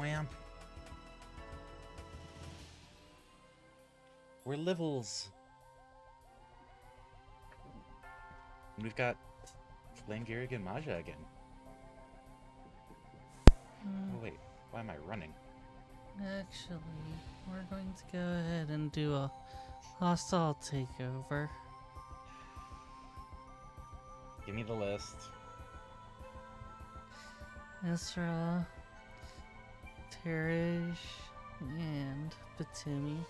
Wamp. We're Livels. And we've got Langirig and Maja again. Oh wait, why am I running? Actually, we're going to go ahead and do a hostile takeover. Give me the list. Esra, Tarige, and Bitumi.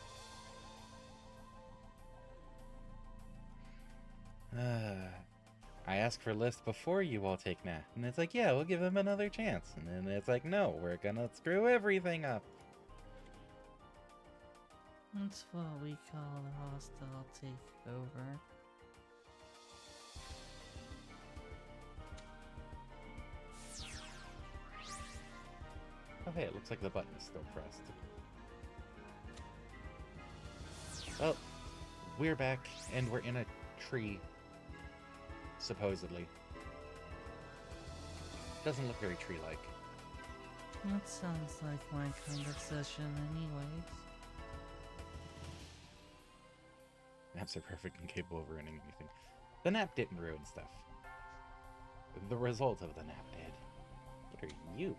I asked for a list before you all take Nat, and it's like, yeah, we'll give him another chance. And then it's like, no, we're gonna screw everything up. That's what we call a hostile takeover. Oh hey, it looks like the button is still pressed. Well, we're back, and we're in a tree. Supposedly. Doesn't look very tree-like. That sounds like my kind of session anyways. Naps are perfect and capable of ruining anything. The nap didn't ruin stuff. The result of the nap did. What are you?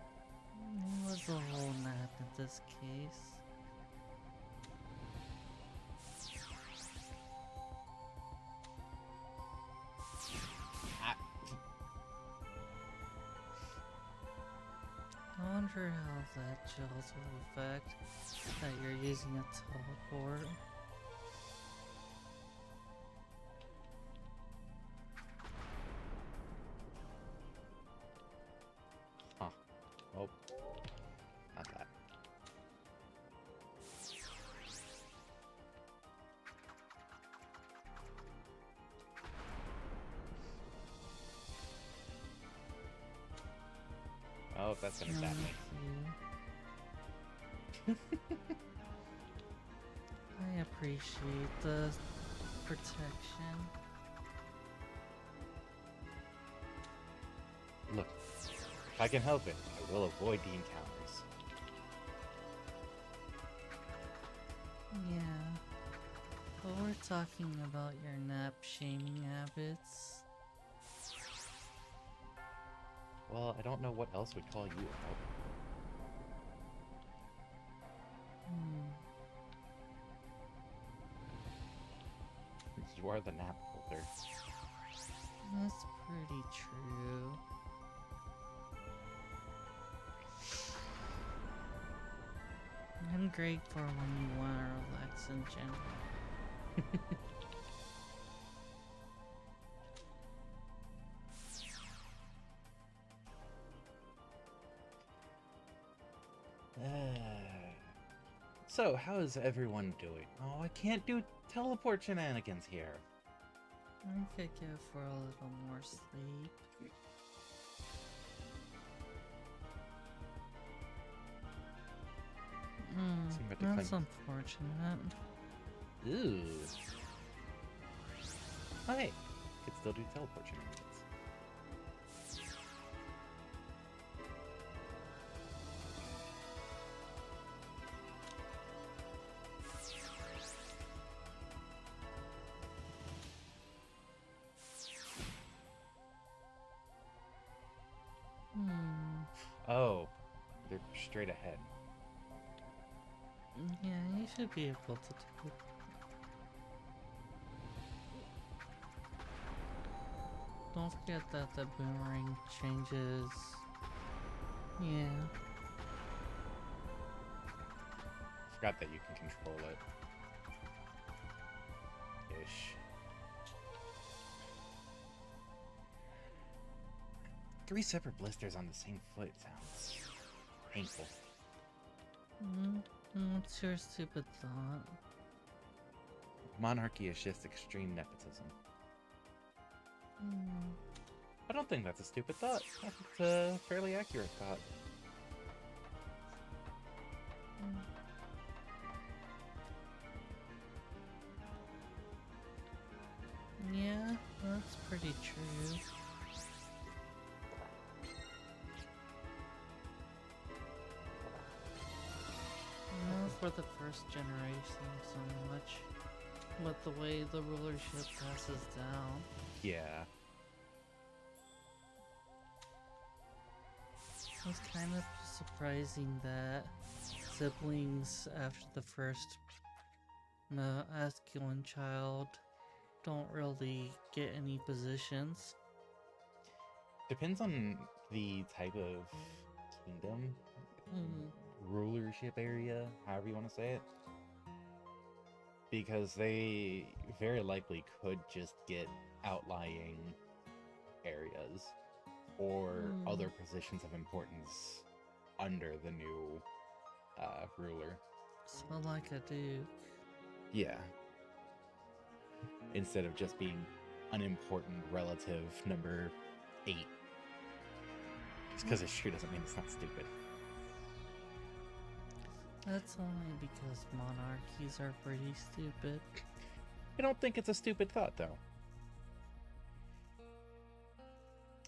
It was a whole nap in this case. I wonder how that gels will affect that you're using a teleport. Huh. Oh. Not that. Oh, that's gonna stab me. I appreciate the protection. Look, if I can help it, I will avoid the encounters. Yeah, but we're talking about your nap shaming habits. Well, I don't know what else would call you out. You are the nap holder. That's pretty true. I'm grateful when you want to relax in general. So, how is everyone doing? Oh, I can't do teleport shenanigans here. I could go for a little more sleep. That's unfortunate. Ooh. Oh, hey, could still do teleport shenanigans. Oh, they're straight ahead. Yeah, you should be able to do it. Don't forget that the boomerang changes. Yeah. Forgot that you can control it. Ish. 3 separate blisters on the same foot sounds painful. What's your stupid thought? Monarchy is just extreme nepotism. I don't think that's a stupid thought. It's a fairly accurate thought. Yeah, that's pretty true. for the first generation so much, but the way the rulership passes down. Yeah. It's kind of surprising that siblings after the first masculine child don't really get any positions. Depends on the type of kingdom, rulership area, however you want to say it. Because they very likely could just get outlying areas or other positions of importance under the new ruler. So like a duke. Yeah. Instead of just being unimportant relative number 8. Just because it's true doesn't mean it's not stupid. That's only because monarchies are pretty stupid. I don't think it's a stupid thought, though.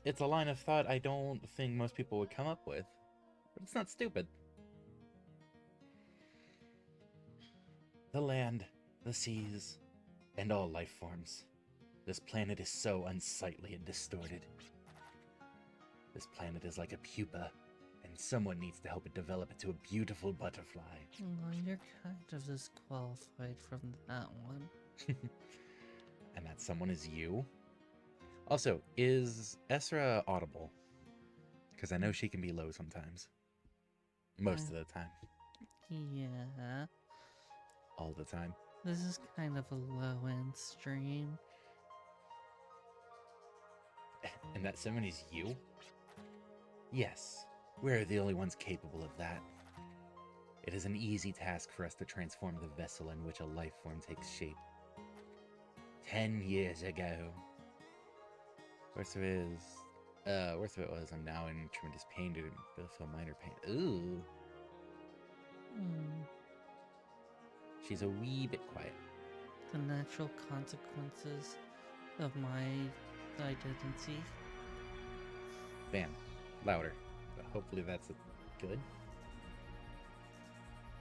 It's a line of thought I don't think most people would come up with. But it's not stupid. The land, the seas, and all life forms. This planet is so unsightly and distorted. This planet is like a pupa, and someone needs to help it develop into a beautiful butterfly. Well, you're kind of disqualified from that one. And that someone is you? Also, is Esra audible? Because I know she can be low sometimes. Most of the time. Yeah. All the time. This is kind of a low-end stream. And that someone is you? Yes, we're the only ones capable of that. It is an easy task for us to transform the vessel in which a life form takes shape. 10 years ago. Worst of it was I'm now in tremendous pain due to feel minor pain. Ooh. She's a wee bit quiet. The natural consequences of my identity. Bam. Louder. But hopefully that's good.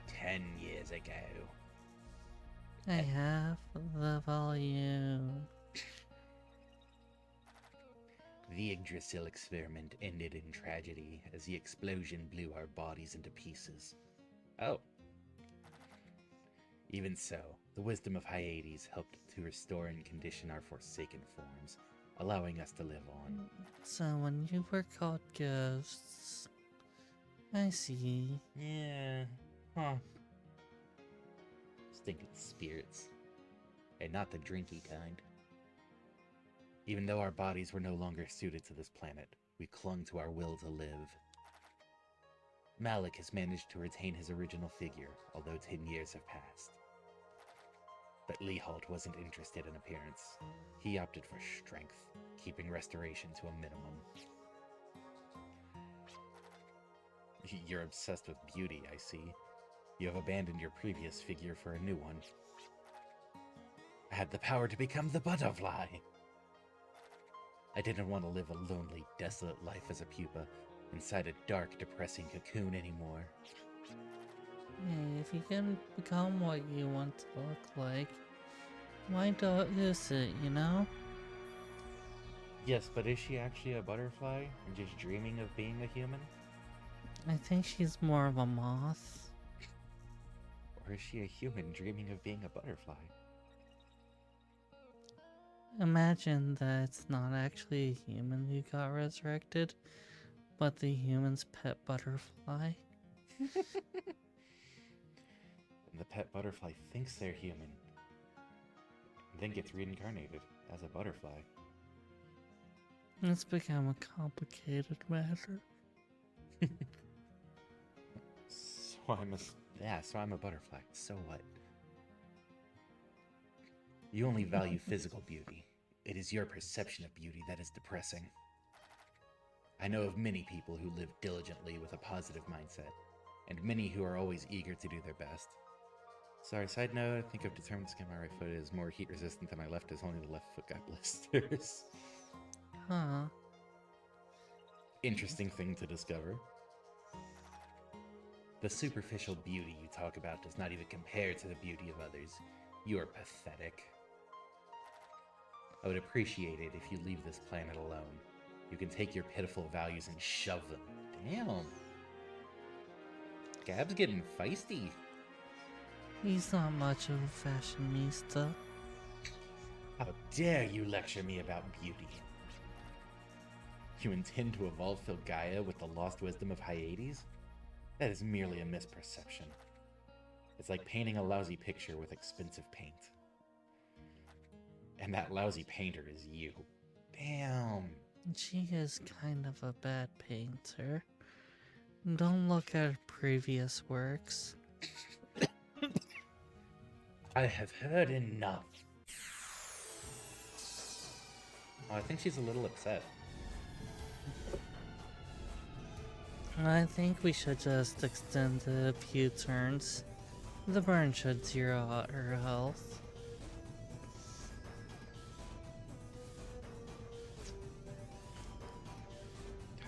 10 years ago. I have the volume. The Yggdrasil experiment ended in tragedy as the explosion blew our bodies into pieces. Oh. Even so, the wisdom of Hyades helped to restore and condition our forsaken forms, allowing us to live on. So when you were called ghosts, I see. Yeah. Huh. Stinking spirits. And not the drinky kind. Even though our bodies were no longer suited to this planet, we clung to our will to live. Malik has managed to retain his original figure, although 10 years have passed. But Leholt wasn't interested in appearance. He opted for strength, keeping restoration to a minimum. You're obsessed with beauty, I see. You have abandoned your previous figure for a new one. I had the power to become the butterfly. I didn't want to live a lonely, desolate life as a pupa, inside a dark, depressing cocoon anymore. Hey, if you can become what you want to look like, why don't use it, you know? Yes, but is she actually a butterfly and just dreaming of being a human? I think she's more of a moth. Or is she a human dreaming of being a butterfly? Imagine that it's not actually a human who got resurrected, but the human's pet butterfly. And the pet butterfly thinks they're human, and then gets reincarnated as a butterfly. It's become a complicated matter. So I'm a butterfly. So what? You only value physical beauty. It is your perception of beauty that is depressing. I know of many people who live diligently with a positive mindset, and many who are always eager to do their best. Sorry, side note, I think I've determined the skin of my right foot is more heat resistant than my left, as only the left foot got blisters. Huh. Interesting thing to discover. The superficial beauty you talk about does not even compare to the beauty of others. You are pathetic. I would appreciate it if you leave this planet alone. You can take your pitiful values and shove them. Damn. Gab's getting feisty. He's not much of a fashionista. How dare you lecture me about beauty? You intend to evolve Filgaia with the lost wisdom of Hyades? That is merely a misperception. It's like painting a lousy picture with expensive paint. And that lousy painter is you. Damn. She is kind of a bad painter. Don't look at her previous works. I have heard enough. Oh, I think she's a little upset. I think we should just extend it a few turns. The burn should zero out her health.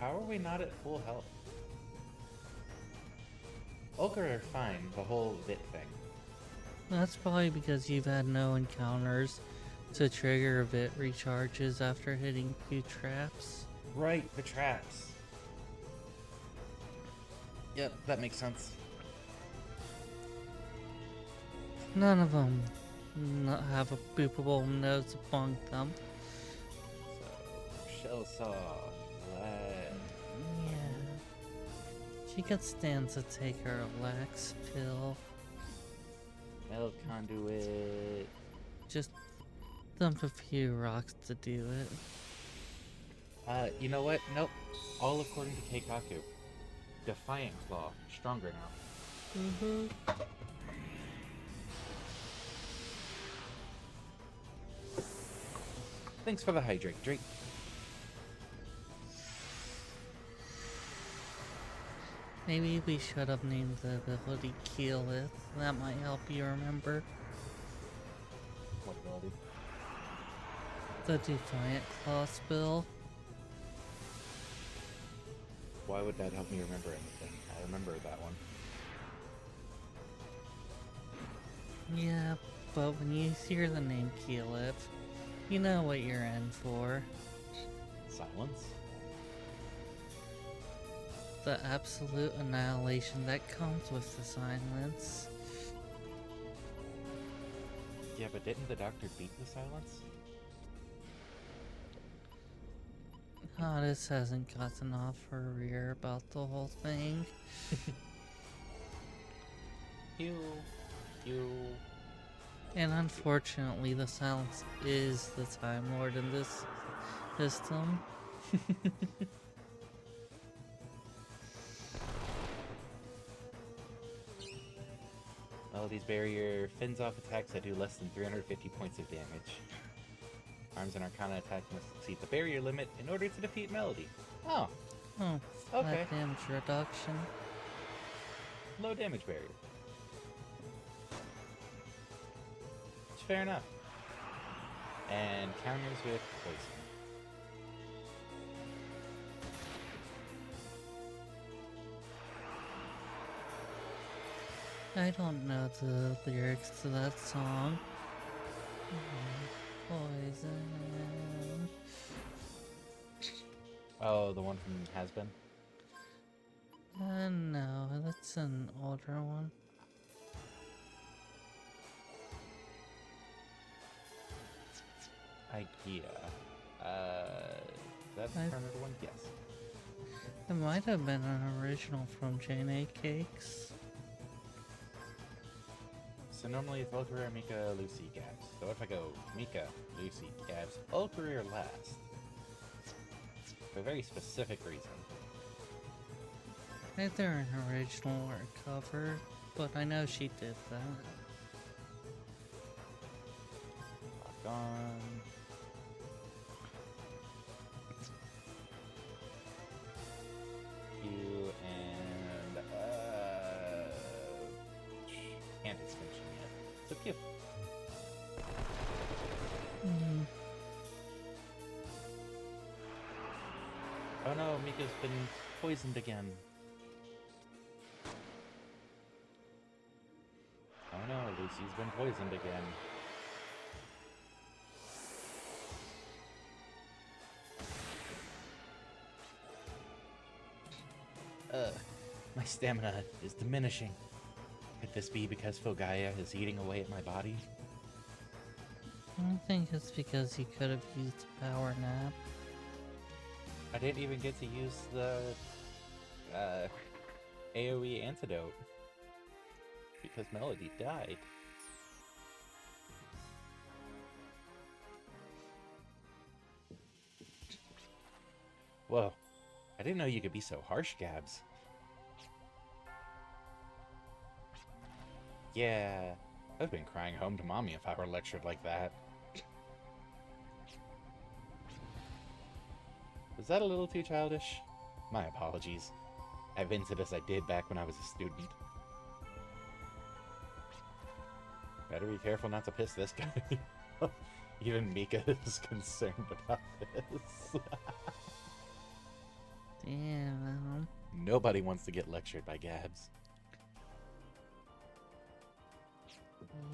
How are we not at full health? Ulker are fine, the whole Vit thing. That's probably because you've had no encounters to trigger a bit recharges after hitting few traps. Right, the traps. Yep, that makes sense. None of them have a boopable nose among them. So, shell saw, lead. Yeah. She could stand to take her lax pill. Metal conduit. Just dump a few rocks to do it. You know what? Nope. All according to Keikaku. Defiant Claw. Stronger now. Mm-hmm. Thanks for the hydrate, Drake. Maybe we should have named the ability Keyleth. That might help you remember. What ability? The Defiant Claw spell. Why would that help me remember anything? I remember that one. Yeah, but when you hear the name Keyleth, you know what you're in for. Silence? The absolute annihilation that comes with the silence. Yeah, but didn't the doctor beat the silence? Goddess hasn't gotten off her rear about the whole thing. You. And unfortunately, the silence is the Time Lord in this system. Melody's barrier fends off attacks that do less than 350 points of damage. Arms and Arcana attacks must exceed the barrier limit in order to defeat Melody. Oh, Oh, okay. flat damage reduction. Low damage barrier. It's fair enough. And counters with poison. I don't know the lyrics to that song. Poison. Oh, the one from Has Been? No, that's an older one. Idea. That's the current one? Yes. It might have been an original from Jane A. Cakes. So normally it's all career Mika, Lucy, Gabs. So if I go Mika, Lucy, Gabs, all career last. For a very specific reason. Either an original or a cover, but I know she did that. Lock on. Q and can't extension yet. So Q. Oh no, Mika's been poisoned again. he's been poisoned again. My stamina is diminishing. Could this be because Fogaya is eating away at my body? I think it's because you could have used a power nap. I didn't even get to use the AoE antidote because Melody died. Whoa, I didn't know you could be so harsh, Gabs. Yeah, I've been crying home to mommy if I were lectured like that. Was that a little too childish? My apologies. I vented as I did back when I was a student. Better be careful not to piss this guy. Even Mika is concerned about this. Damn. Nobody wants to get lectured by Gabs.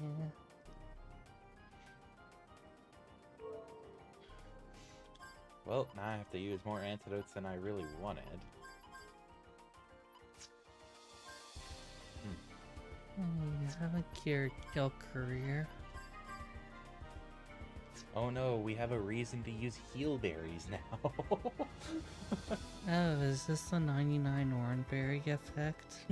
Yeah. Well, now I have to use more antidotes than I really wanted. You haven't cured your career. Oh no, we have a reason to use heal berries now. Oh, is this the 99 Oranberry effect?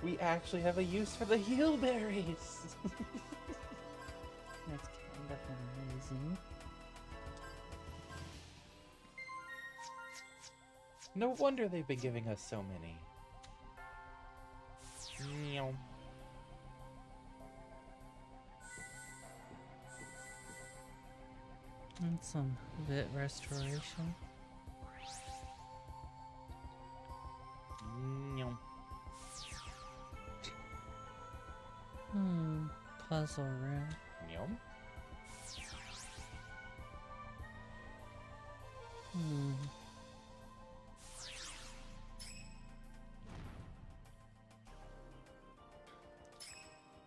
We actually have a use for the heal berries. That's kind of amazing. No wonder they've been giving us so many. Meow. And some bit restoration. Meow. Puzzle room. Meow.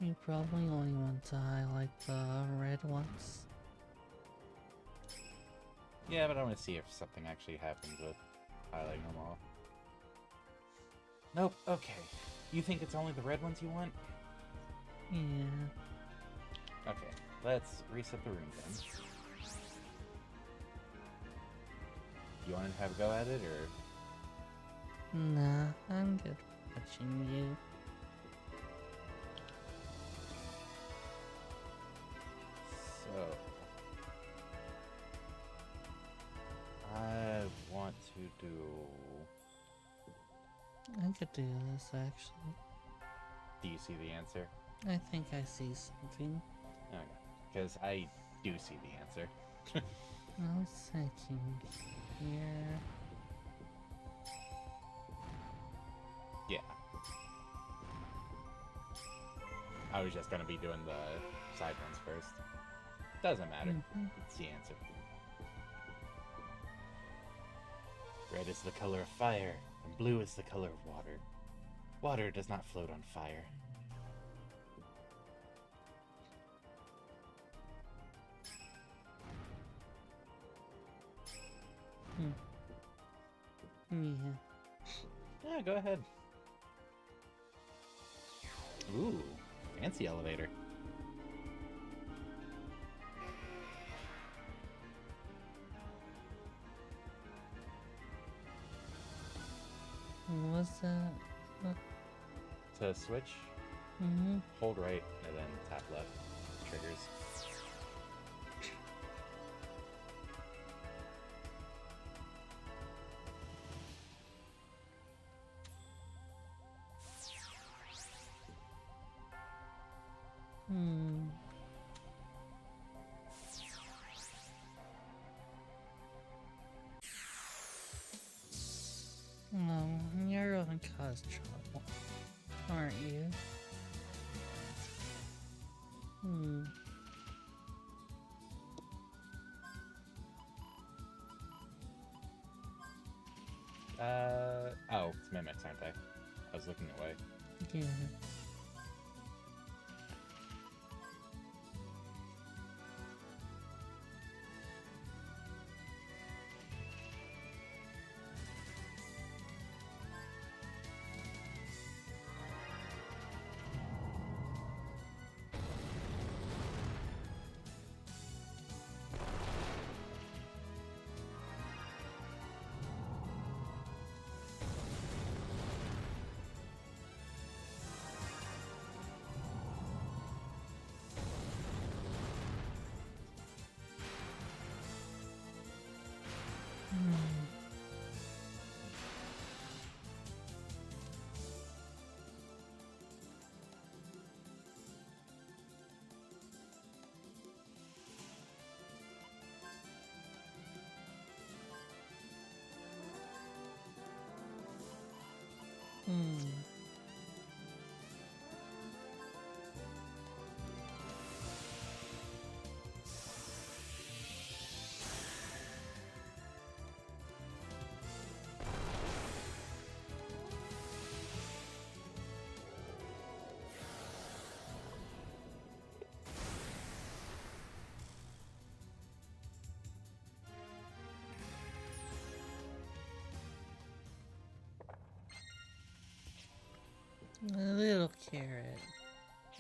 You probably only want to highlight the red ones. Yeah, but I want to see if something actually happens with highlighting them all. Nope, okay. You think it's only the red ones you want? Yeah. Okay, let's reset the room then. You want to have a go at it, or...? Nah, I'm good watching you. So... I want to do... I could do this actually. Do you see the answer? I think I see something. Okay, because I do see the answer. I was thinking here. Yeah. I was just gonna be doing the side ones first. Doesn't matter. It's the answer. Red is the color of fire, and blue is the color of water. Water does not float on fire. Yeah. Yeah, go ahead. Ooh, fancy elevator. What's that? To switch, hold right and then tap left. Triggers. No, you're gonna cause trouble, aren't you? Oh, it's mimics, aren't they? I was looking away. Yeah.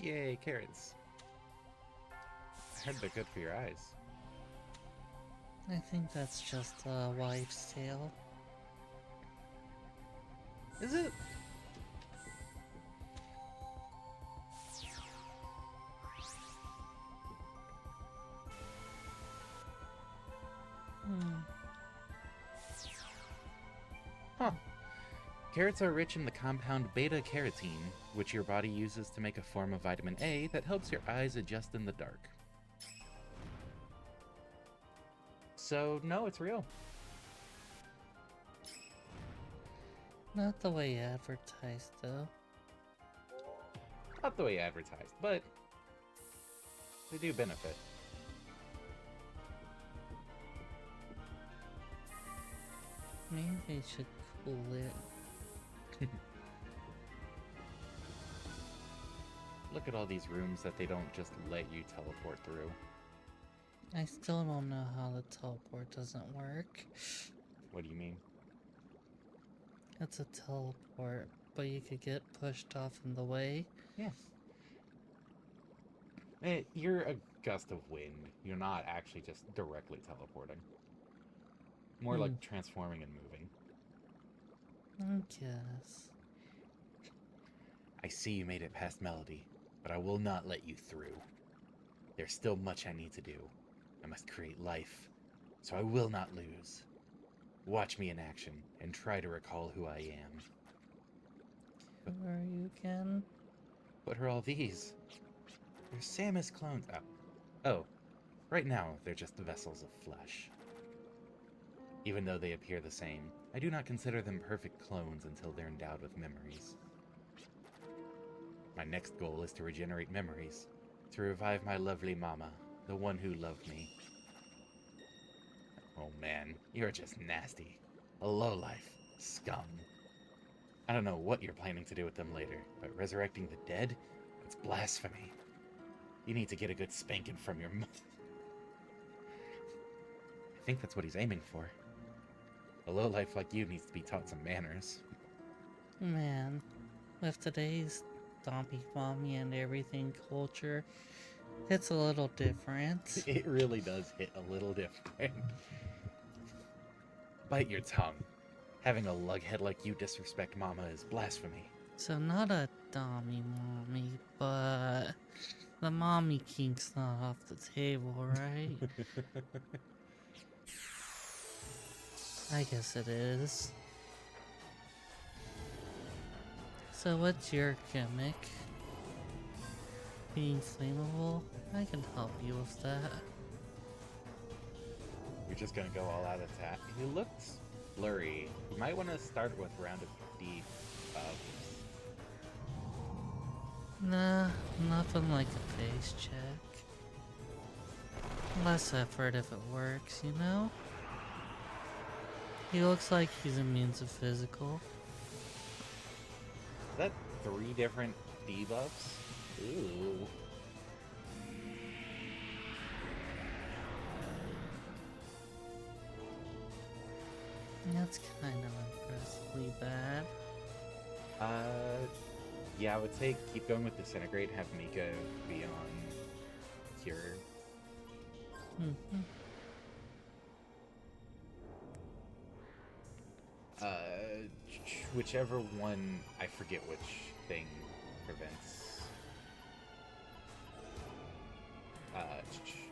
Yay, carrots. I heard they're good for your eyes. I think that's just a wife's tale. Is it? Hmm. Huh. Carrots are rich in the compound beta-carotene, which your body uses to make a form of vitamin A that helps your eyes adjust in the dark. So, no, it's real. Not the way advertised, though. Not the way advertised, but they do benefit. Maybe they should cool it. Look at all these rooms that they don't just let you teleport through. I still don't know how the teleport doesn't work. What do you mean? It's a teleport, but you could get pushed off in the way. Yeah. You're a gust of wind. You're not actually just directly teleporting. More like transforming and moving. I guess. I see you made it past Melody, but I will not let you through. There's still much I need to do. I must create life, so I will not lose. Watch me in action and try to recall who I am. Who are you again? What are all these? They're Samus clones. Oh, right now they're just vessels of flesh. Even though they appear the same, I do not consider them perfect clones until they're endowed with memories. My next goal is to regenerate memories, to revive my lovely mama, the one who loved me. Oh man, you're just nasty. A lowlife. Scum. I don't know what you're planning to do with them later, but resurrecting the dead? It's blasphemy. You need to get a good spanking from your mother. I think that's what he's aiming for. A lowlife like you needs to be taught some manners. Man, with today's zombie mommy and everything culture, it's a little different. It really does hit a little different. Bite your tongue. Having a lughead like you disrespect Mama is blasphemy. So not a dummy mommy, but the mommy kink's not off the table, right? I guess it is. So what's your gimmick? Being flammable? I can help you with that. You're just gonna go all out attack. He looks blurry. You might want to start with round of debuffs. Nah, nothing like a face check. Less effort if it works, you know? He looks like he's immune to physical. Is that 3 different debuffs? Ooh. That's kind of impressively bad. Yeah, I would say keep going with Disintegrate, have Mika be on Cure. Mm-hmm. Whichever one, I forget which thing prevents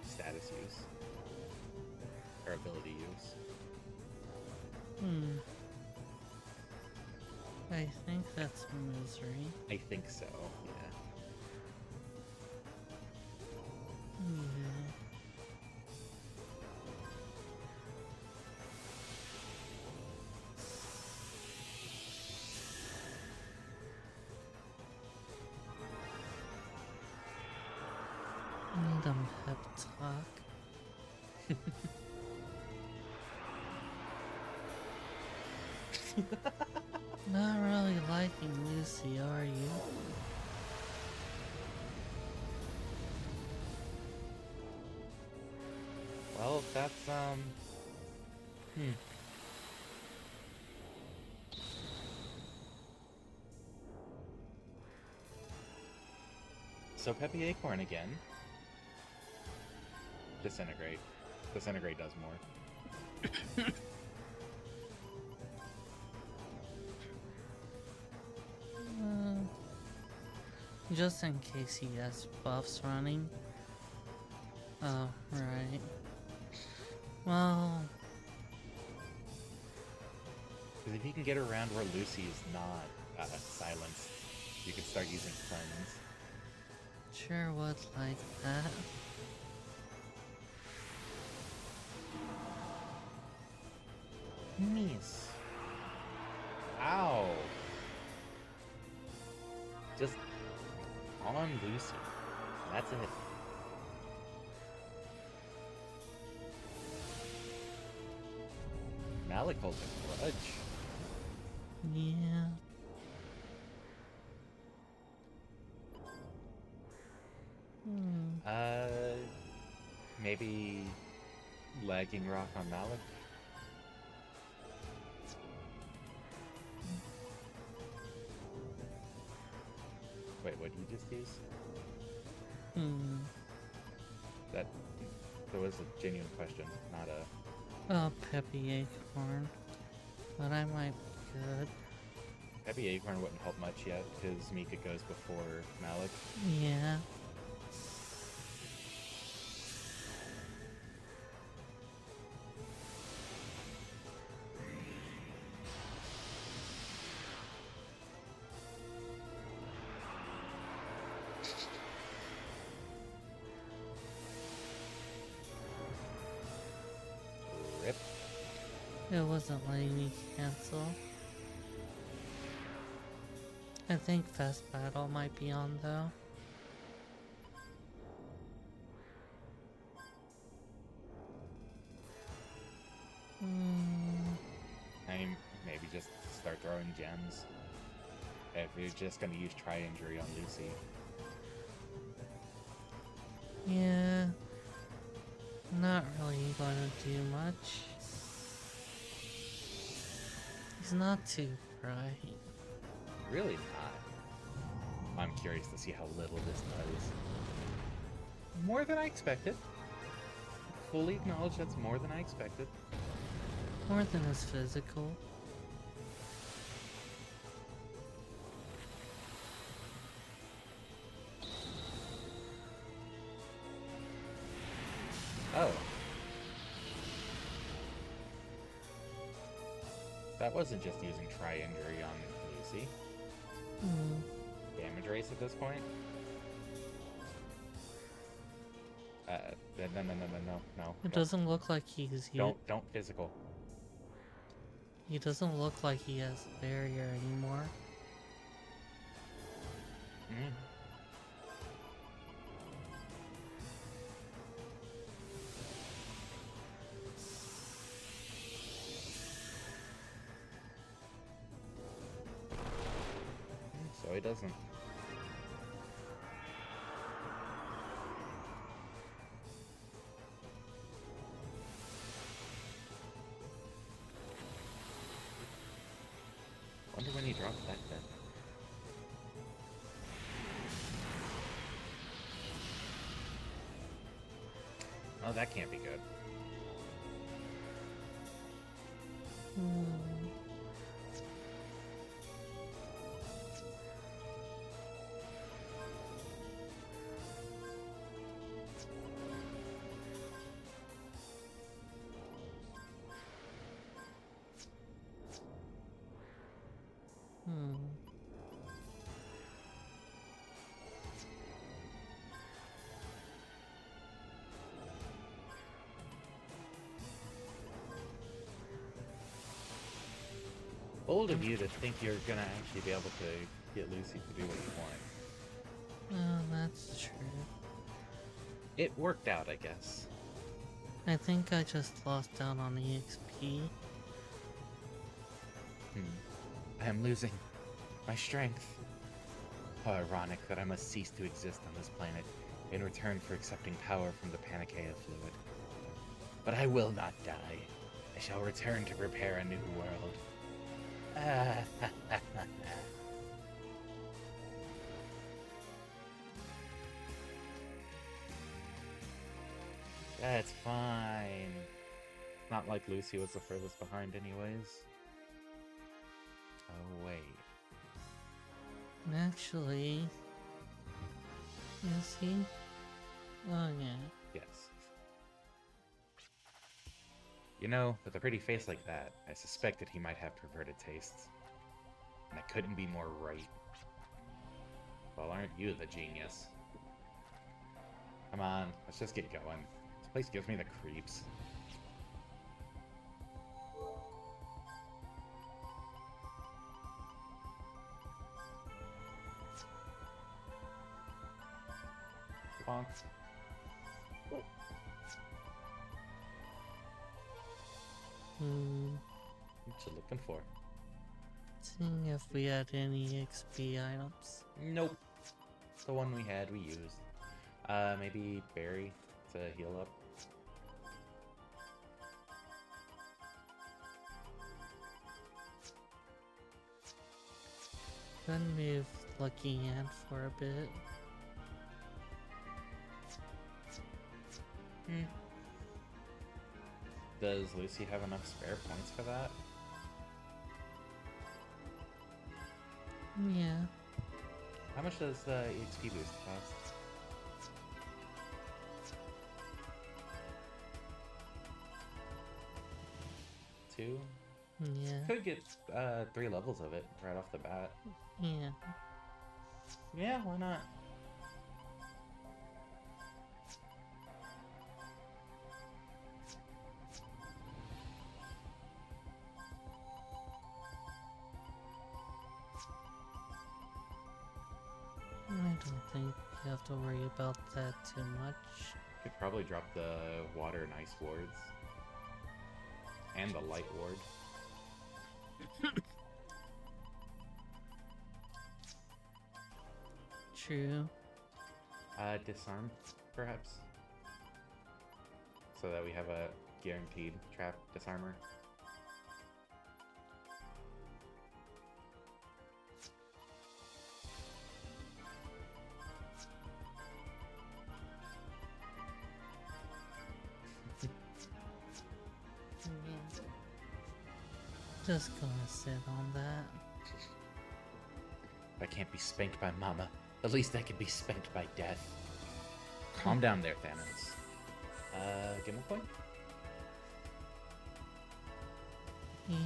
status use or ability use. I think that's misery. I think so, yeah. Yeah. Need a pep talk. Not really liking Lucy, are you? Well, that's, So Peppy Acorn again. Disintegrate. Disintegrate does more. Just in case he has buffs running. Oh, right. Well, Because if you can get around where Lucy is not silenced, you can start using cleanse. sure would like that. Miss. Ow. Just on Lucy. That's it. Malik holds a grudge. Yeah. Maybe lagging rock on Malik. Wait, what did you just use? That was a genuine question, not a. Oh, Peppy Acorn. But I might be good. Peppy Acorn wouldn't help much yet because Mika goes before Malik. Yeah. Rip. It wasn't letting me cancel. I think Fast Battle might be on though. I mean, maybe just start throwing gems. If you're just gonna use Tri-Injury on Lucy. Yeah. Not really gonna do much. He's not too bright. Really not. I'm curious to see how little this does. More than I expected. Fully acknowledge that's more than I expected. More than his physical. Oh. That wasn't just using Tri-Injury on Lucy. Damage race at this point? No. It doesn't look like he's Don't physical. He doesn't look like he has barrier anymore. So he doesn't. Wonder when he drops that then. Oh, that can't be good. Bold of you to think you're gonna actually be able to get Lucy to do what you want. Oh, that's true. It worked out, I guess. I think I just lost out on EXP. I am losing my strength. How ironic that I must cease to exist on this planet in return for accepting power from the Panacea fluid. But I will not die. I shall return to prepare a new world. That's fine. Not like Lucy was the furthest behind anyways. Oh, wait. Actually, is he? Oh, yeah. Yes. You know, with a pretty face like that, I suspected he might have perverted tastes. And I couldn't be more right. Well, aren't you the genius? Come on, let's just get going. This place gives me the creeps. Bonk. What you looking for? Seeing if we had any XP items. Nope. The one we had, we used. Maybe berry to heal up. Then move Lucky Ant for a bit. Does Lucy have enough spare points for that? Yeah. How much does the EXP boost cost? Two? Yeah. Could get 3 levels of it right off the bat. Yeah. Yeah, why not? I don't think you have to worry about that too much. Could probably drop the water and ice wards. And the light ward. True. Disarm, perhaps? So that we have a guaranteed trap disarmer. Yeah. Just gonna sit on that. If I can't be spanked by Mama, at least I can be spanked by death. Calm down there, Thanos. Give him a point? Yeah.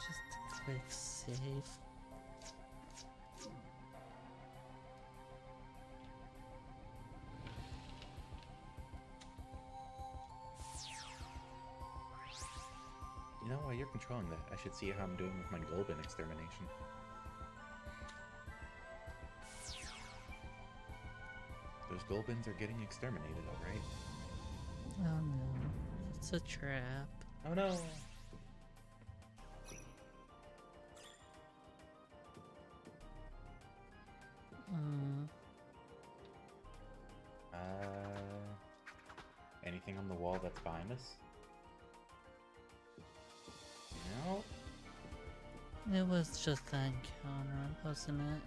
Just a quick save. You know, while you're controlling that, I should see how I'm doing with my Golbin extermination. Those Golbins are getting exterminated, alright? Oh no, it's a trap. Oh no! Anything on the wall that's behind us? No? It was just that encounter, wasn't it?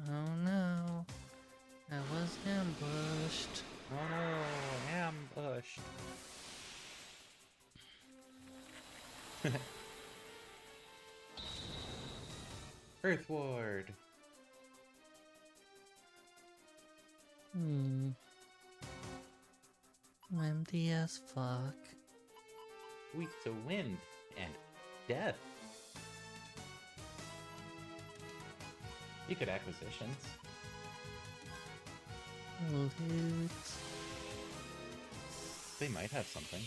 Oh no, I was ambushed. Oh no, ambushed. Earth Ward. Windy as fuck. Weak to wind and death. You could acquisitions. Loot. They might have something.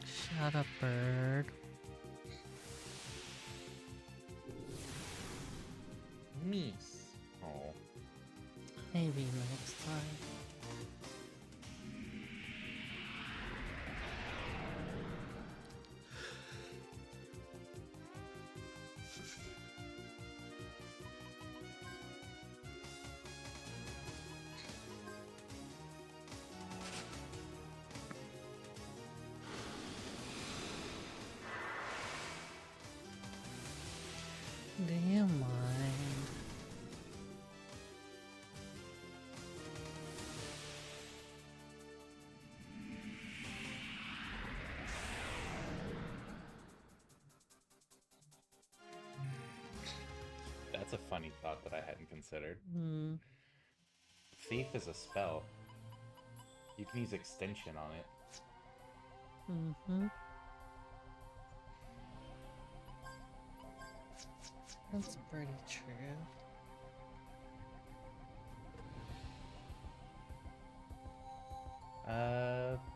Shut up, bird. Miss. Oh. Maybe next time. That's a funny thought that I hadn't considered. Hmm. Thief is a spell. You can use extension on it. Mm-hmm. That's pretty true.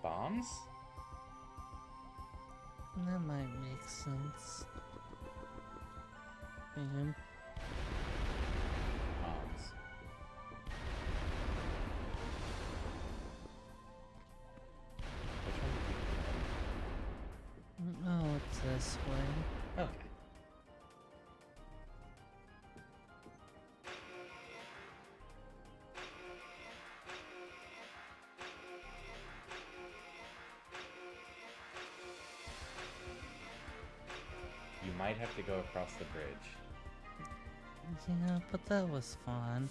Bombs? That might make sense. Bombs. Boom. Which one did you Oh, it's this way. do? Okay. You might have to go across the bridge. Yeah, but that was fun.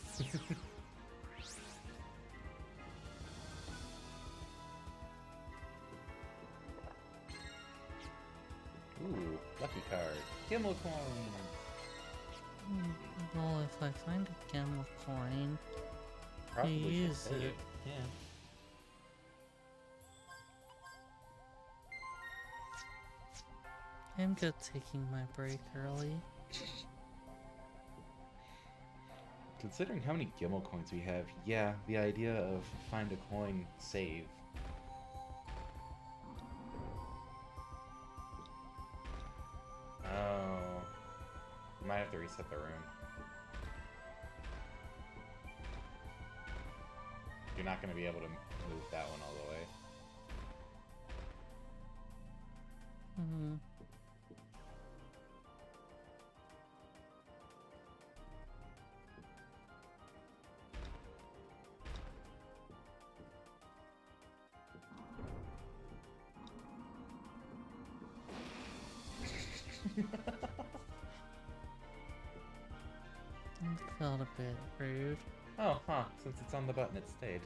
Ooh, lucky card. Gimel coin! Well, if I find a camel coin, Probably should use take it. Yeah. I'm good taking my break early. Considering how many Gimel coins we have, yeah, the idea of find a coin, save. Oh. You might have to reset the room. You're not going to be able to move that one all the way. Hmm. It felt a bit rude. Oh, huh. Since it's on the button, it stayed.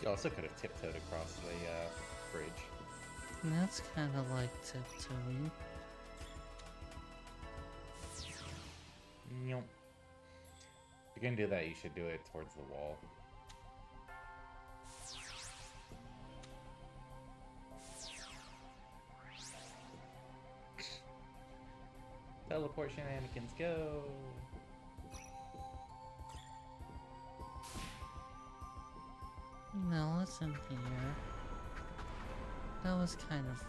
You also could have tiptoed across the bridge. And that's kind of like tiptoeing. Nope. If you're gonna do that, you should do it towards the wall. Teleport shenanigans, go! No, listen here. That was kind of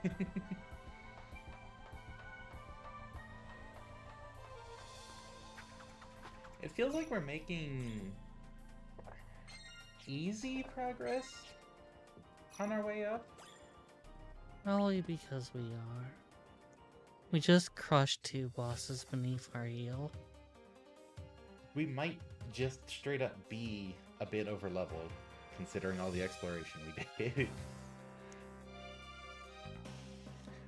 rude. It feels like we're making easy progress on our way up. Probably because we are. We just crushed 2 bosses beneath our heel. We might just straight up be a bit over leveled, considering all the exploration we did.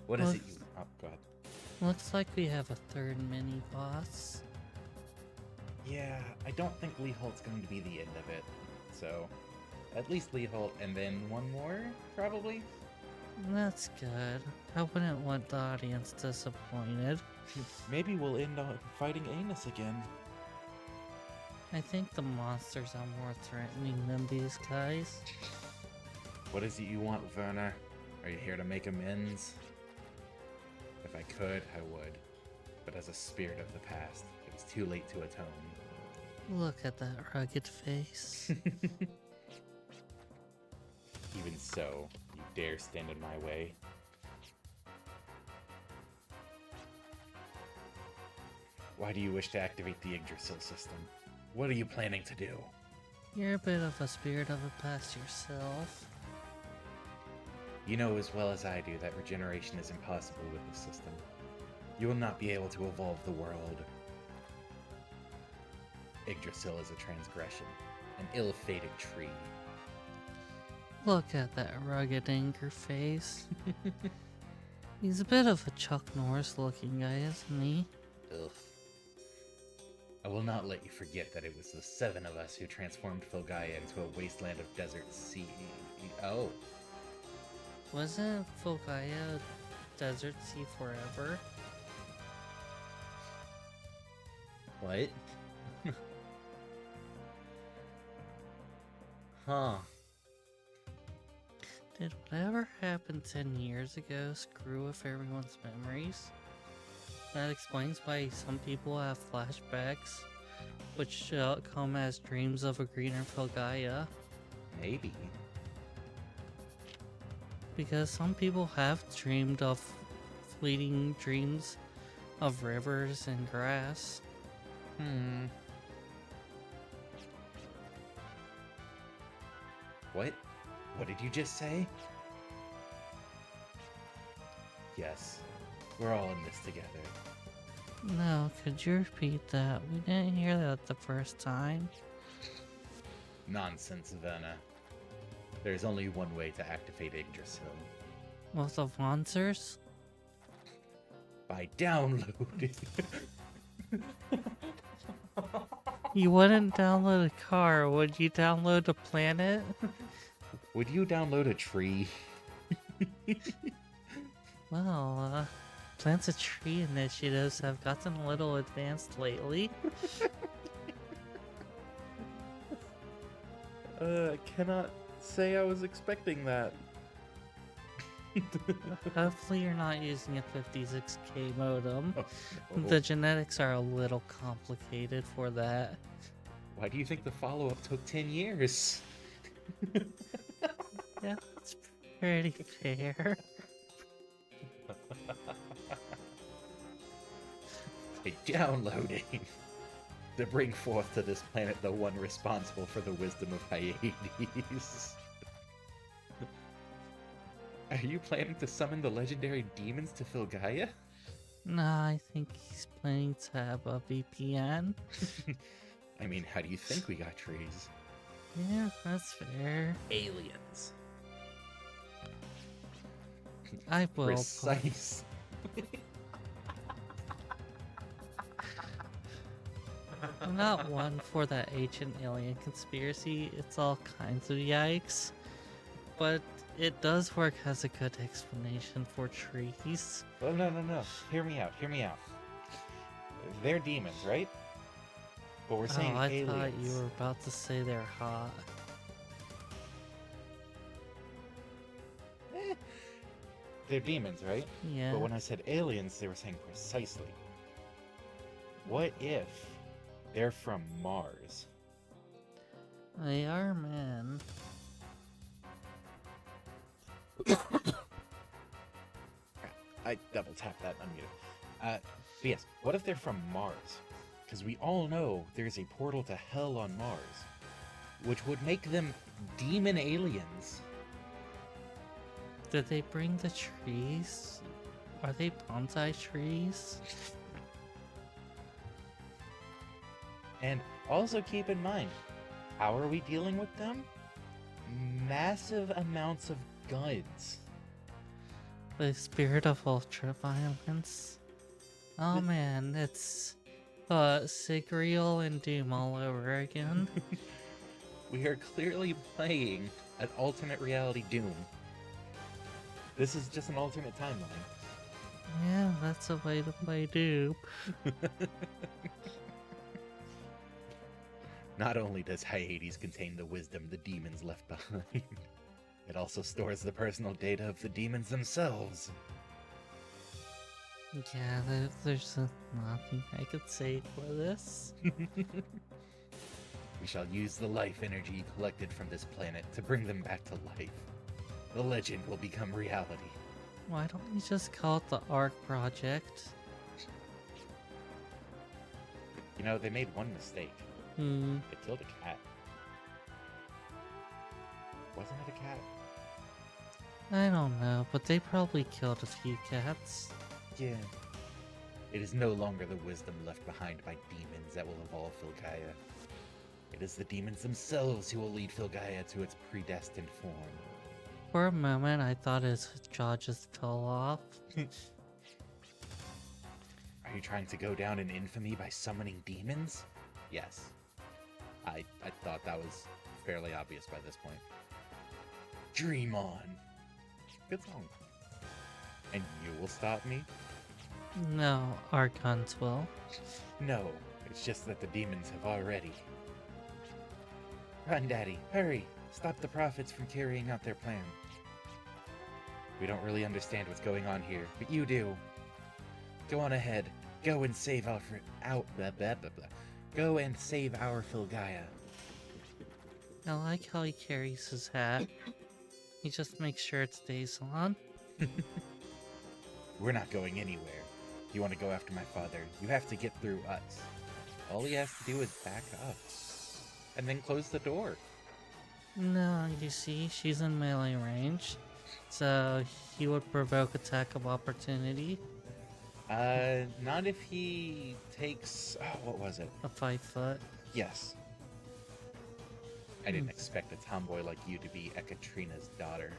What is it you... Oh, go ahead. Looks like we have a 3rd mini boss. Yeah, I don't think Lee Holt's going to be the end of it. So, at least Lee Holt and then one more, probably? That's good. I wouldn't want the audience disappointed. Maybe we'll end up fighting Anus again. I think the monsters are more threatening than these guys. What is it you want, Werner? Are you here to make amends? If I could, I would. But as a spirit of the past, it was too late to atone. Look at that rugged face. Even so, you dare stand in my way? Why do you wish to activate the Yggdrasil system? What are you planning to do? You're a bit of a spirit of the past yourself. You know as well as I do that regeneration is impossible with this system. You will not be able to evolve the world. Yggdrasil is a transgression, an ill-fated tree. Look at that rugged anger face. He's a bit of a Chuck Norris looking guy, isn't he? Ugh. I will not let you forget that it was the 7 of us who transformed Filgaia into a wasteland of desert sea. Oh. Wasn't Fulgaia a desert sea forever? What? Huh. Did whatever happened 10 years ago screw with everyone's memories? That explains why some people have flashbacks, which come as dreams of a greener Fulgaia. Maybe. Because some people have dreamed of fleeting dreams of rivers and grass. What? What did you just say? Yes. We're all in this together. No, could you repeat that? We didn't hear that the first time. Nonsense, Vanna. There's only one way to activate Yggdrasil. With the monsters? By downloading. You wouldn't download a car, would you download a planet? Would you download a tree? Well, Plants a Tree initiatives have gotten a little advanced lately. Cannot say I was expecting that. Hopefully you're not using a 56k modem. Oh, no. The genetics are a little complicated for that. Why do you think the follow-up took 10 years? Yeah, that's pretty fair. By downloading to bring forth to this planet the one responsible for the wisdom of Hyades. Are you planning to summon the legendary demons to Filgaia? Nah, I think he's planning to have a VPN. I mean, how do you think we got trees? Yeah, that's fair. Aliens. I will. Precise. I'm not one for that ancient alien conspiracy. It's all kinds of yikes. But it does work as a good explanation for trees. Well, no. Hear me out. They're demons, right? But we're saying I aliens. thought you were about to say they're hot. They're demons, right? Yeah. But when I said aliens, they were saying precisely. What if they're from Mars? They are, man. I double tapped that unmuted. But yes, what if they're from Mars? Because we all know there's a portal to hell on Mars, which would make them demon aliens. Did they bring the trees? Are they bonsai trees? And also keep in mind, how are we dealing with them? Massive amounts of guns. The spirit of ultra violence. Oh man, it's Sigriel and Doom all over again. We are clearly playing an alternate reality Doom. This is just an alternate timeline. Yeah, that's a way to play Doom. Not only does Hyades contain the wisdom the demons left behind, it also stores the personal data of the demons themselves. Yeah, there's nothing I could say for this. We shall use the life energy collected from this planet to bring them back to life. The legend will become reality. Why don't you just call it the ARC Project? You know, they made one mistake. Hmm. They killed a cat. Wasn't it a cat? I don't know, but they probably killed a few cats. Yeah. It is no longer the wisdom left behind by demons that will evolve Filgaia. It is the demons themselves who will lead Filgaia to its predestined form. For a moment, I thought his jaw just fell off. Are you trying to go down in infamy by summoning demons? Yes. I thought that was fairly obvious by this point. Dream on. good song. And you will stop me? No, Archons will. No, it's just that the demons have already. Run, Daddy, hurry! Stop the prophets from carrying out their plan. We don't really understand what's going on here, but you do. Go on ahead. Go and save Go and save our Filgaia. I like how he carries his hat. He just makes sure it stays on. We're not going anywhere. You want to go after my father, you have to get through us. All he has to do is back up. And then close the door. No, you see, she's in melee range. So he would provoke attack of opportunity. Not if he takes... Oh, what was it? A 5 foot. Yes. I didn't expect a tomboy like you to be Ekaterina's daughter.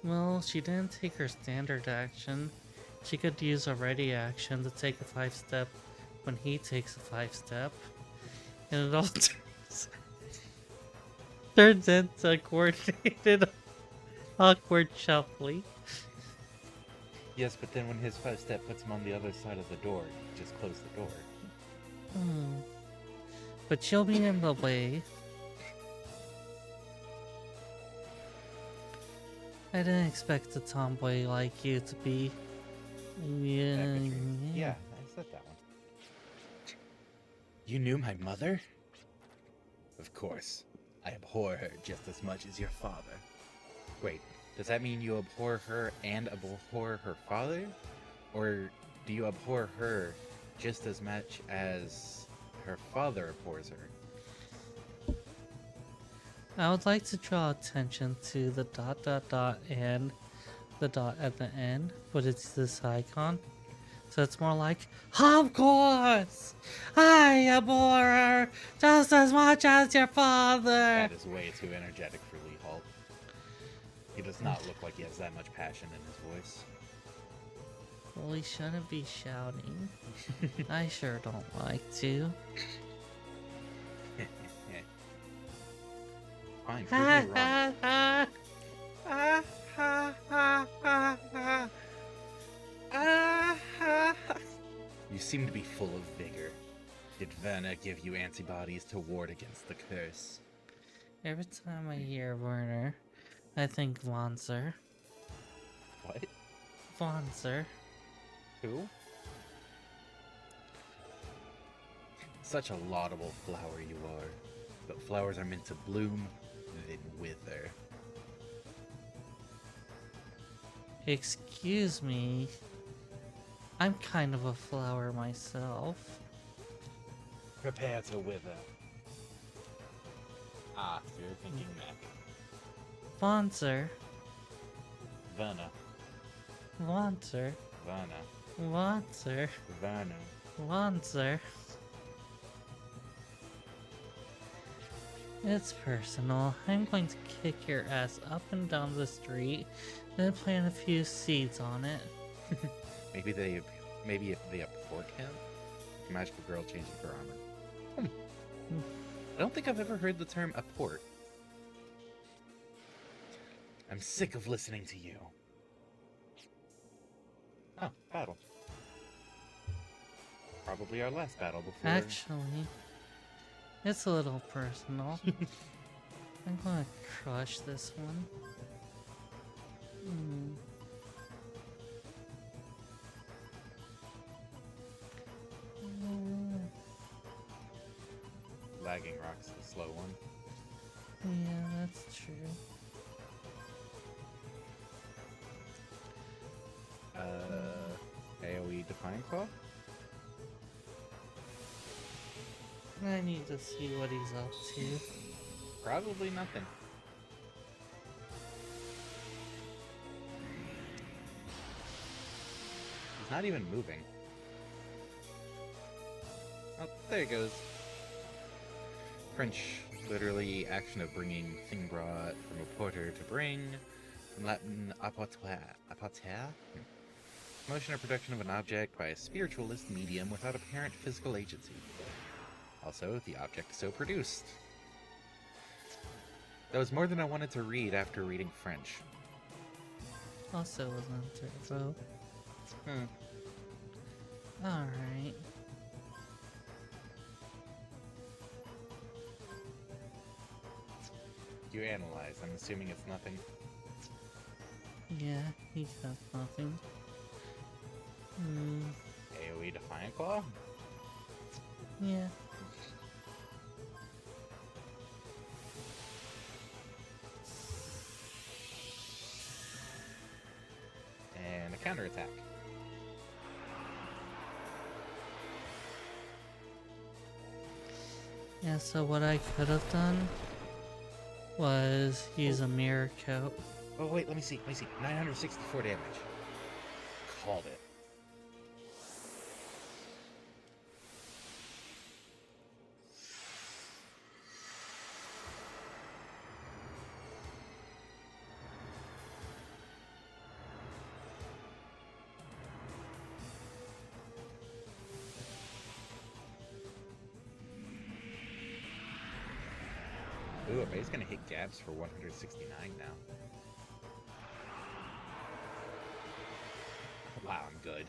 Well, she didn't take her standard action. She could use a ready action to take a 5-step when he takes a 5-step. And it all turns into coordinated, awkward shuffling. Yes, but then when his 5-step puts him on the other side of the door, you just close the door. But she'll be in the way. I didn't expect a tomboy like you to be. Yeah, I said that one. You knew my mother? Of course. I abhor her just as much as your father. Wait, does that mean you abhor her and abhor her father? Or do you abhor her just as much as her father abhors her? I would like to draw attention to the ... and the dot at the end, but it's this icon. So it's more like, of course! I abhor her just as much as your father! That is way too energetic for Lee Holt. He does not look like he has that much passion in his voice. Well, he shouldn't be shouting. I sure don't like to. Fine, prove me wrong. You seem to be full of vigor. Did Werner give you antibodies to ward against the curse? Every time I hear Werner, I think Vonser. What? Vonser. Who? Such a laudable flower you are. But flowers are meant to bloom, then wither. Excuse me. I'm kind of a flower myself. Prepare to wither. Ah, so you're thinking Mac. Vonser. Werner. Vonser. Werner. Vonser. Werner. Vonser. It's personal. I'm going to kick your ass up and down the street, then plant a few seeds on it. Maybe if they abhor him, magical girl changing her armor. I don't think I've ever heard the term apport. I'm sick of listening to you. Oh, battle. Probably our last battle before. Actually, it's a little personal. I'm gonna crush this one. Lagging Rock's the slow one. Yeah, that's true. AoE Defiant Claw? I need to see what he's up to. Probably nothing. He's not even moving. Oh, there he goes. French, literally action of bringing, thing brought, from a porter to bring, from Latin apporter. Motion or production of an object by a spiritualist medium without apparent physical agency. Also, the object so produced. That was more than I wanted to read after reading French. Also was on turbo. Hmm. Alright. You analyze. I'm assuming it's nothing. Yeah, he got nothing. Hmm. AoE Defiant Claw? Yeah. And a counterattack. Yeah, so what I could have done was use a mirror coat. Oh, wait, let me see. 964 damage. Called it. Ooh, I bet he's gonna hit Gabs for 169 now. Wow, I'm good.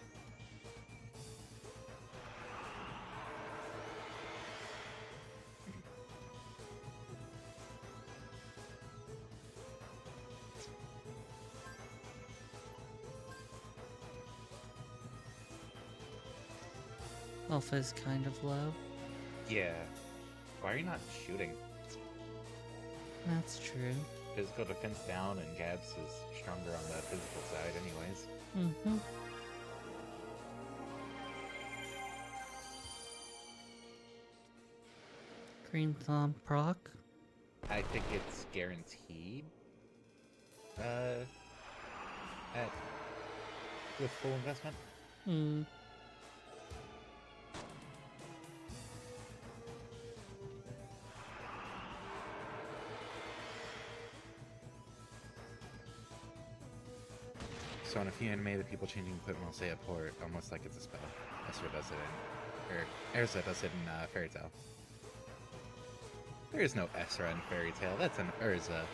Alpha is kind of low. Yeah. Why are you not shooting? That's true. Physical defense down, and Gabs is stronger on the physical side anyways. Mm-hmm. Green Thumb proc. I think it's guaranteed. At with full investment. Hmm. So in a few anime, the people changing equipment will say a port, almost like it's a spell. Esra does it in, Erza does it in Fairy Tail. There is no Esra in Fairy Tail. That's an Urza.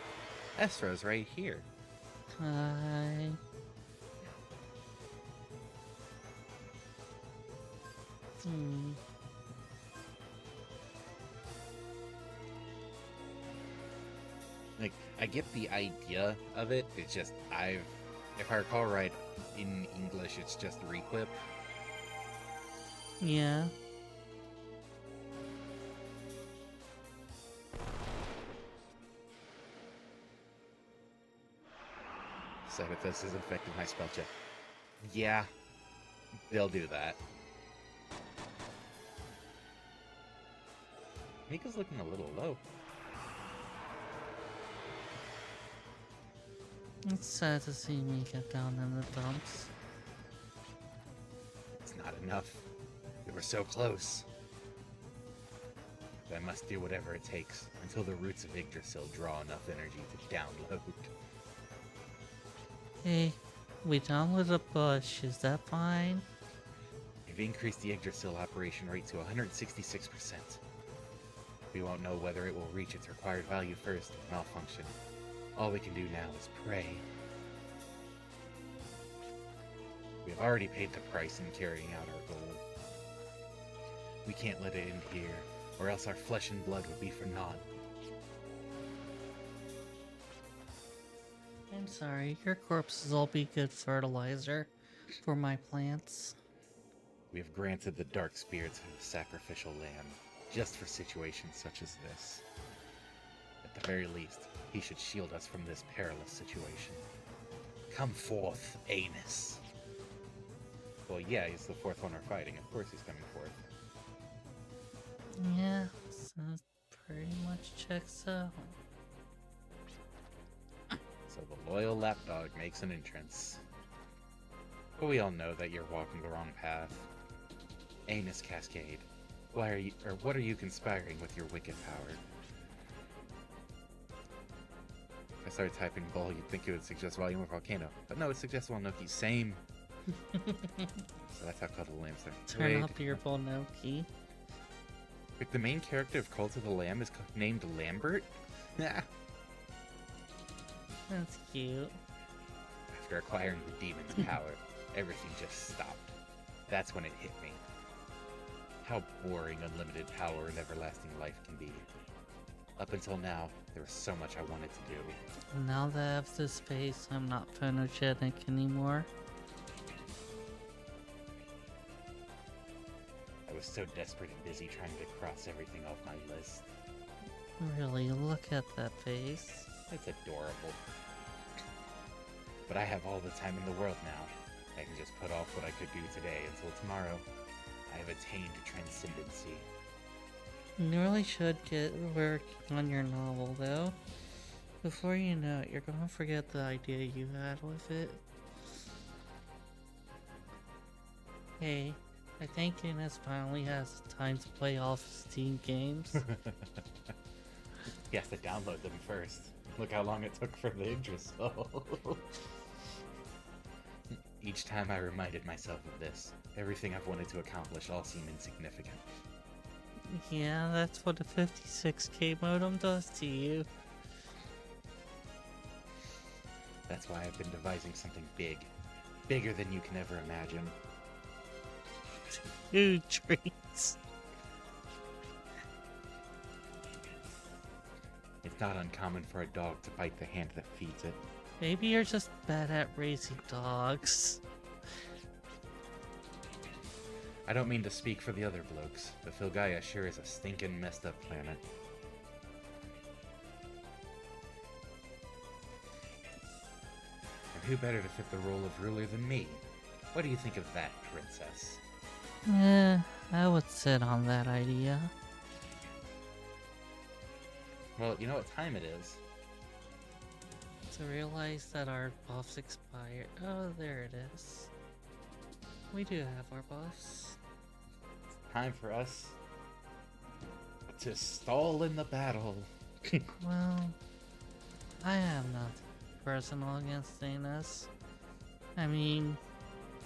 Esra's right here. Hi. Hmm. Like, I get the idea of it. It's just if I recall right, in English, it's just requip. Yeah. Sabathus has infected my spell check. Yeah, they'll do that. Mika's looking a little low. It's sad to see me get down in the dumps. It's not enough. We were so close. But I must do whatever it takes until the roots of Yggdrasil draw enough energy to download. Hey, we downloaded a bush. Is that fine? We've increased the Yggdrasil operation rate to 166%. We won't know whether it will reach its required value first or malfunction. All we can do now is pray. We have already paid the price in carrying out our goal. We can't let it end here, or else our flesh and blood would be for naught. I'm sorry, your corpses will be good fertilizer for my plants. We have granted the dark spirits a sacrificial lamb, just for situations such as this. At the very least, he should shield us from this perilous situation. Come forth, Anus. Well, yeah, he's the fourth one we're fighting. Of course he's coming forth. Yeah, so that pretty much checks out. So the loyal lapdog makes an entrance. But we all know that you're walking the wrong path. Anus Cascade, what are you conspiring with your wicked power? If I started typing bull, you'd think it would suggest volume of volcano. But no, it suggests Walnoki. Same. So that's how Cult of the Lamb's there. Turn up your Bonoki. Like the main character of Cult of the Lamb is named Lambert? That's cute. I after acquiring the demon's power, everything just stopped. That's when it hit me. How boring unlimited power and everlasting life can be. Up until now, there was so much I wanted to do. Now that I have this face, I'm not photogenic anymore. I was so desperate and busy trying to cross everything off my list. Really, look at that face. It's adorable. But I have all the time in the world now. I can just put off what I could do today until tomorrow. I have attained transcendency. You really should get working on your novel, though. Before you know it, you're gonna forget the idea you had with it. Hey, I think Ines finally has time to play all of Steam games. He has to download them first. Look how long it took for the interest. Each time I reminded myself of this, everything I've wanted to accomplish all seemed insignificant. Yeah, that's what a 56K modem does to you. That's why I've been devising something big. Bigger than you can ever imagine. 2 trees. It's not uncommon for a dog to bite the hand that feeds it. Maybe you're just bad at raising dogs. I don't mean to speak for the other blokes, but Filgaia sure is a stinkin' messed up planet. And who better to fit the role of ruler than me? What do you think of that, princess? I would sit on that idea. Well, you know what time it is. To realize that our buffs expired. Oh, there it is. We do have our buffs. Time for us to stall in the battle. Well, I have nothing personal against Ines. I mean,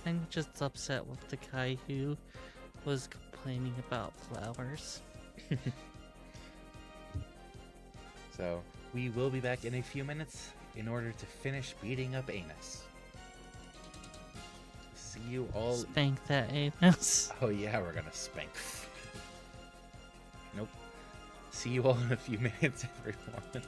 I'm just upset with the guy who was complaining about flowers. So, we will be back in a few minutes in order to finish beating up Anus. See you all. Spank that Amos. Oh yeah, we're gonna spank. Nope. See you all in a few minutes, everyone.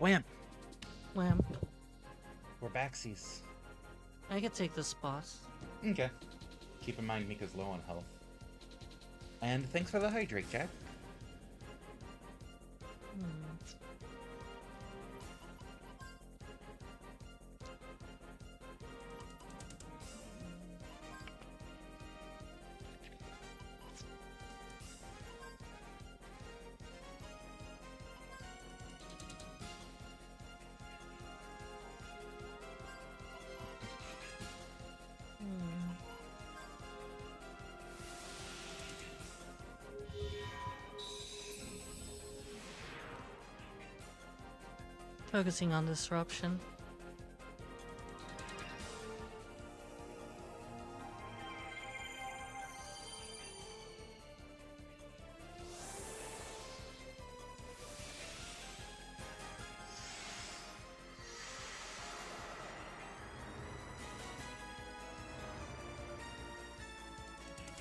Wham! Wham. We're backsies. I could take this spot. Okay. Keep in mind Mika's low on health. And thanks for the hydrate, Jack. Focusing on disruption.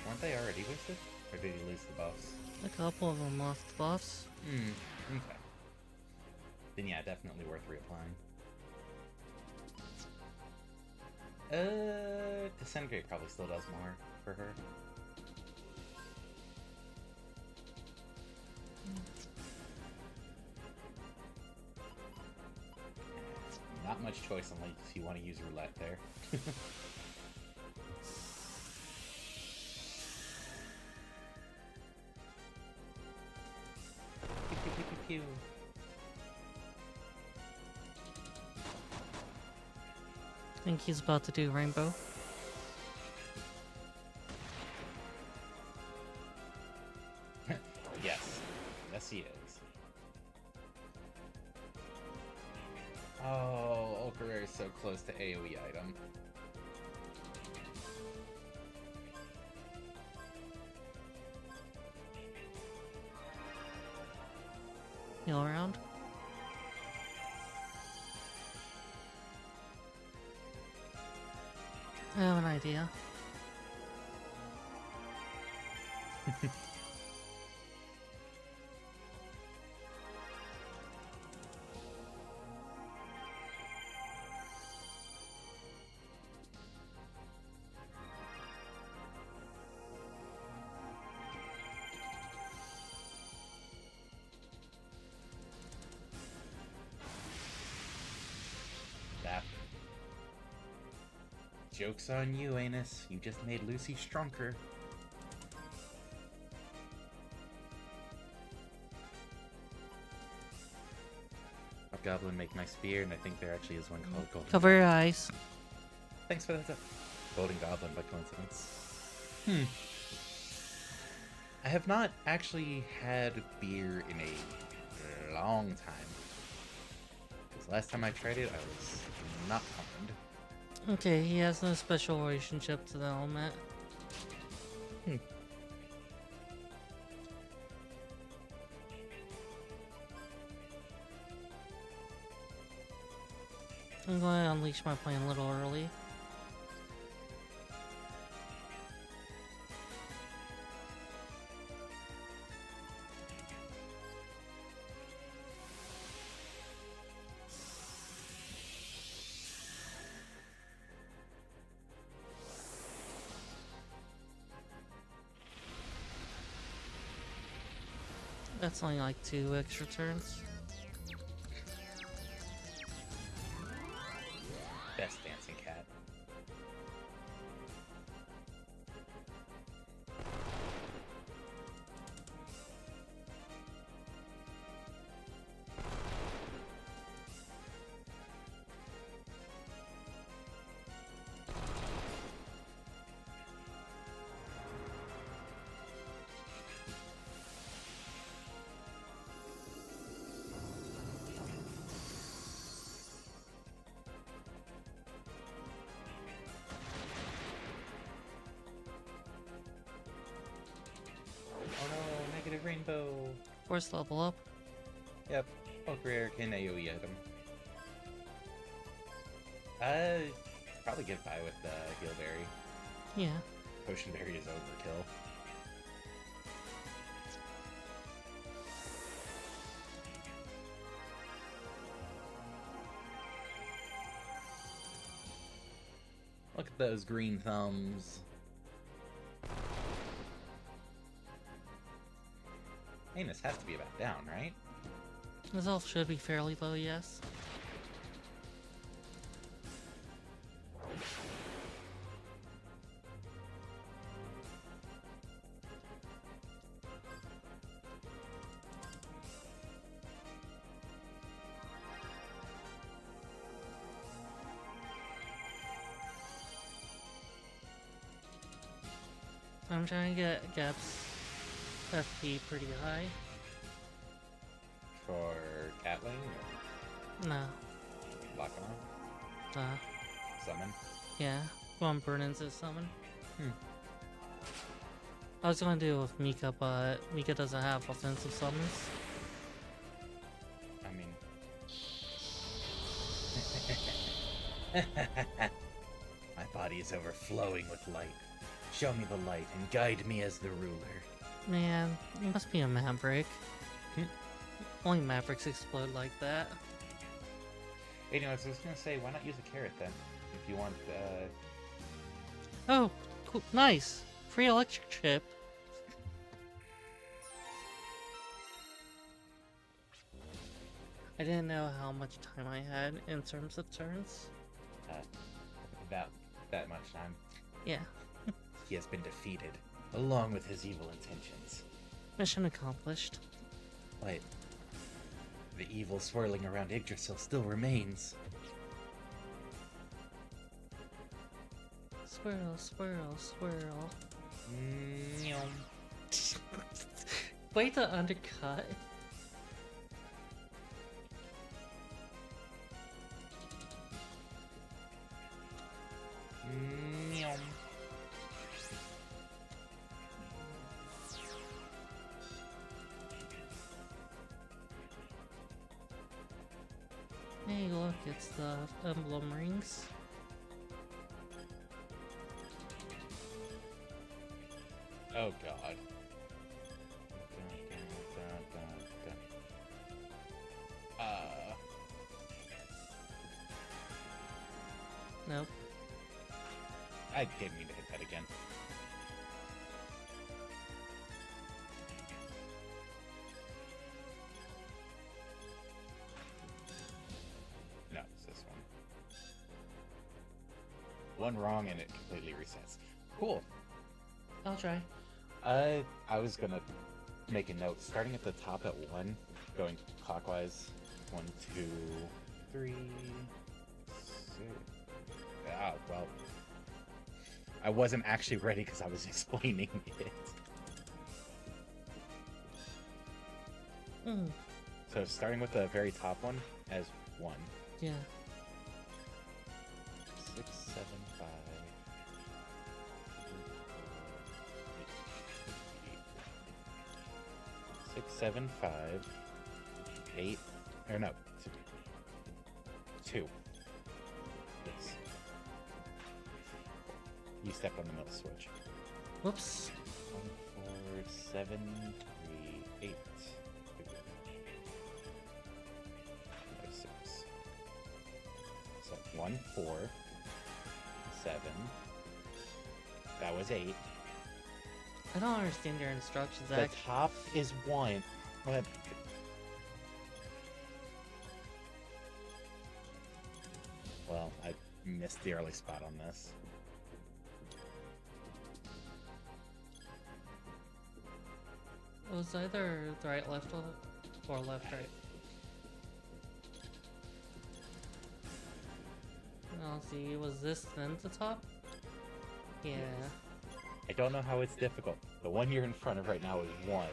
Weren't they already boosted? Or did you lose the buffs? A couple of them left buffs. Okay. Then yeah, definitely worth reapplying. Disintegrate probably still does more for her. Not much choice unless you want to use roulette there. Pew, pew, pew, pew, pew. I think he's about to do rainbow. Yes. Yes, he is. Oh, Ulcarer is so close to AoE item. Heal around. I have an idea. That. Joke's on you, Anus. You just made Lucy stronger. Goblin make my spear, and I think there actually is one called Golden. Cover your eyes. Thanks for that. Golden Goblin by coincidence. I have not actually had beer in a long time. Because last time I tried it, I was not harmed. Okay, he has no special relationship to the element. I'm going to unleash my plan a little early. That's only like 2 extra turns. Best dancing cat. Oh no, negative rainbow. Force level up. Yep, Ulcarer can AoE item. Probably get by with Heal Berry. Yeah. Potion Berry is overkill. Look at those green thumbs. Anus has to be about down, right? This elf should be fairly low, yes. I'm trying to get Gap's FP pretty high. For Catling or No. Lock-on? Summon? Yeah. Go on, burn into summon. Hmm. I was gonna do it with Mika, but Mika doesn't have offensive summons. I mean... My body is overflowing with light. Show me the light and guide me as the ruler. Man, you must be a Maverick. Hmm. Only Mavericks explode like that. Hey, I was just gonna say, why not use a carrot then? If you want, Oh, cool. Nice. Free electric chip. I didn't know how much time I had in terms of turns. about that much time. Yeah. He has been defeated, along with his evil intentions. Mission accomplished. Wait. The evil swirling around Yggdrasil still remains. Swirl, swirl, swirl. Nyom. Way to undercut. Nyom. Hey, look, it's the emblem rings. Oh god. Nope. I didn't mean to hit that again. No, it's this one. One wrong and it completely resets. Cool. I'll try. I was gonna make a note. Starting at the top at 1, going clockwise. 1, 2, 3, 6. Ah, well. I wasn't actually ready because I was explaining it. Mm. So starting with the very top one as 1. Yeah. 6, 7, 5. 6, 7, 5, 8, or no, 2. Yes. You stepped on the middle switch. Whoops. 1, 4, 7, 3, 8. 6. So 1, 4, 7. That was 8. I don't understand your instructions, The actually. top is 1. What? Well, I missed the early spot on this. It was either the right, left, or left, right. I'll see, was this then the top? Yeah. I don't know how it's difficult. The one you're in front of right now is 1.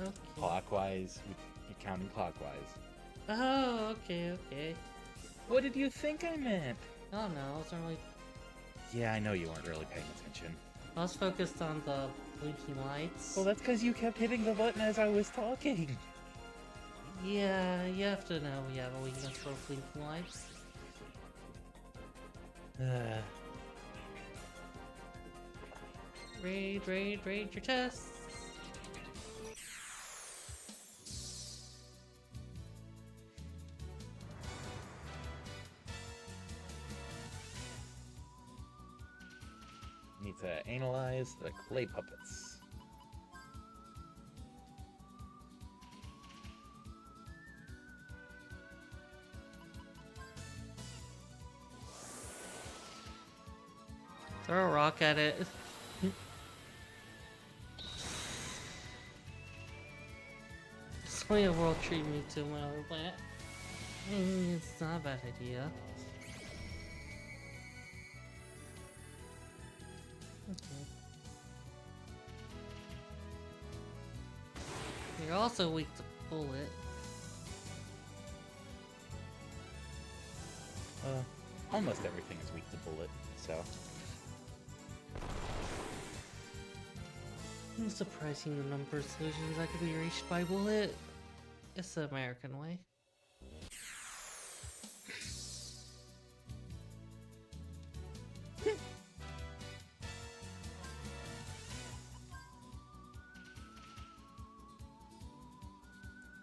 Okay. Clockwise, you're counting clockwise. Oh, okay, okay. What did you think I meant? I don't know, I wasn't really... Yeah, I know you weren't really paying attention. I was focused on the blinking lights. Well, that's because you kept hitting the button as I was talking. Yeah, you have to know we have a weakness for blinking lights. Raid your chests! Need to analyze the clay puppets. Throw a rock at it. Swing a world treat me to my other plant. It's not a bad idea. Okay. You're also weak to bullet. Almost everything is weak to bullet, so. It's surprising the number of solutions that can be reached by bullet. It's the American way.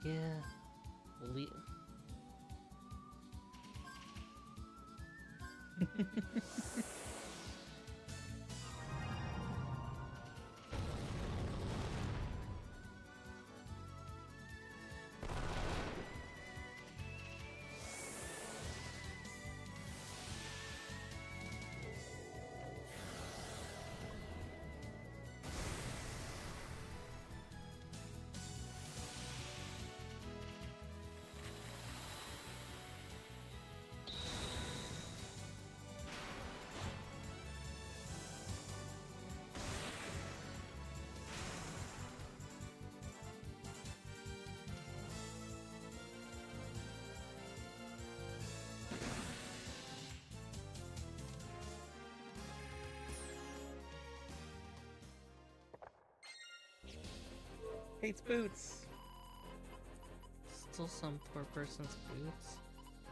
Yeah. Bullet. Hates boots! Still some poor person's boots.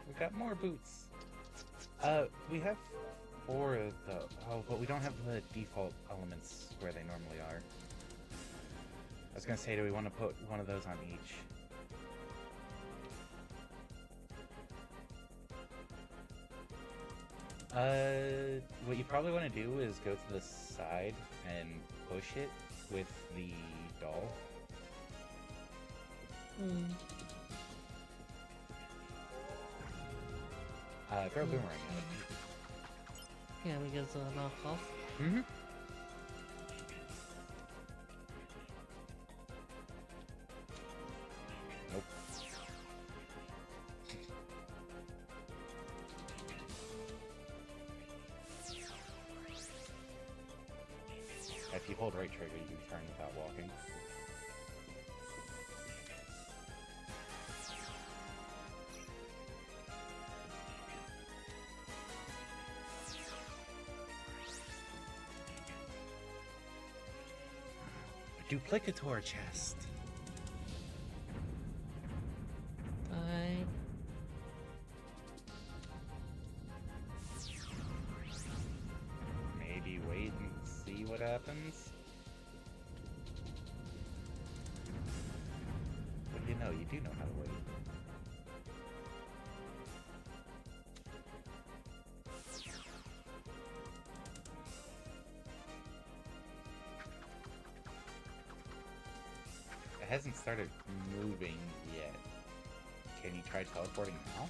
We got more boots. We have 4 of the... Oh, but we don't have the default elements where they normally are. I was gonna say, do we want to put one of those on each? What you probably want to do is go to the side and push it with the doll. Throw a boomerang at it. Yeah, because of the knockoff. Mm-hmm. Nope. If you hold right trigger, you can turn without walking. Duplicator chest. Bye. Maybe wait and see what happens. What do you know? You do know how to wait. It hasn't started moving yet. Can you try teleporting now?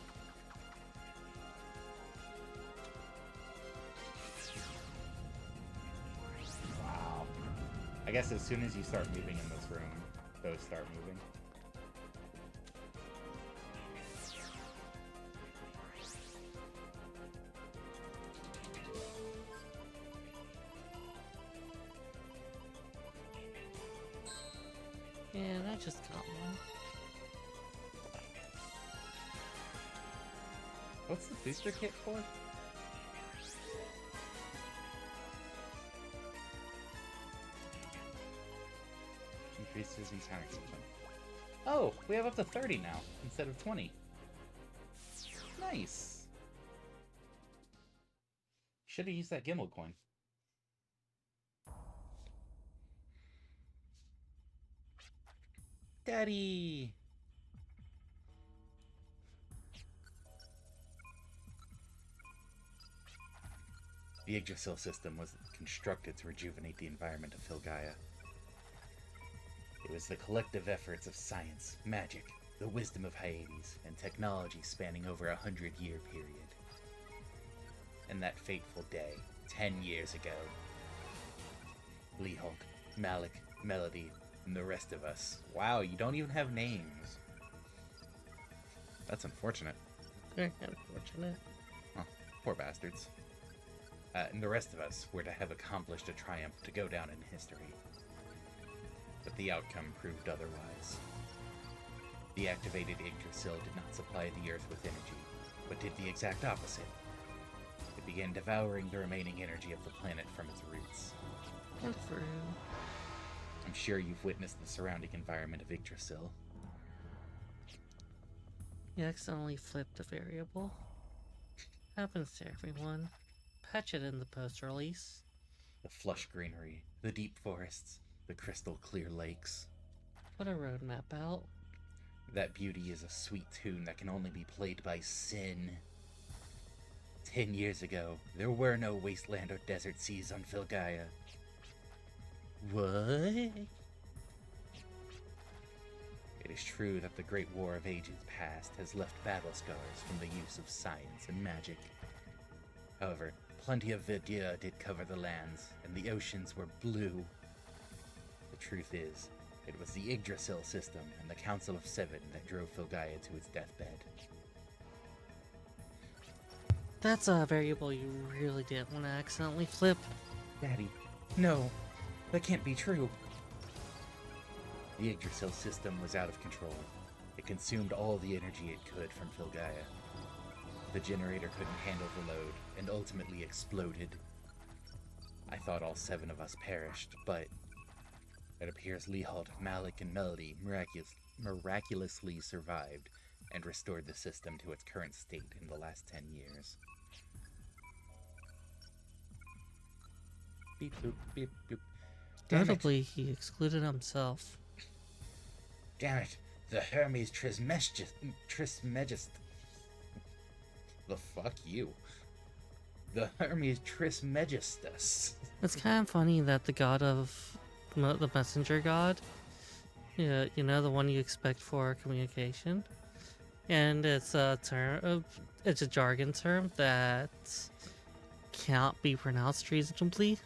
Wow. I guess as soon as you start moving in this room, those start moving. And I just got one. What's the booster kit for? Increases encounter system. Oh, we have up to 30 now, instead of 20. Nice! Should have used that gimbal coin. Daddy! The Yggdrasil system was constructed to rejuvenate the environment of Filgaia. It was the collective efforts of science, magic, the wisdom of Hyades, and technology spanning over a 100-year period. And that fateful day, 10 years ago, Leehulk, Malik, Melody, and the rest of us. Wow, you don't even have names. That's unfortunate. Very unfortunate. Oh, poor bastards. And the rest of us were to have accomplished a triumph to go down in history. But the outcome proved otherwise. The activated Yggdrasil did not supply the Earth with energy, but did the exact opposite. It began devouring the remaining energy of the planet from its roots. Good for you. I'm sure you've witnessed the surrounding environment of Yggdrasil. You accidentally flipped a variable. Happens to everyone. Patch it in the post-release. The flush greenery, the deep forests, the crystal clear lakes. Put a roadmap out. That beauty is a sweet tune that can only be played by sin. 10 years ago, there were no wasteland or desert seas on Filgaia. What? It is true that the Great War of Ages past has left battle scars from the use of science and magic. However, plenty of verdure did cover the lands, and the oceans were blue. The truth is, it was the Yggdrasil system and the Council of Seven that drove Filgaia to its deathbed. That's a variable you really didn't want to accidentally flip. Daddy, no, that can't be true. The Yggdrasil system was out of control. It consumed all the energy it could from Filgaia. The generator couldn't handle the load, and ultimately exploded. I thought all 7 of us perished, but it appears Leehult, Malik, and Melody miraculously survived and restored the system to its current state in the last 10 years. Beep boop, beep boop. Damn it. Notably, he excluded himself. Damn it! The Hermes Trismegistus. The fuck you. The Hermes Trismegistus. It's kind of funny that the god of the messenger god, yeah, you know, the one you expect for communication, and it's a term, it's a jargon term that can't be pronounced reasonably.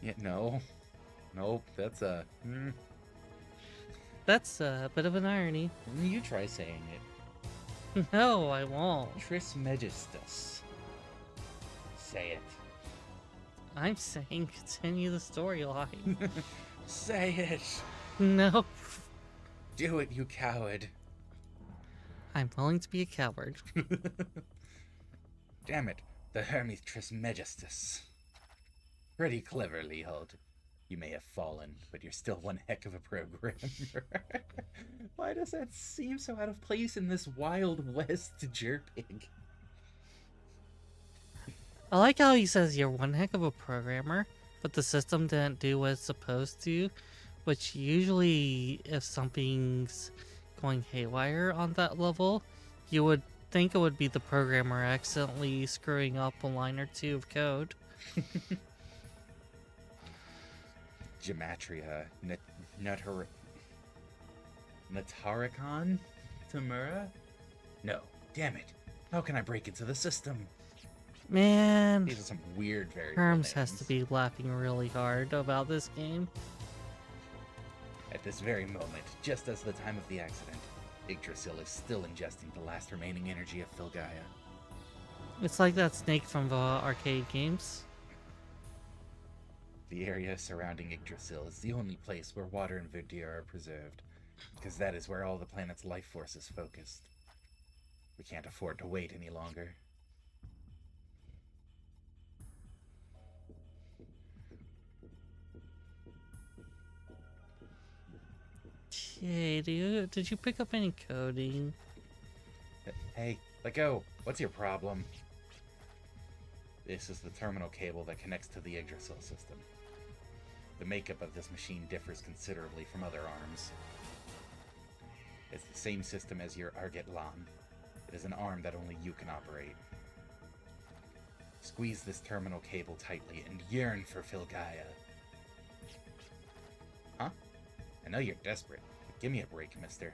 Yeah, no. Nope, that's a... That's a bit of an irony. You try saying it. No, I won't. Trismegistus. Say it. I'm saying continue the storyline. Say it. No. Do it, you coward. I'm willing to be a coward. Damn it. The Hermes Trismegistus. Pretty clever, Leehult. You may have fallen, but you're still one heck of a programmer. Why does that seem so out of place in this Wild West jerpig? I like how he says you're one heck of a programmer, but the system didn't do what it's supposed to, which usually, if something's going haywire on that level, you would think it would be the programmer accidentally screwing up a line or two of code. Gematria, Nataricon? Tamura? No, damn it. How can I break into the system? Man, These are some weird variable Herms names. has to be laughing really hard about this game. At this very moment, just as the time of the accident, Yggdrasil is still ingesting the last remaining energy of Filgaia. It's like that snake from the arcade games. The area surrounding Yggdrasil is the only place where water and verdure are preserved, because that is where all the planet's life force is focused. We can't afford to wait any longer. Okay, did you pick up any coding? Hey, let go! What's your problem? This is the terminal cable that connects to the Yggdrasil system. The makeup of this machine differs considerably from other arms. It's the same system as your Arget Lan. It is an arm that only you can operate. Squeeze this terminal cable tightly and yearn for Filgaia. Huh? I know you're desperate, but give me a break, mister.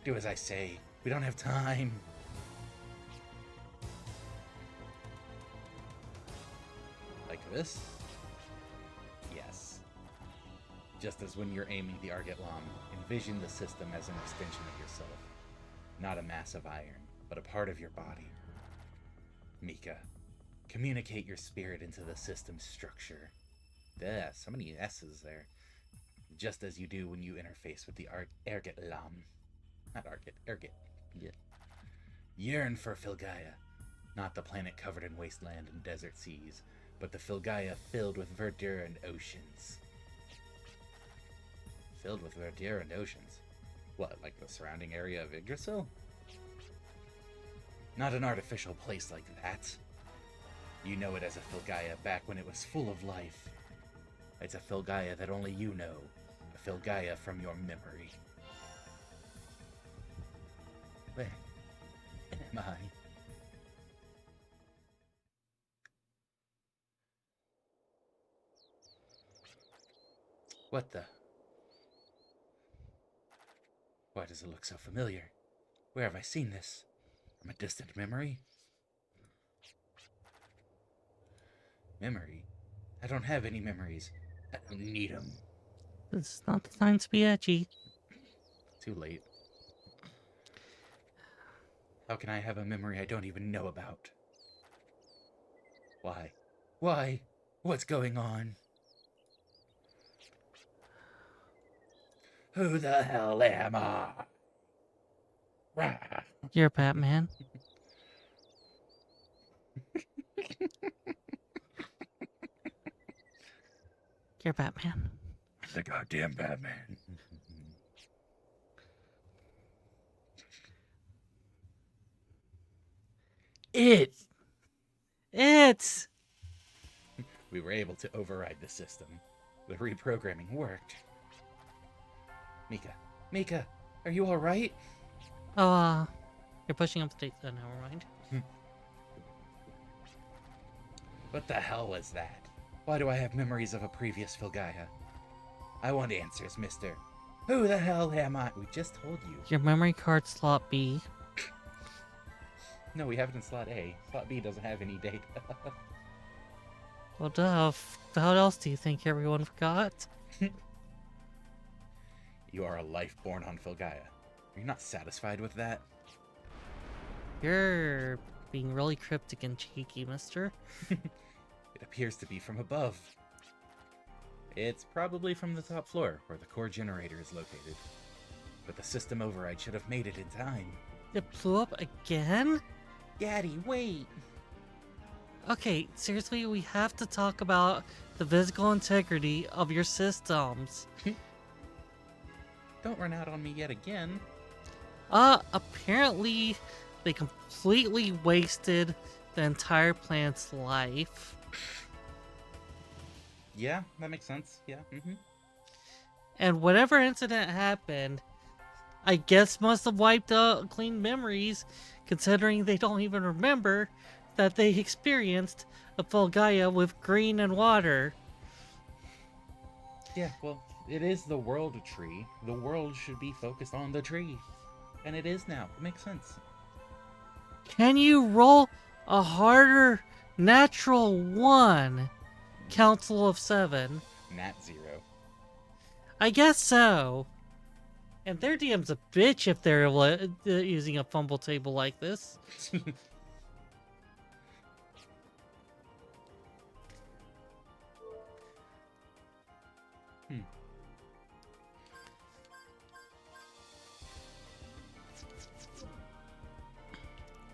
Do as I say. We don't have time. Like this? Yes. Just as when you're aiming the Arget Lam, envision the system as an extension of yourself. Not a mass of iron, but a part of your body. Mika, communicate your spirit into the system's structure. Yeah, so many S's there. Just as you do when you interface with the Arget Lam. Not Arget, Erget. Yeah. Yearn for Filgaia. Not the planet covered in wasteland and desert seas, but the Filgaia filled with verdure and oceans. Filled with verdure and oceans? What, like the surrounding area of Yggdrasil? Not an artificial place like that. You know it as a Filgaia back when it was full of life. It's a Filgaia that only you know. A Filgaia from your memory. Where am I? What the? Why does it look so familiar? Where have I seen this? From a distant memory? Memory? I don't have any memories. I don't need them. This is not the time to be edgy. Too late. How can I have a memory I don't even know about? Why? Why? What's going on? Who the hell am I? Rah. You're Batman. You're Batman. The goddamn Batman. It's... We were able to override the system. The reprogramming worked. Mika, are you alright? Oh, you're pushing up the date. Oh, never mind. What the hell was that? Why do I have memories of a previous Filgaia? I want answers, mister. Who the hell am I? We just told you. Your memory card slot B. No, we have it in slot A. Slot B doesn't have any data. Well, duh. How else do you think everyone forgot? You are a life born on Filgaia. Are you not satisfied with that? You're being really cryptic and cheeky, mister. It appears to be from above. It's probably from the top floor, where the core generator is located. But the system override should have made it in time. It blew up again? Daddy, wait! Okay, seriously, we have to talk about the physical integrity of your systems. Don't run out on me yet again. Apparently they completely wasted the entire planet's life. Yeah, that makes sense. Yeah, And whatever incident happened, I guess must have wiped out clean memories, considering they don't even remember that they experienced a Fulgaia with green and water. Yeah, well, it is the world tree. The world should be focused on the tree. And it is now. It makes sense. Can you roll a harder natural 1? Council of 7. Nat 0. I guess so. And their DM's a bitch if they're using a fumble table like this.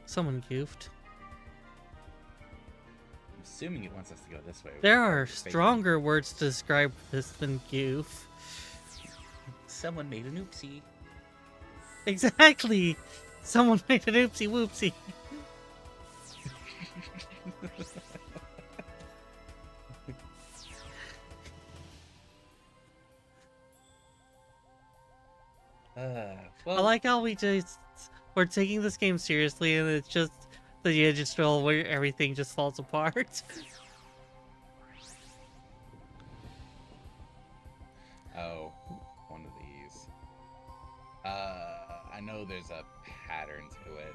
Someone goofed. I'm assuming it wants us to go this way. There are stronger words to describe this than goof. Someone made an oopsie. Exactly! Someone made an oopsie whoopsie. Well, I like how we're taking this game seriously and it's just The Yggdrasil where everything just falls apart. Oh, one of these. I know there's a pattern to it.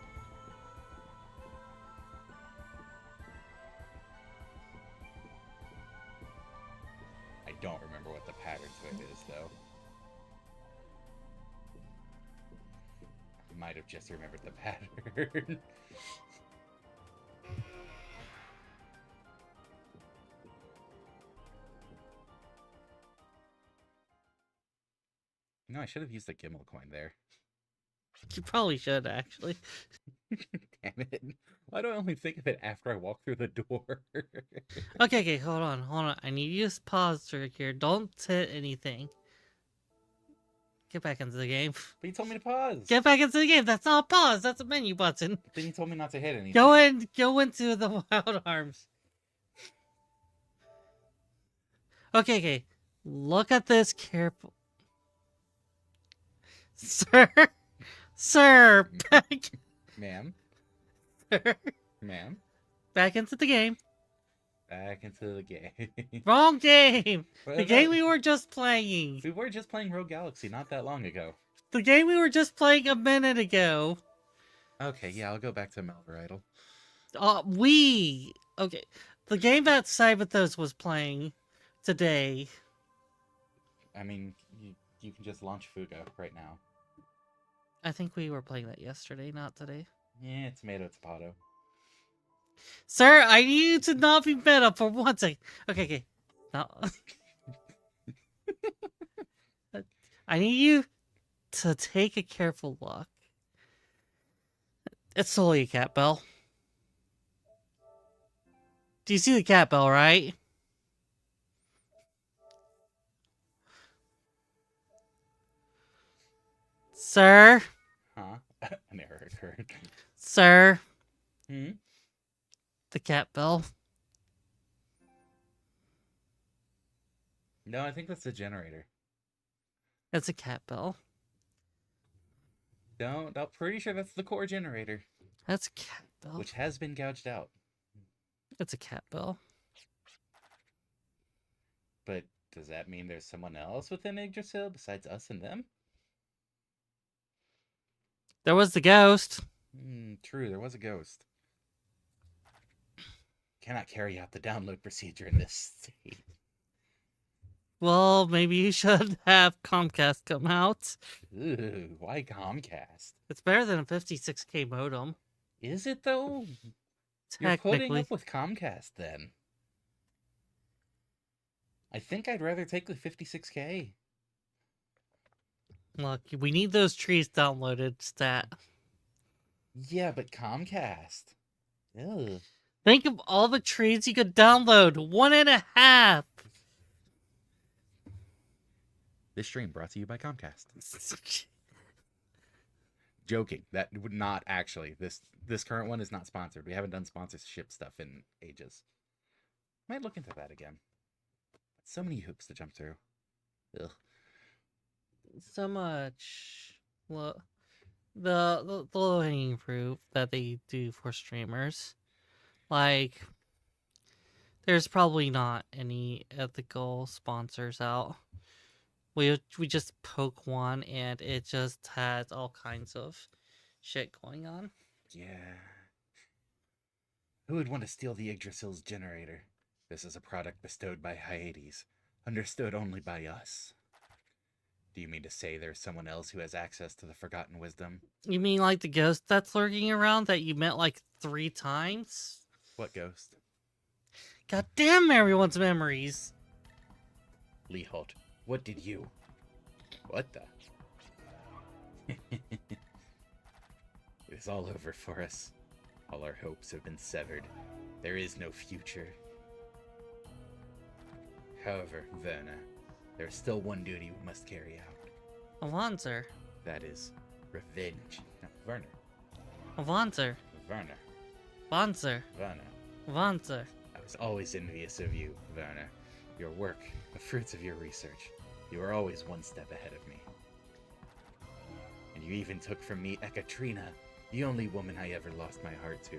I don't remember what the pattern to it is, though. I might have just remembered the pattern. No, I should have used the Gimel coin there. You probably should, actually. Damn it. Why do I only think of it after I walk through the door? Okay, hold on. I need you to pause right here. Don't hit anything. Get back into the game. But you told me to pause. Get back into the game. That's not a pause. That's a menu button. Then you told me not to hit anything. Go into the Wild Arms. Okay. Look at this careful. Sir, back. Ma'am. Sir, Ma'am. back into the game. Back into the game. Wrong game. Well, The game we were just playing. We were just playing Rogue Galaxy not that long ago. The game we were just playing a minute ago. Okay, yeah, I'll go back to Malvar Idol. Okay. The game that Cyberthos was playing today. I mean, you can just launch Fugo right now. I think we were playing that yesterday, not today. Yeah, tomato. Sir, I need you to not be meta for 1 second. Okay. Now, I need you to take a careful look. It's solely a cat bell. Do you see the cat bell, right? Sir? Huh? An error occurred. Sir? Hmm? The cat bell. No, I think that's the generator. It's a cat bell. No, I'm pretty sure that's the core generator. That's a cat bell. Which has been gouged out. It's a cat bell. But does that mean there's someone else within Yggdrasil besides us and them? There was the ghost. True, there was a ghost. Cannot carry out the download procedure in this state. Well, maybe you should have Comcast come out. Ooh, why Comcast? It's better than a 56K modem. Is it though? You're putting Technically. up with Comcast then. I think I'd rather take the 56K. Look, we need those trees downloaded, stat. Yeah, but Comcast. Ugh. Think of all the trees you could download. 1.5. This stream brought to you by Comcast. Joking. That would not actually. This current one is not sponsored. We haven't done sponsorship stuff in ages. Might look into that again. So many hoops to jump through. Ugh. So much. Well, the low-hanging fruit that they do for streamers. Like, there's probably not any ethical sponsors out. We just poke one and it just has all kinds of shit going on. Yeah. Who would want to steal the Yggdrasil's generator? This is a product bestowed by Hyades, understood only by us. Do you mean to say there's someone else who has access to the forgotten wisdom? You mean like the ghost that's lurking around that you met like 3 times? What ghost? God damn everyone's memories. Leholt, what did you? What the? It's all over for us. All our hopes have been severed. There is no future. However, Verna, there is still one duty we must carry out. Avanzer. That is revenge. No, Werner. Avanzer. Werner. Avanzer. Werner. Avanzer. I was always envious of you, Werner. Your work, the fruits of your research. You were always one step ahead of me. And you even took from me Ekaterina, the only woman I ever lost my heart to.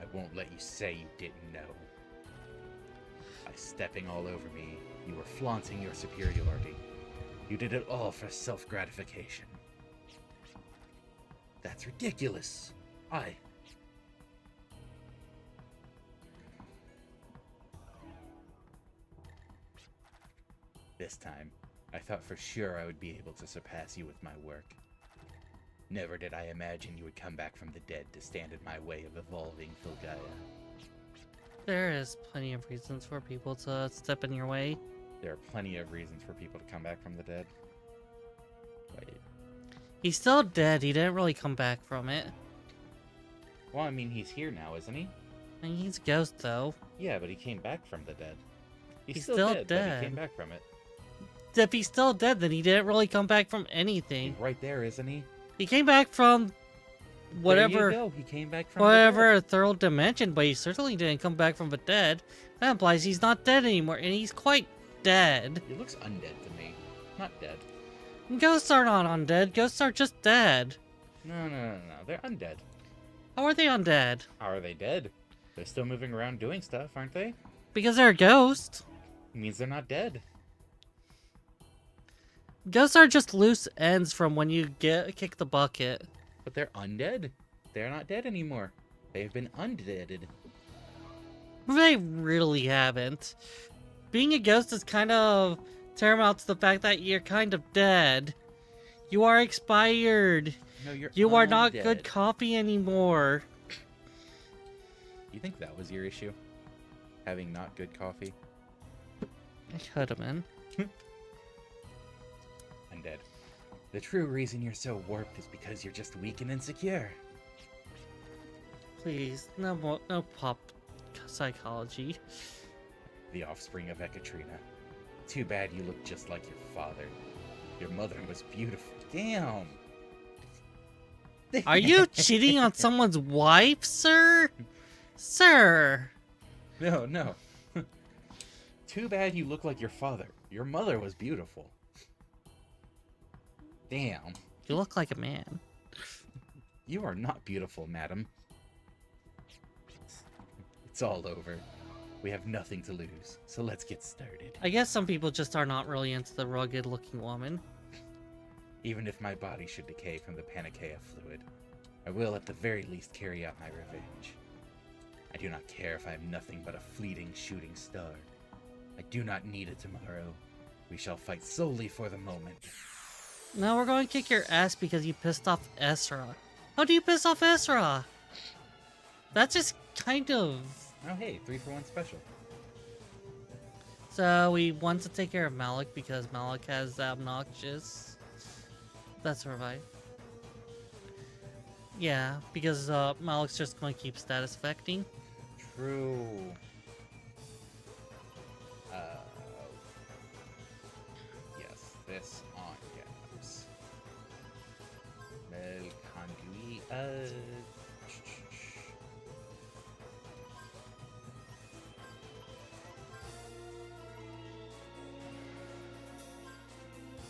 I won't let you say you didn't know. By stepping all over me, you were flaunting your superiority. You did it all for self-gratification. That's ridiculous. This time, I thought for sure I would be able to surpass you with my work. Never did I imagine you would come back from the dead to stand in my way of evolving Filgaia. There is plenty of reasons for people to step in your way. There are plenty of reasons for people to come back from the dead. Wait. He's still dead. He didn't really come back from it. Well, I mean, he's here now, isn't he? I mean, he's a ghost, though. Yeah, but he came back from the dead. He's still still dead, dead. but he came back from it. If he's still dead, then he didn't really come back from anything. He's right there, isn't he? He came back from whatever, There you go. He came back from whatever the dead. third dimension, but he certainly didn't come back from the dead. That implies he's not dead anymore, and he's quite dead. He looks undead to me. Not dead. Ghosts are not undead. Ghosts are just dead. No. They're undead. How are they undead? How are they dead? They're still moving around doing stuff, aren't they? Because they're a ghost. It means they're not dead. Ghosts are just loose ends from when you kick the bucket. But they're undead. They're not dead anymore. They've been undeaded. They really haven't. Being a ghost is kind of tantamount to the fact that you're kind of dead. You are expired. No, You are not undead. good coffee anymore. You think that was your issue? Having not good coffee? It could have been. Undead. The true reason you're so warped is because you're just weak and insecure. Please, no pop psychology. The offspring of Ekaterina. Too bad you look just like your father. Your mother was beautiful. Damn! Are you cheating on someone's wife, sir? Sir! No. Too bad you look like your father. Your mother was beautiful. Damn. You look like a man. You are not beautiful, madam. It's all over. We have nothing to lose, so let's get started. I guess some people just are not really into the rugged-looking woman. Even if my body should decay from the Panacea fluid, I will at the very least carry out my revenge. I do not care if I am nothing but a fleeting shooting star. I do not need it tomorrow. We shall fight solely for the moment. Now we're going to kick your ass because you pissed off Esra. How do you piss off Esra? That's just kind of... Oh hey, 3-for-1 special. So we want to take care of Malik because Malik has obnoxious... That's right. Yeah, because Malik's just going to keep status affecting. True. Yes, this on gaps. Mel conduit.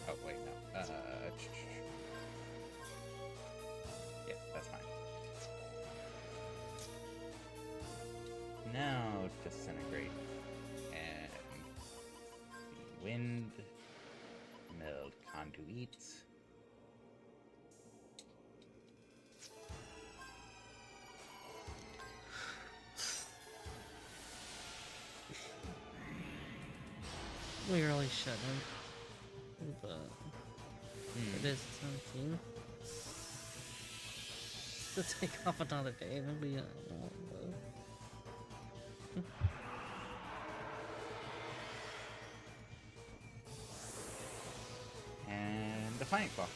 Oh wait, no. Yeah, that's fine. Now disintegrate and the wind meld conduit. We really shouldn't. But it is tempting to take off another day. Maybe I don't know. And Defiant Claw.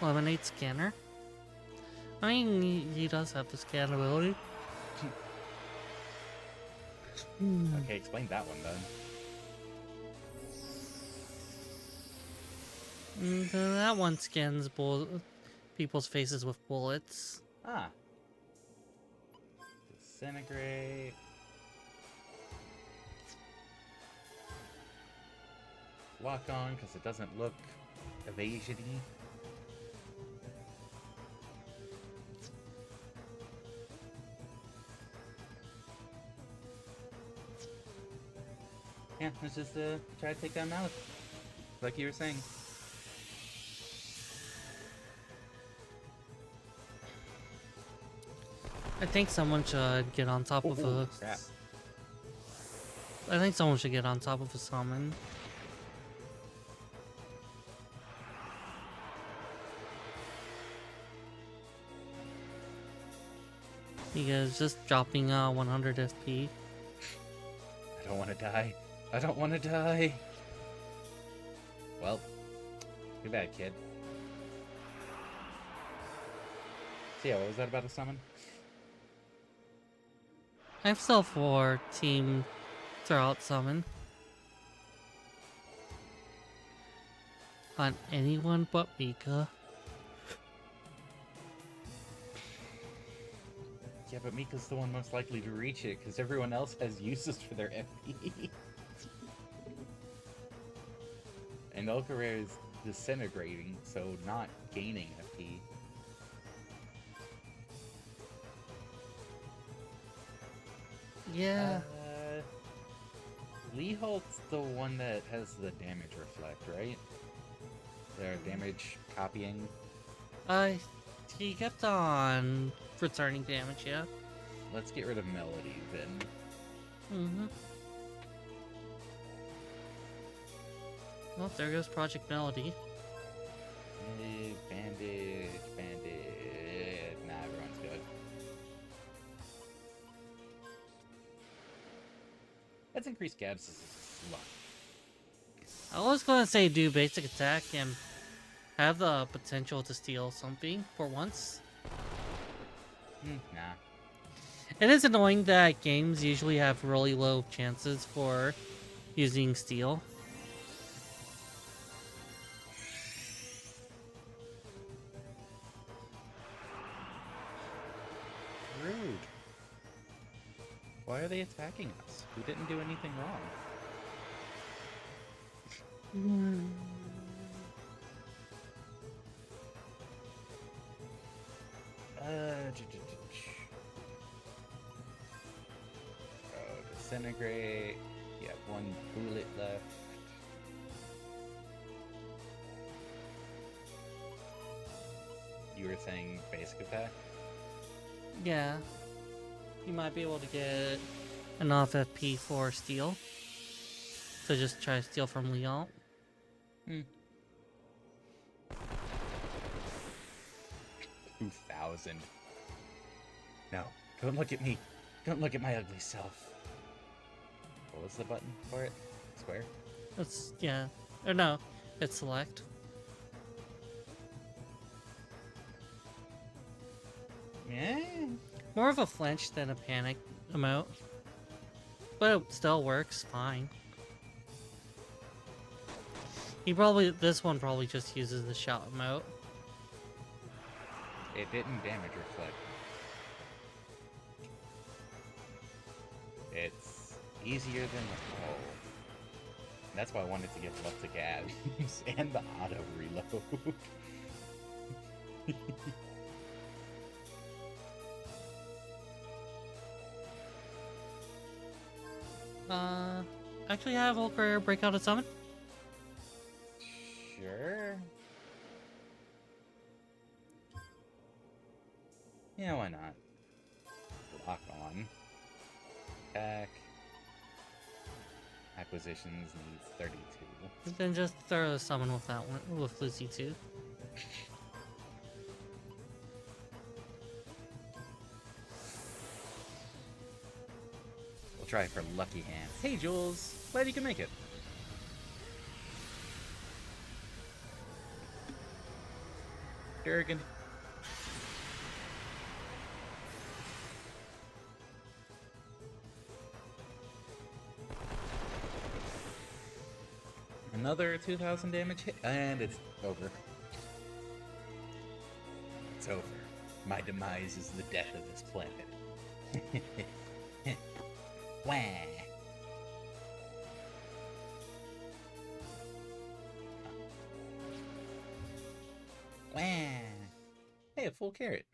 Lemonade scanner. I mean, he does have the scan ability. Okay, explain that one then. That one scans people's faces with bullets. Ah. Disintegrate. Lock on because it doesn't look evasion-y. Yeah, let's just try to take down Malik, like you were saying. I think someone should get on top of a. Crap. I think someone should get on top of a summon. Because just dropping 100 FP. I don't want to die. I don't want to die. Well, too bad, kid. So yeah, what was that about a summon? I'm still for team throughout summon. On anyone but Mika. Yeah, but Mika's the one most likely to reach it, because everyone else has uses for their FP. And Ulcarare is disintegrating, so not gaining FP. Yeah. Leeholt's the one that has the damage reflect, right? Their damage copying. He kept on returning damage, yeah. Let's get rid of Melody then. Mm-hmm. Well, there goes Project Melody. Bandage. Nah, everyone's good. Let's increase Gabs' luck. I was gonna say do basic attack and have the potential to steal something for once. Nah. It is annoying that games usually have really low chances for using steal. Rude. Why are they attacking us? We didn't do anything wrong. Disintegrate. You have one bullet left. You were saying basic attack? Yeah. You might be able to get enough FP for steal. So just try to steal from Leon. 2,000. No, don't look at me. Don't look at my ugly self. What was the button for it? Square? It's, yeah. Or no, it's select. Yeah. More of a flinch than a panic emote. But it still works fine. This one probably just uses the shout emote. It didn't damage reflect. It's easier than the oh. That's why I wanted to give love to Gabs and the auto reload. Actually have Ulker break out a summon. Sure. Yeah, why not? Lock on. Attack. Acquisitions needs 32. Then just throw a summon with that one, with Lucy too. We'll try for lucky hands. Hey, Jules. Glad you can make it. Durgan. Another 2,000 damage hit, and it's over. It's over. My demise is the death of this planet. Wah. Wah. Hey, a full carrot.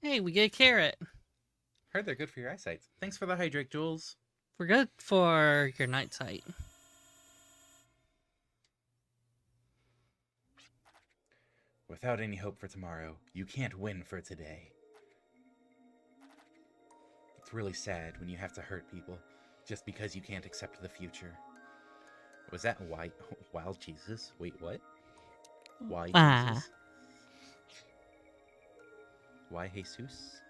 Hey, we get a carrot. Heard they're good for your eyesight. Thanks for the hydrate, Jules. We're good for your night sight. Without any hope for tomorrow, you can't win for today. It's really sad when you have to hurt people just because you can't accept the future. Was that wild Jesus? Wait, what? Why Jesus? Why Jesus?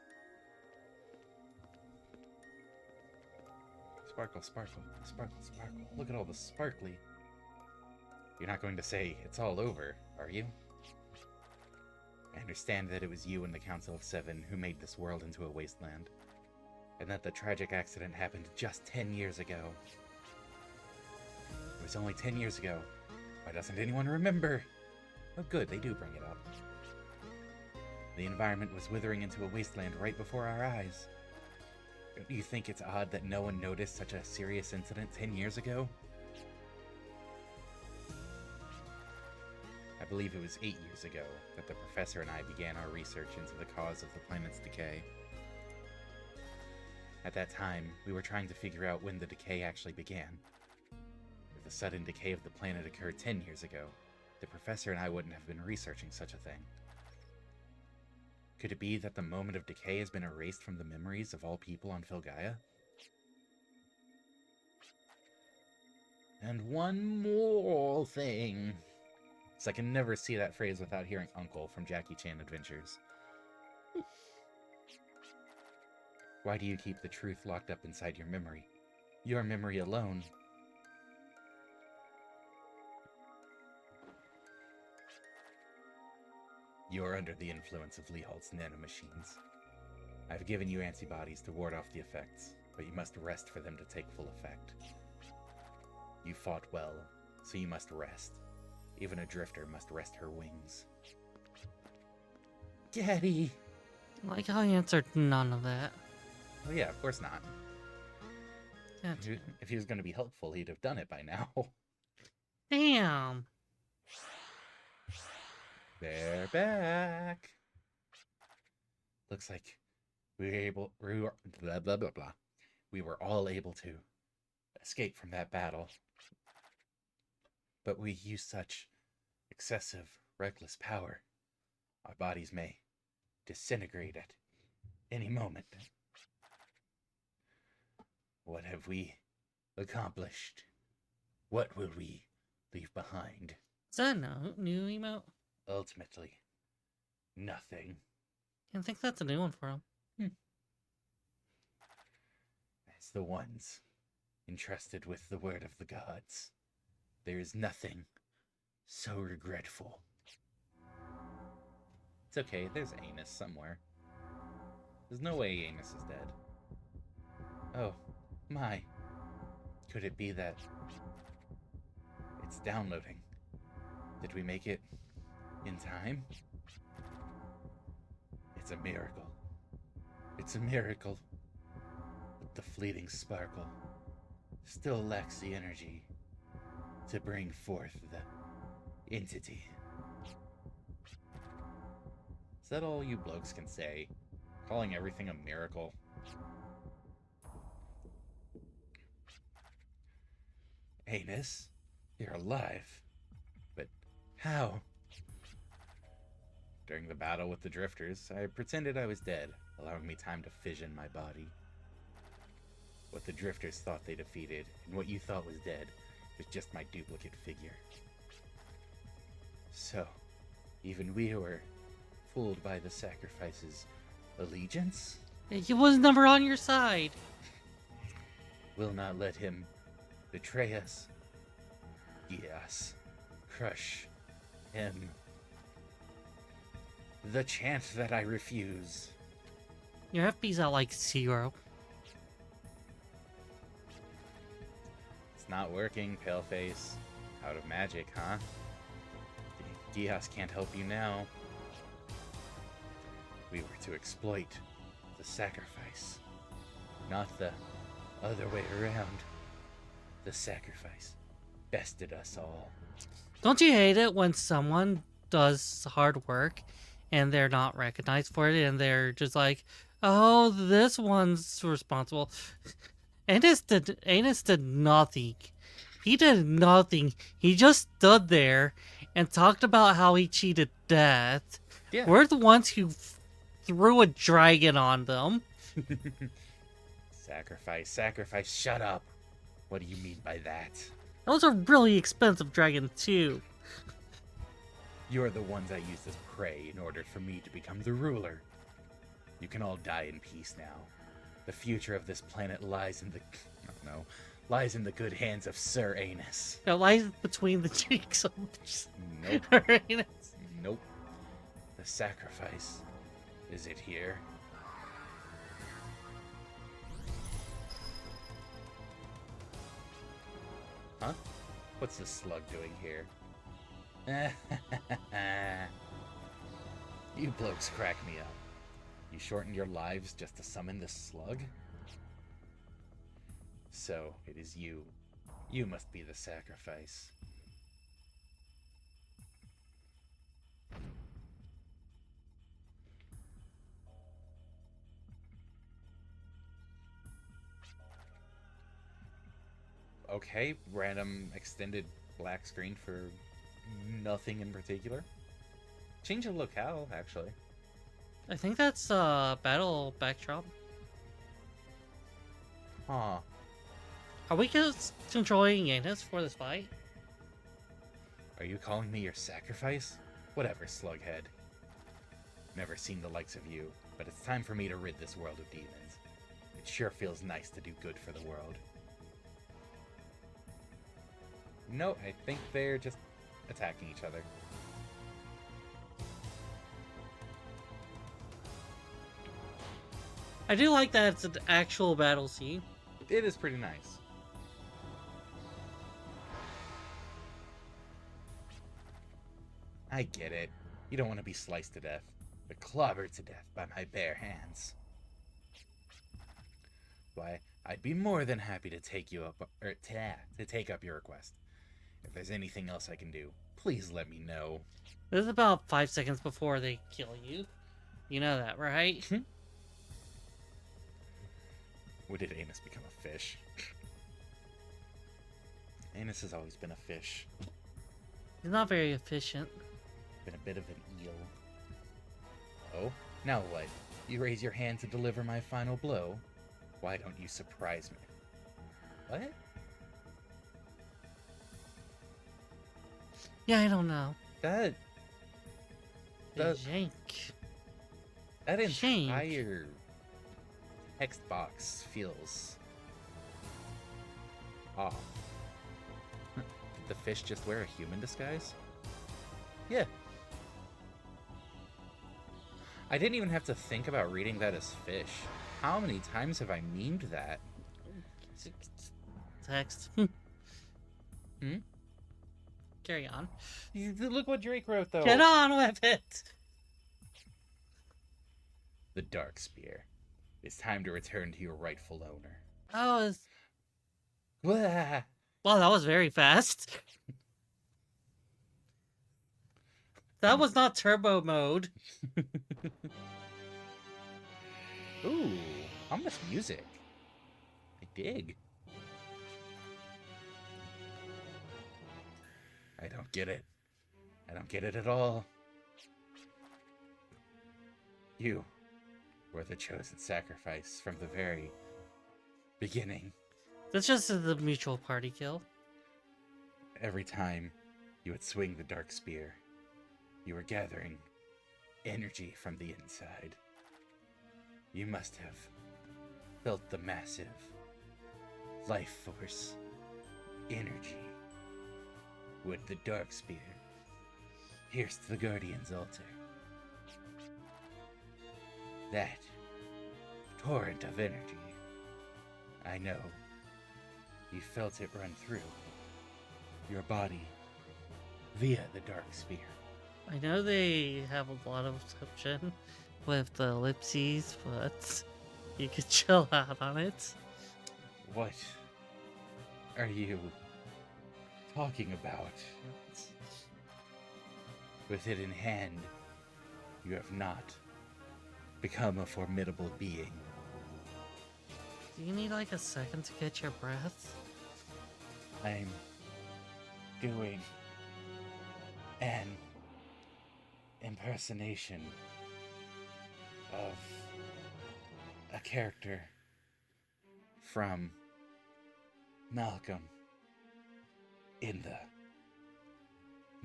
Sparkle, sparkle, sparkle, sparkle. Look at all the sparkly. You're not going to say it's all over, are you? I understand that it was you and the Council of Seven who made this world into a wasteland, and that the tragic accident happened just 10 years ago. It was only 10 years ago. Why doesn't anyone remember? Oh good, they do bring it up. The environment was withering into a wasteland right before our eyes. Don't you think it's odd that no one noticed such a serious incident 10 years ago? I believe it was 8 years ago that the professor and I began our research into the cause of the planet's decay. At that time, we were trying to figure out when the decay actually began. If the sudden decay of the planet occurred 10 years ago, the professor and I wouldn't have been researching such a thing. Could it be that the moment of decay has been erased from the memories of all people on Filgaia? And one more thing. So I can never see that phrase without hearing Uncle from Jackie Chan Adventures. Why do you keep the truth locked up inside your memory? Your memory alone. You're under the influence of Lehalt's nanomachines. I've given you antibodies to ward off the effects, but you must rest for them to take full effect. You fought well, so you must rest. Even a drifter must rest her wings. Daddy! Like how he answered none of that. Oh yeah, of course not. That's If he was going to be helpful, he'd have done it by now. damn. They're back. Looks like we were blah blah blah blah. We were all able to escape from that battle. But we use such excessive, reckless power. Our bodies may disintegrate at any moment. What have we accomplished? What will we leave behind? Is that a new emote? Ultimately, nothing. I think that's a new one for him. As the ones entrusted with the word of the gods, there is nothing so regretful. It's okay, there's Anus somewhere. There's no way Anus is dead. Oh, my. Could it be that it's downloading? Did we make it in time? It's a miracle. It's a miracle. But the fleeting sparkle still lacks the energy to bring forth the entity. Is that all you blokes can say? Calling everything a miracle? Anus, you're alive. But how? During the battle with the drifters, I pretended I was dead, allowing me time to fission my body. What the drifters thought they defeated, and what you thought was dead, was just my duplicate figure. So, even we were fooled by the sacrifice's allegiance? He was never on your side. Will not let him betray us. Yes, crush him. The chant that I refuse. Your FP's at like 0. It's not working, Paleface. Out of magic, huh? Diaz can't help you now. We were to exploit the sacrifice, not the Other way around. The sacrifice bested us all. Don't you hate it when someone does hard work and they're not recognized for it and they're just like, oh, this one's responsible? Anus did nothing. He did nothing. He just stood there and talked about how he cheated death. Yeah. We're the ones who threw a dragon on them. Sacrifice, sacrifice, shut up. What do you mean by that? That was a really expensive dragon, too. You're the ones I used as prey in order for me to become the ruler. You can all die in peace now. The future of this planet lies in the good hands of Sir Anus. It lies between the cheeks of Nope. Anus. Nope. The sacrifice. Is it here? Huh? What's the slug doing here? You blokes crack me up. You shortened your lives just to summon this slug? So, it is you. You must be the sacrifice. Okay, random extended black screen for nothing in particular. Change of locale, actually. I think that's battle backdrop. Huh. Are we just controlling Anus for this fight? Are you calling me your sacrifice? Whatever, Slughead. Never seen the likes of you, but it's time for me to rid this world of demons. It sure feels nice to do good for the world. No, I think they're just attacking each other. I do like that it's an actual battle scene. It is pretty nice. I get it. You don't want to be sliced to death, but clobbered to death by my bare hands. Why, I'd be more than happy to take you up, or to take up your request. If there's anything else I can do, please let me know. This is about 5 seconds before they kill you. You know that, right? When did Anus become a fish? Anus has always been a fish. He's not very efficient. Been a bit of an eel. Oh, now what? You raise your hand to deliver my final blow? Why don't you surprise me? What? Yeah, I don't know. That Yank. Shank. entire text box feels off. Did the fish just wear a human disguise? Yeah. I didn't even have to think about reading that as fish. How many times have I memed that? Text. Hmm? Carry on. Look what Drake wrote, though. Get on with it! The Dark Spear. It's time to return to your rightful owner. Oh, Blah. well, that was very fast. That was not turbo mode. Ooh, ominous music. I dig. I don't get it. I don't get it at all. You were the chosen sacrifice from the very beginning. That's just the mutual party kill. Every time you would swing the dark spear, you were gathering energy from the inside. You must have felt the massive life force energy. Would the dark spear pierce the Guardian's altar? That torrent of energy, I know you felt it run through your body via the dark spear. I know they have a lot of option with the ellipses, but you could chill out on it. What are you talking about? With it in hand, you have not become a formidable being. Do you need like a second to catch your breath? I'm doing an impersonation of a character from Malcolm in the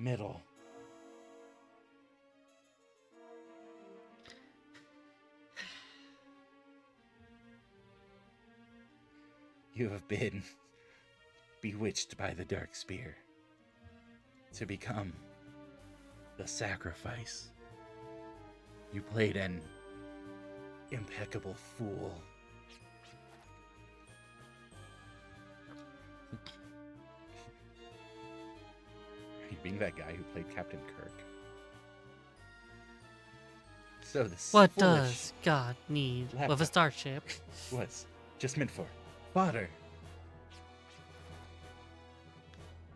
Middle. You have been bewitched by the Dark Spear to become the sacrifice. You played an impeccable fool. Are you being that guy who played Captain Kirk? So this What foolish does God need with a laptop starship? was just meant for fodder.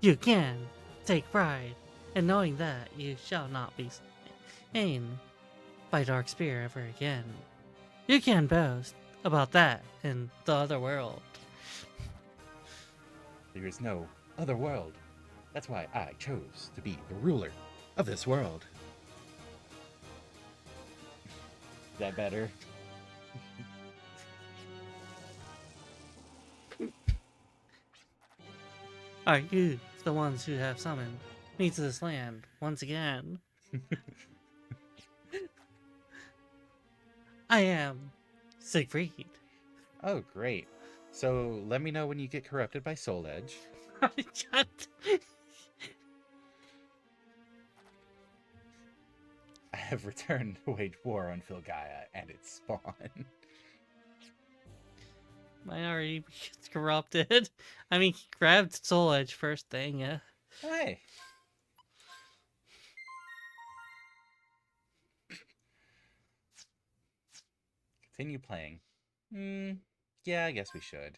You can take pride in knowing that you shall not be slain by Dark Spear ever again. You can boast about that in the other world. There is no other world. That's why I chose to be the ruler of this world. Is that better? Are you the ones who have summoned me to this land once again? I am Siegfried. Oh, great. So let me know when you get corrupted by Soul Edge. I have returned to wage war on Filgaia and its spawn. Mine already gets corrupted. I mean, he grabbed Soul Edge first thing, yeah. Hey. Continue playing. Yeah, I guess we should.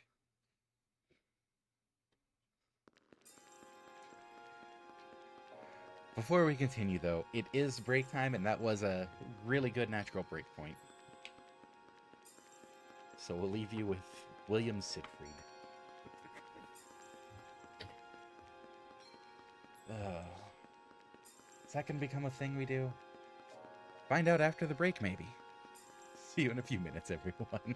Before we continue, though, it is break time, and that was a really good natural break point. So we'll leave you with William Siegfried. Is that going to become a thing we do? Find out after the break, maybe. See you in a few minutes, everyone.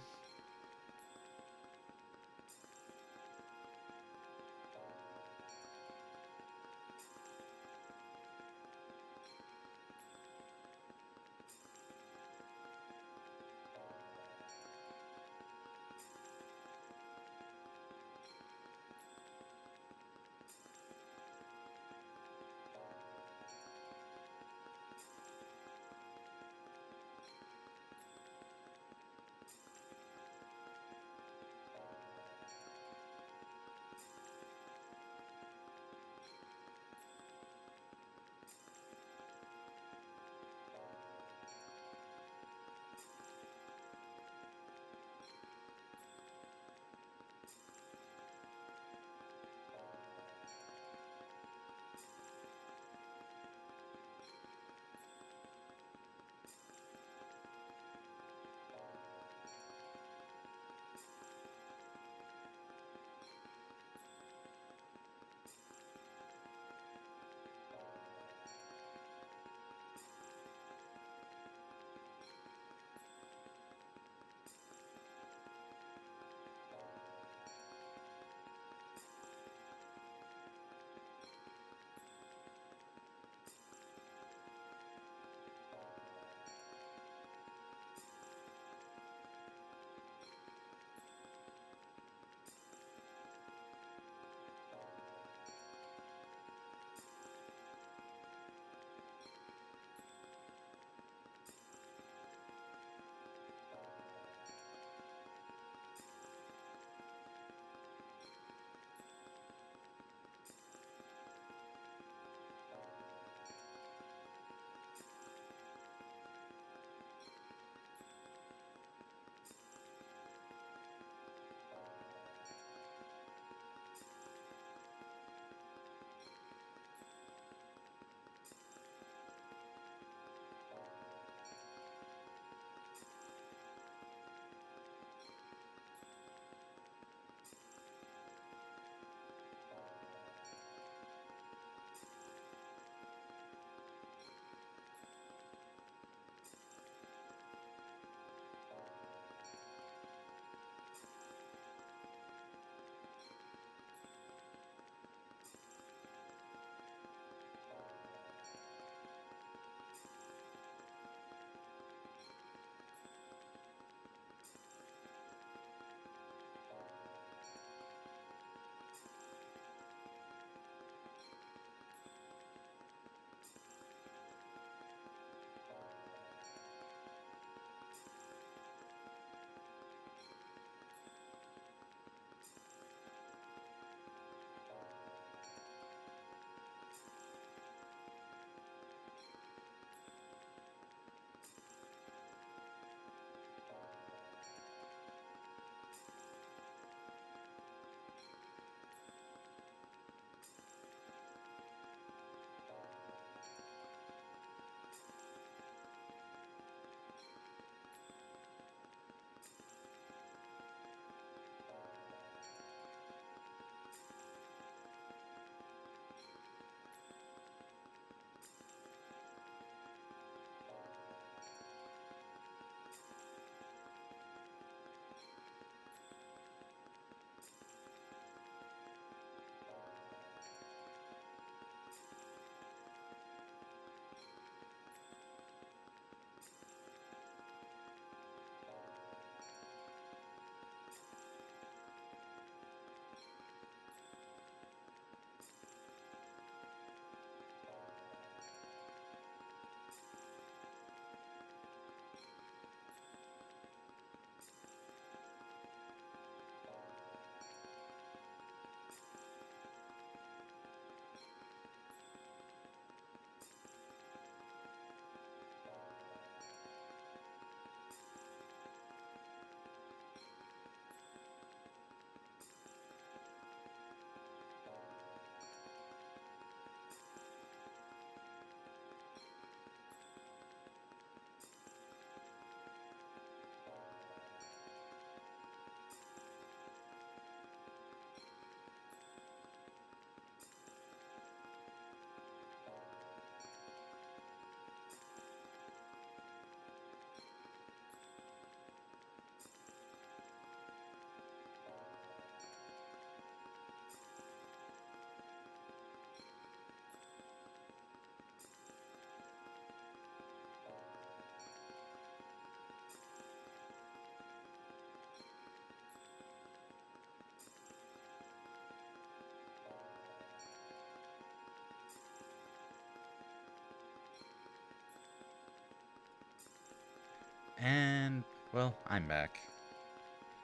And, well, I'm back.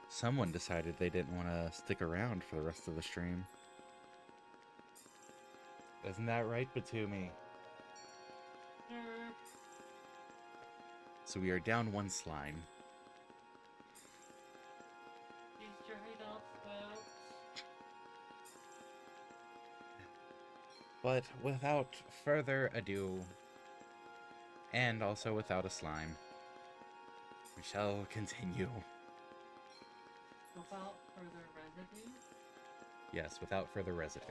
Someone decided they didn't want to stick around for the rest of the stream. Isn't that right, Bitumi? So we are down one slime. He's dried up, folks. But without further ado, and also without a slime, we shall continue. Without further residue? Yes, without further residue.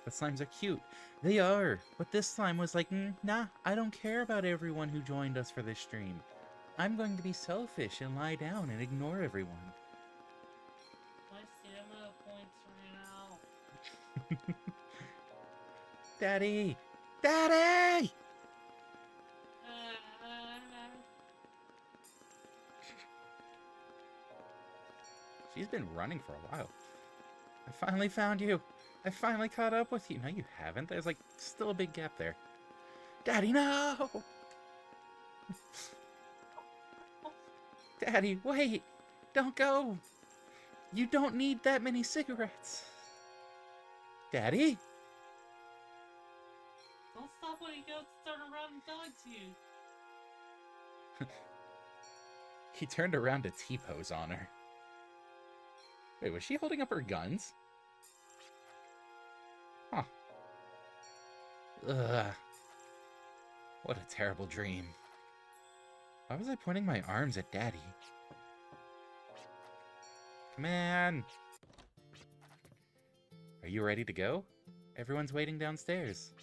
But slimes are cute. They are. But this slime was like, nah, I don't care about everyone who joined us for this stream. I'm going to be selfish and lie down and ignore everyone. My stamina points ran out. Daddy! Daddy! She's been running for a while. I finally found you. I finally caught up with you. No, you haven't. There's like still a big gap there. Daddy, no! Daddy, wait! Don't go! You don't need that many cigarettes. Daddy? Don't stop when he goes to turn around and dog you. He turned around to T-pose on her. Wait, was she holding up her guns? Huh. Ugh. What a terrible dream. Why was I pointing my arms at Daddy? Come on! Are you ready to go? Everyone's waiting downstairs.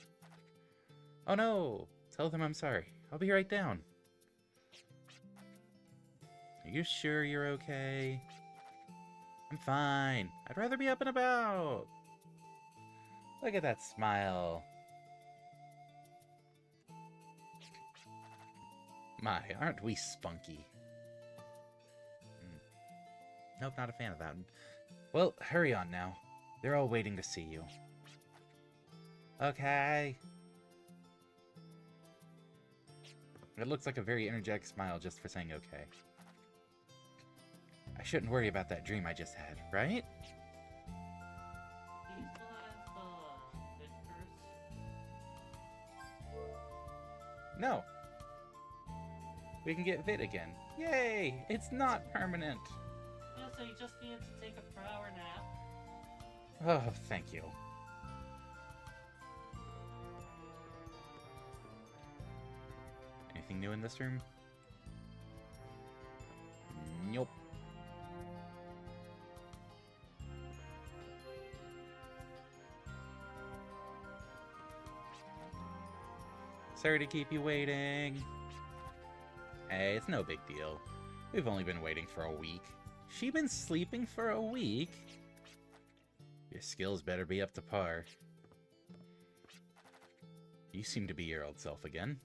Oh no! Tell them I'm sorry. I'll be right down. Are you sure you're okay? I'm fine. I'd rather be up and about. Look at that smile. My, aren't we spunky? Nope, not a fan of that. Well, hurry on now. They're all waiting to see you. Okay. It looks like a very energetic smile just for saying okay. I shouldn't worry about that dream I just had, right? Do you still have Vickers? No. We can get Vit again. Yay! It's not permanent. Yeah, so you just needed to take a power nap. Oh, thank you. Anything new in this room? Nope. Sorry to keep you waiting. Hey, it's no big deal. We've only been waiting for a week. She been sleeping for a week? Your skills better be up to par. You seem to be your old self again.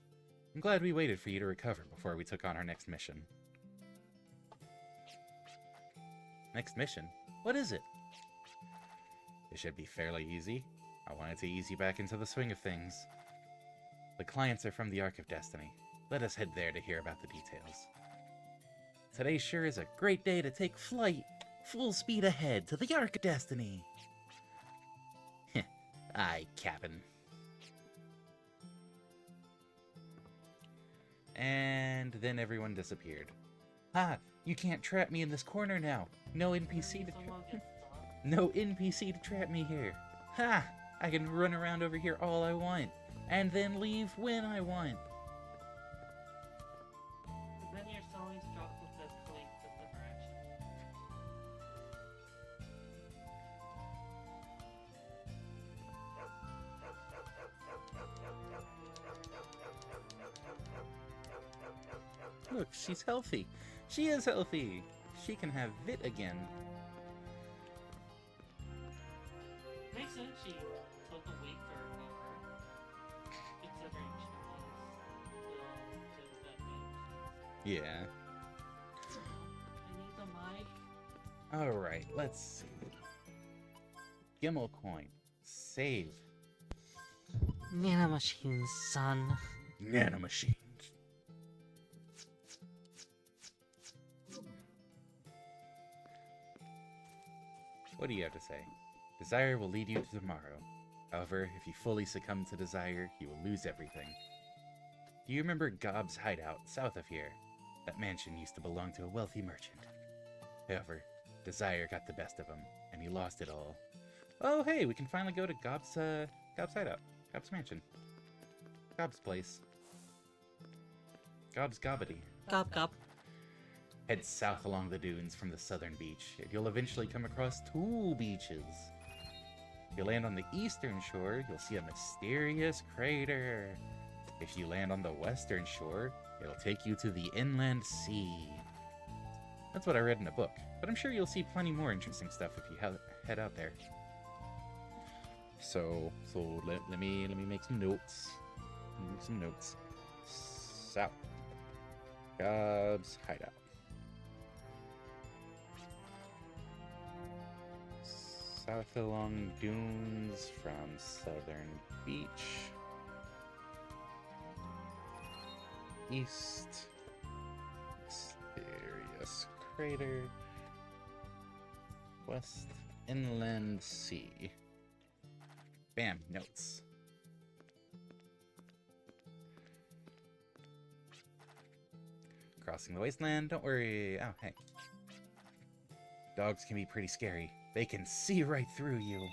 I'm glad we waited for you to recover before we took on our next mission. Next mission? What is it? It should be fairly easy. I wanted to ease you back into the swing of things. The clients are from the Ark of Destiny. Let us head there to hear about the details. Today sure is a great day to take flight. Full speed ahead to the Ark of Destiny. Aye, Captain. And then everyone disappeared. Ha! You can't trap me in this corner now. No NPC to Someone gets stuck. no NPC to trap me here. Ha! I can run around over here all I want, and then leave when I want. And then your sewing struck with this complete different Look, she's healthy. She is healthy. She can have Vit again. Makes sense she took a week to recover. Considering she was that damage. Yeah. I need the mic. Alright, let's see. Gimmel coin. Save. Nanomachines, son. Nanomachines. What do you have to say? Desire will lead you to tomorrow. However, if you fully succumb to desire, you will lose everything. Do you remember Gob's hideout south of here? That mansion used to belong to a wealthy merchant. However, desire got the best of him, and he lost it all. Oh, hey, we can finally go to Gob's hideout. Gob's mansion. Gob's place. Gob's Gobbity. Gop gop. Head south along the dunes from the southern beach, and you'll eventually come across two beaches. If you land on the eastern shore, you'll see a mysterious crater. If you land on the western shore, it'll take you to the inland sea. That's what I read in a book, but I'm sure you'll see plenty more interesting stuff if you head out there. So let me make some notes. South. Gob's hideout. South along dunes from southern beach. East. Mysterious crater. West inland sea. Bam, notes. Crossing the wasteland, don't worry. Oh, hey. Dogs can be pretty scary. They can see right through you.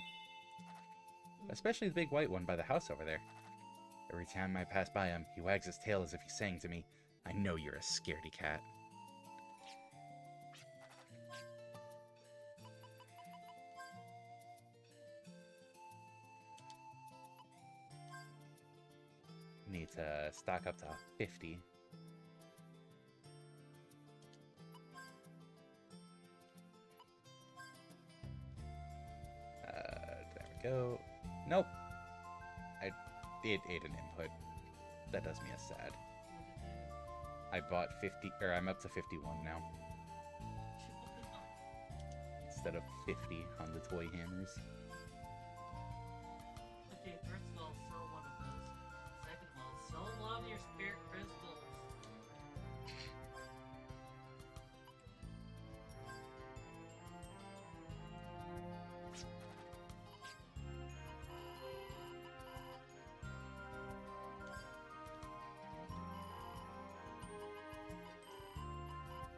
Especially the big white one by the house over there. Every time I pass by him, he wags his tail as if he's saying to me, I know you're a scaredy cat. Need to stock up to 50. There we go. Nope. It ate an input. That does me a sad. I bought 50, or I'm up to 51 now. Instead of 50 on the toy hammers. Okay, first of all, sell one of those. Second of all, sell one of your spirit crystals.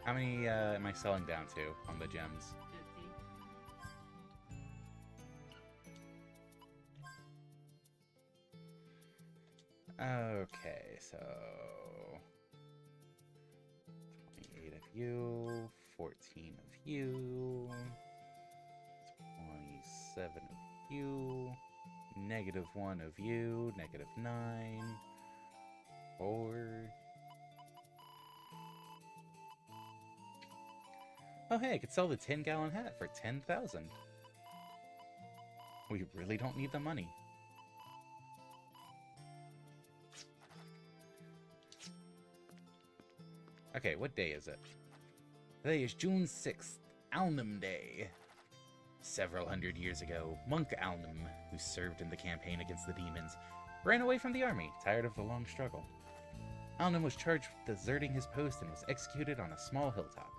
How many am I selling down to on the gems? 50. Okay, so 28 of you, 14 of you, 27 of you, -1 of you, -9, 4. Oh hey, I could sell the 10-gallon hat for 10,000. We really don't need the money. Okay, what day is it? Today is June 6th, Alnum Day. Several hundred years ago, Monk Alnum, who served in the campaign against the demons, ran away from the army, tired of the long struggle. Alnum was charged with deserting his post and was executed on a small hilltop.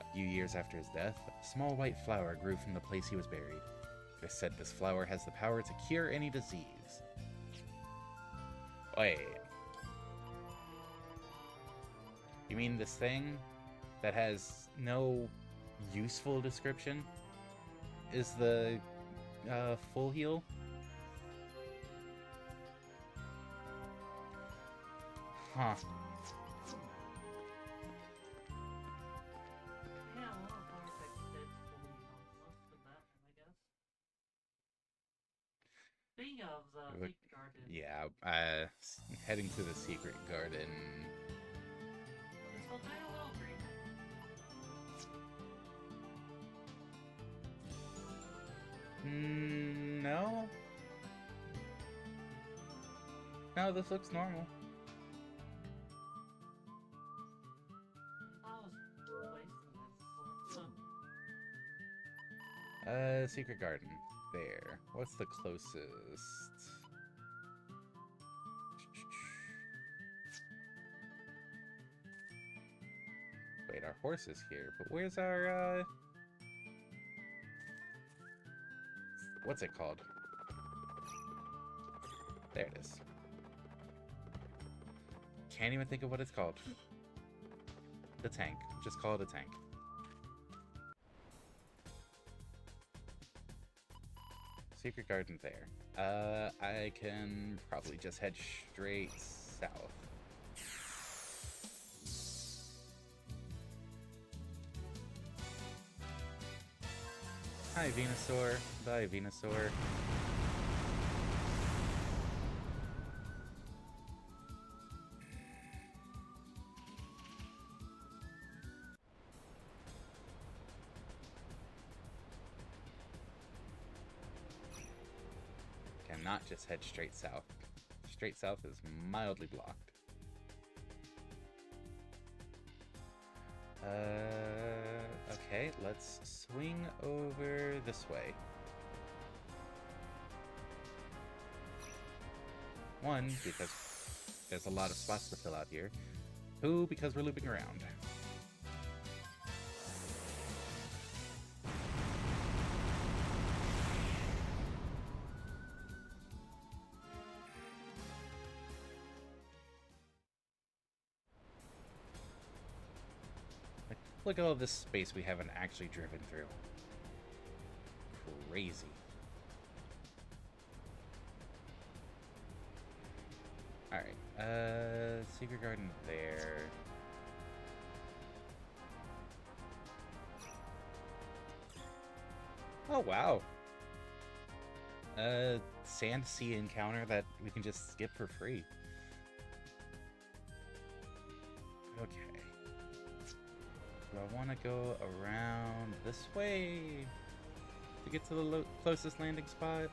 A few years after his death, a small white flower grew from the place he was buried. It is said this flower has the power to cure any disease. Wait. You mean this thing that has no useful description is the full heal? Huh. Yeah, a lot of Vortex did fully most of that, I guess. Speaking of the Secret Garden. Yeah, heading to the secret garden. This whole thing a little green. No. No, this looks normal. I was wasting this. Secret garden. There. What's the closest? Wait, our horse is here, but where's our, What's it called? There it is. Can't even think of what it's called. The tank. Just call it a tank. Secret garden there. I can probably just head straight south. Hi, Venusaur. Bye, Venusaur. Cannot just head straight south. Straight south is mildly blocked. Okay, let's swing over this way. One, because there's a lot of spots to fill out here. Two, because we're looping around. Look at all this space we haven't actually driven through. Crazy. Alright, secret garden there. Oh, wow. Sand sea encounter that we can just skip for free. Okay. Do I want to go around this way to get to the closest landing spot?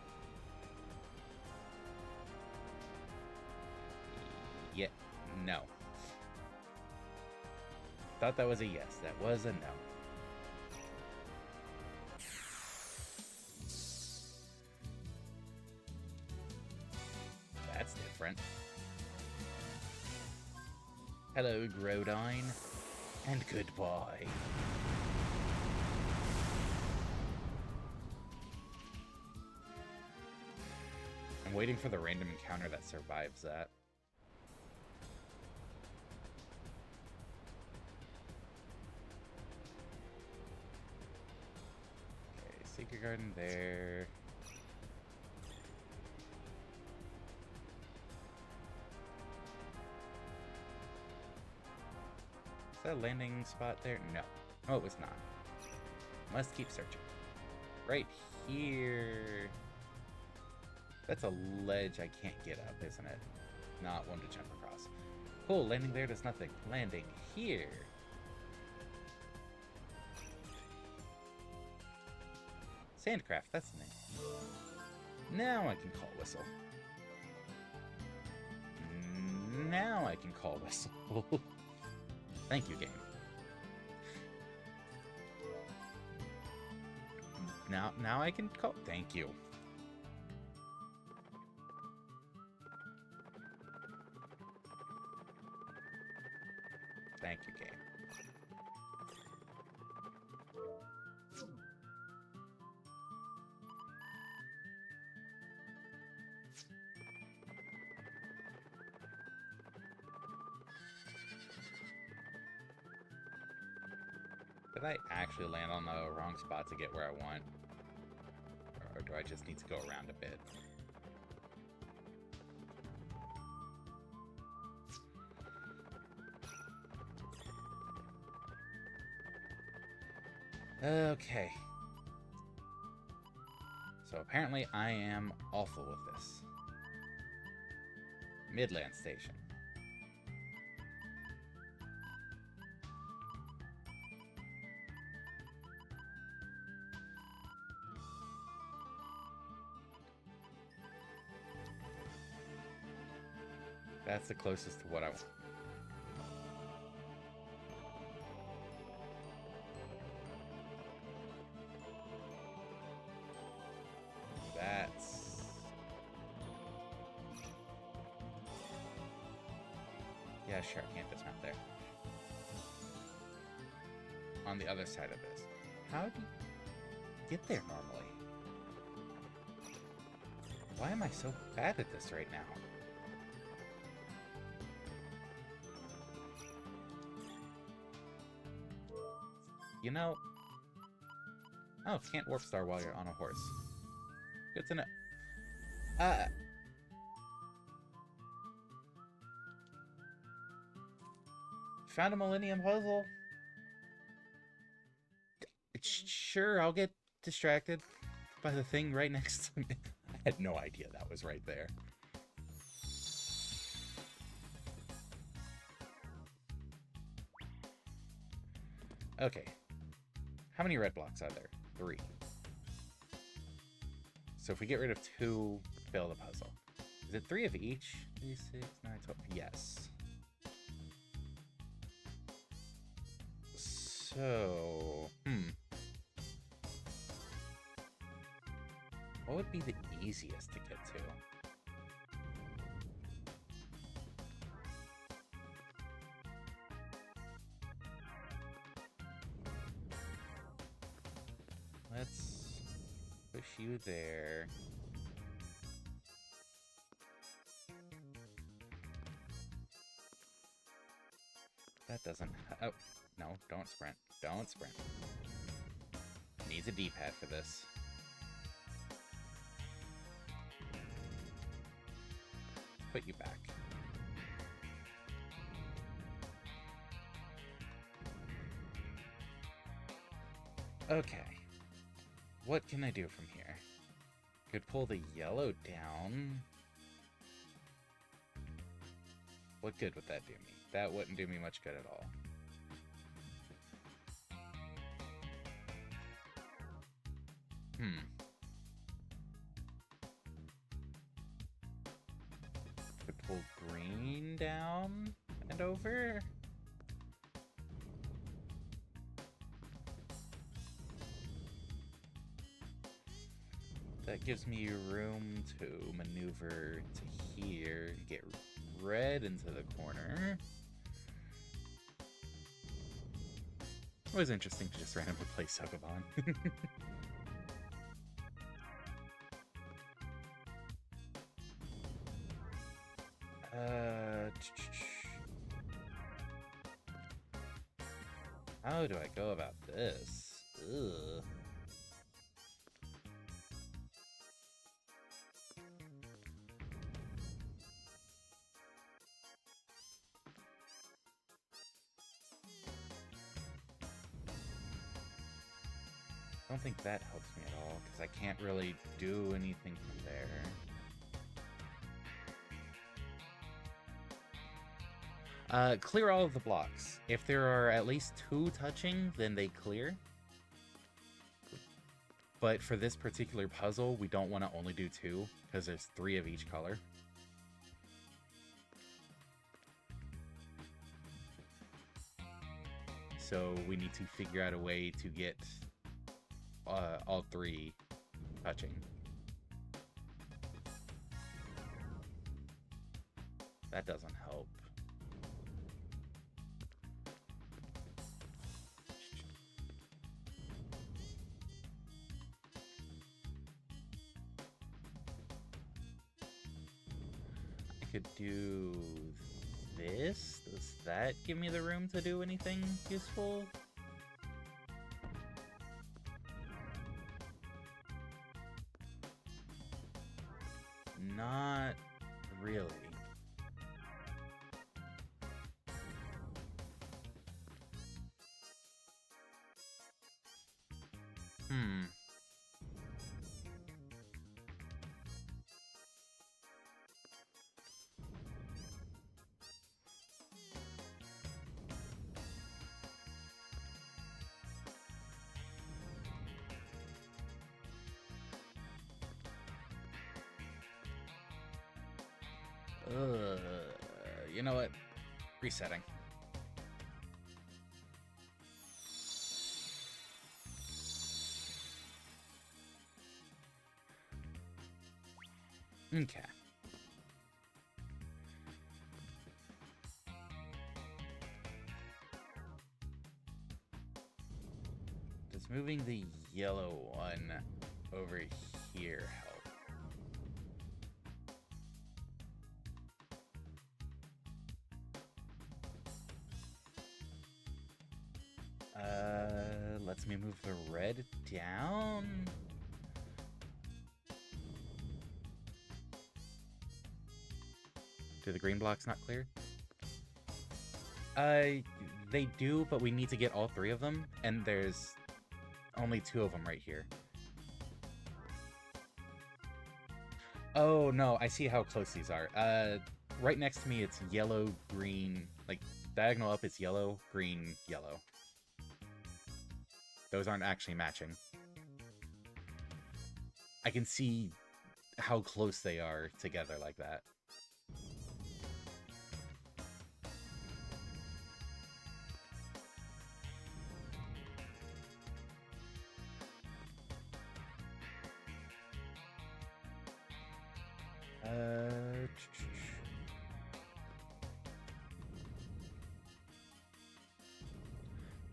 Yeah, no. Thought that was a yes. That was a no. That's different. Hello, Grodine. And goodbye. I'm waiting for the random encounter that survives that. Okay, secret garden there. Is that a landing spot there? No. Oh, it was not. Must keep searching. Right here. That's a ledge I can't get up, isn't it? Not one to jump across. Cool, landing there does nothing. Landing here. Sandcraft, that's the name. Now I can call whistle. Now I can call whistle. Thank you, game. Now I can call. Thank you. Thank you, game. Did I actually land on the wrong spot to get where I want? Or do I just need to go around a bit? Okay. So apparently I am awful with this. Midland Station. That's the closest to what I want. That's... Yeah, sure, I can't dismount there. On the other side of this. How do you get there normally? Why am I so bad at this right now? You know... Oh, can't warp star while you're on a horse. Good to know. Found a Millennium Puzzle? Sure, I'll get distracted by the thing right next to me. I had no idea that was right there. Okay. How many red blocks are there? 3. So if we get rid of 2, fail the puzzle. Is it 3 of each? 3, 6, 9, 12. Yes. So... What would be the easiest to get to? Let's push you there. That doesn't... Oh, no, don't sprint. Don't sprint. Needs a D-pad for this. Put you back. Okay. What can I do from here? Could pull the yellow down. What good would that do me? That wouldn't do me much good at all. Could pull green down and over. That gives me room to maneuver to here, get red into the corner. Always interesting to just randomly play Sogabon. How do I go about this? Ugh. I don't think that helps me at all, because I can't really do anything from there. Clear all of the blocks. If there are at least 2 touching, then they clear. But for this particular puzzle, we don't want to only do 2, because there's 3 of each color. So we need to figure out a way to get all 3 touching. That doesn't help. I could do this. Does that give me the room to do anything useful? Not really. You know what? Resetting. Okay. Does moving the yellow one over here help? Lets me move the red down. Do the green blocks not clear? They do, but we need to get all 3 of them, and there's only 2 of them right here. Oh, no, I see how close these are. Right next to me, it's yellow, green, like, diagonal up, it's yellow, green, yellow. Those aren't actually matching. I can see how close they are together like that.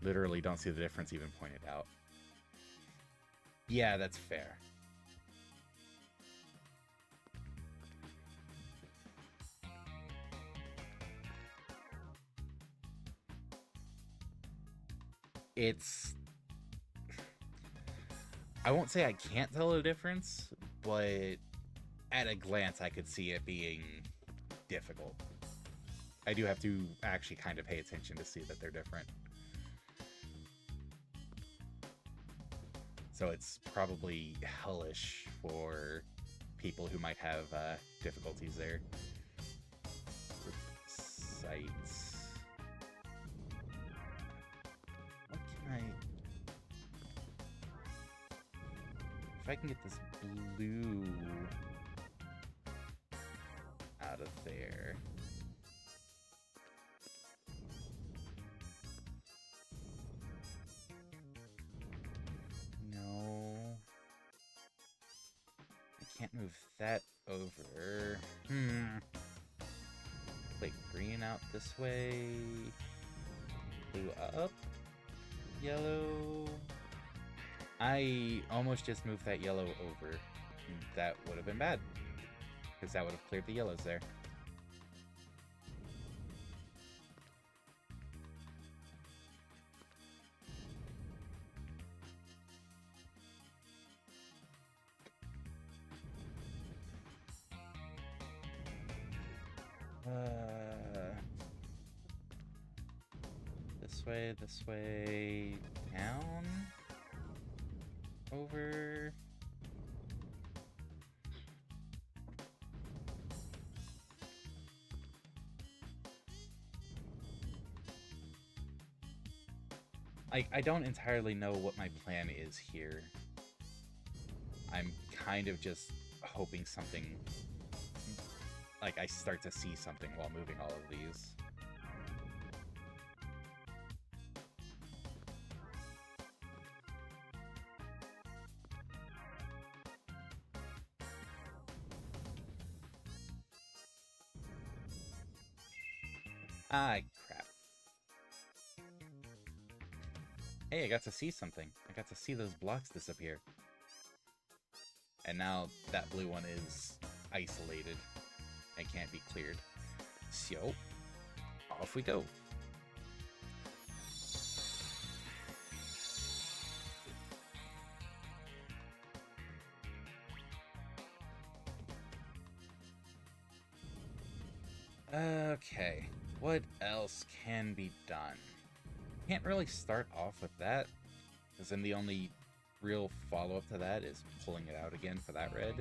Literally don't see the difference even pointed out. Yeah, that's fair. It's... I won't say I can't tell the difference, but at a glance I could see it being difficult. I do have to actually kind of pay attention to see that they're different. So it's probably hellish for people who might have difficulties there. Sights. What can I... If I can get this blue out of there... Can't move that over. Wait, green out this way. Blue up. Yellow. I almost just moved that yellow over. That would have been bad, because that would have cleared the yellows there. This way, down, over. I don't entirely know what my plan is here. I'm kind of just hoping something, like I start to see something while moving all of these. Ah, crap. Hey, I got to see something. I got to see those blocks disappear. And now that blue one is isolated and can't be cleared. So, off we go. Okay, what else can be done? Can't really start off with that, because then the only real follow-up to that is pulling it out again for that red.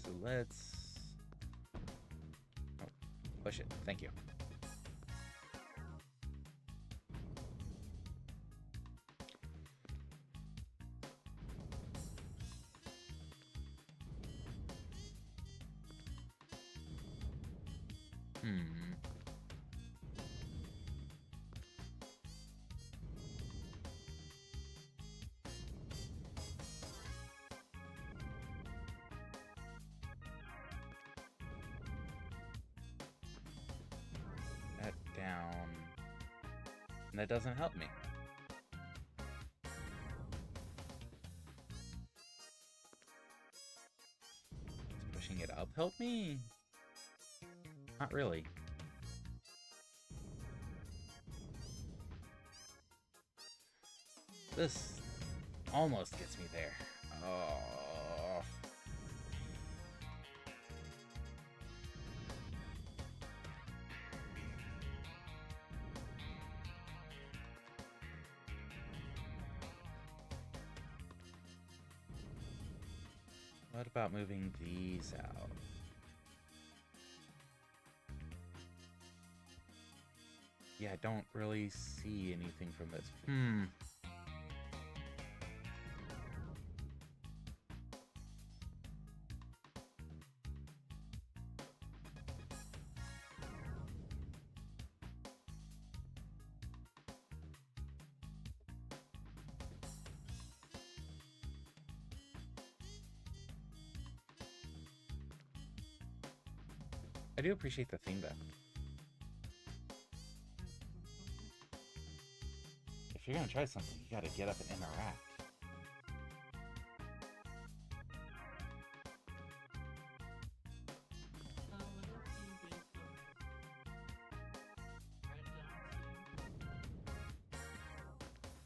So let's... Oh, push it. Thank you. That down. And that doesn't help me. Does pushing it up help me? Not really. This almost gets me there. Oh. What about moving these out? Yeah, I don't really see anything from this. I do appreciate the theme, though. If you're gonna try something, you gotta get up and interact.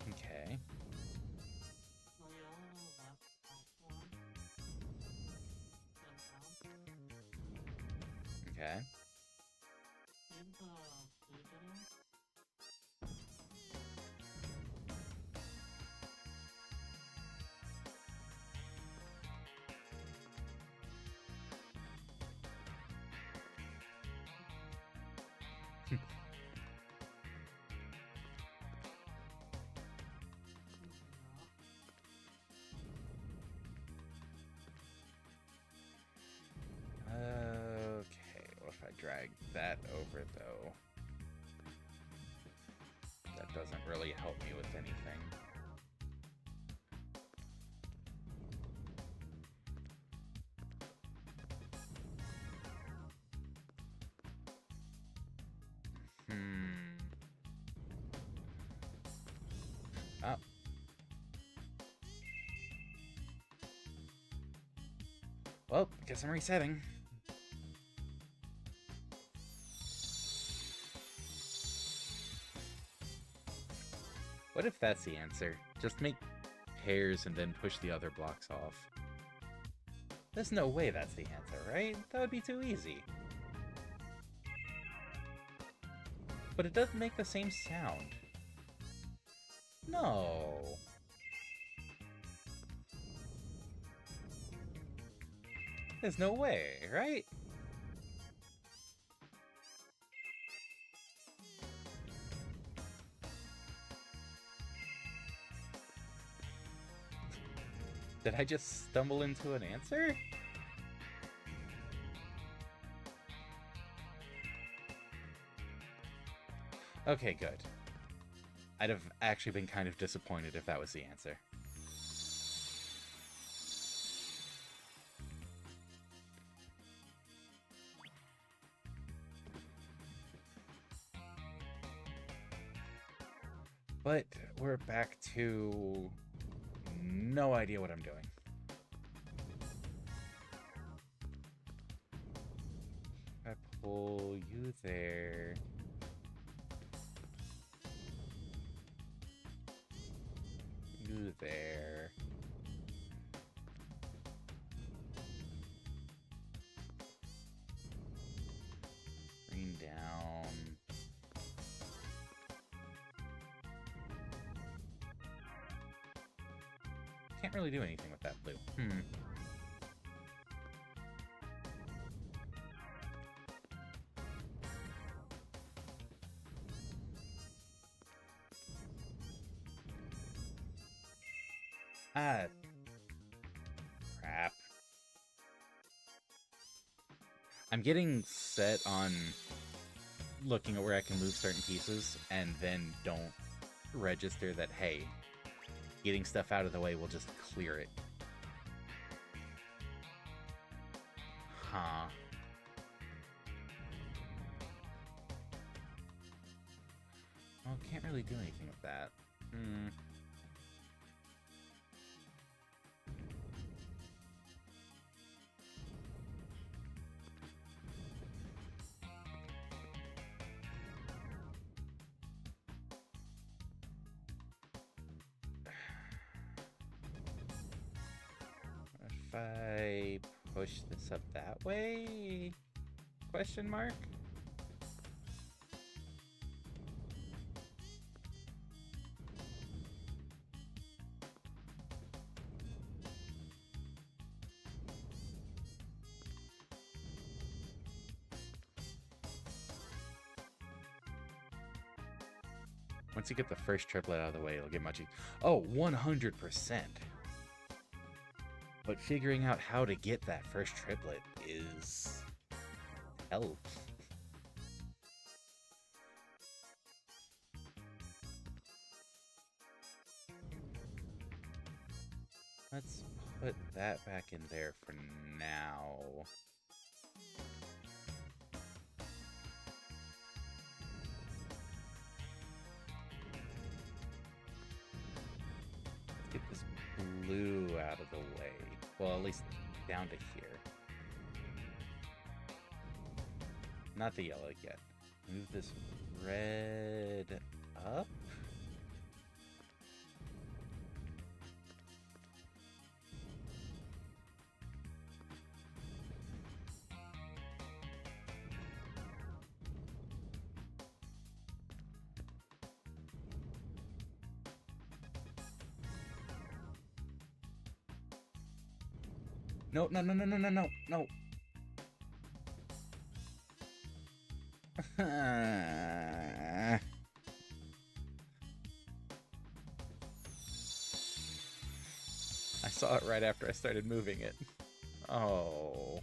Okay. Okay. Okay, well, if I drag that over, though, that doesn't really help me with anything. Oh. Well, guess I'm resetting. What if that's the answer? Just make pairs and then push the other blocks off. There's no way that's the answer, right? That would be too easy. But it doesn't make the same sound. No. There's no way, right? Did I just stumble into an answer? Okay, good. I'd have actually been kind of disappointed if that was the answer. But we're back to no idea what I'm doing. I pull you there. You there. Green down. Can't really do anything with that blue. Ah, crap. I'm getting set on looking at where I can move certain pieces and then don't register that, hey, getting stuff out of the way will just clear it. Huh. Well, can't really do anything with that. I push this up that way? Question mark? Once you get the first triplet out of the way, it'll get much easier. Oh, 100%. But figuring out how to get that first triplet is hell. Let's put that back in there for now. Let's get this blue out of the way. Well, at least down to here. Not the yellow yet. Move this red up. No, no, no, no, no, no, no, no. I saw it right after I started moving it. Oh.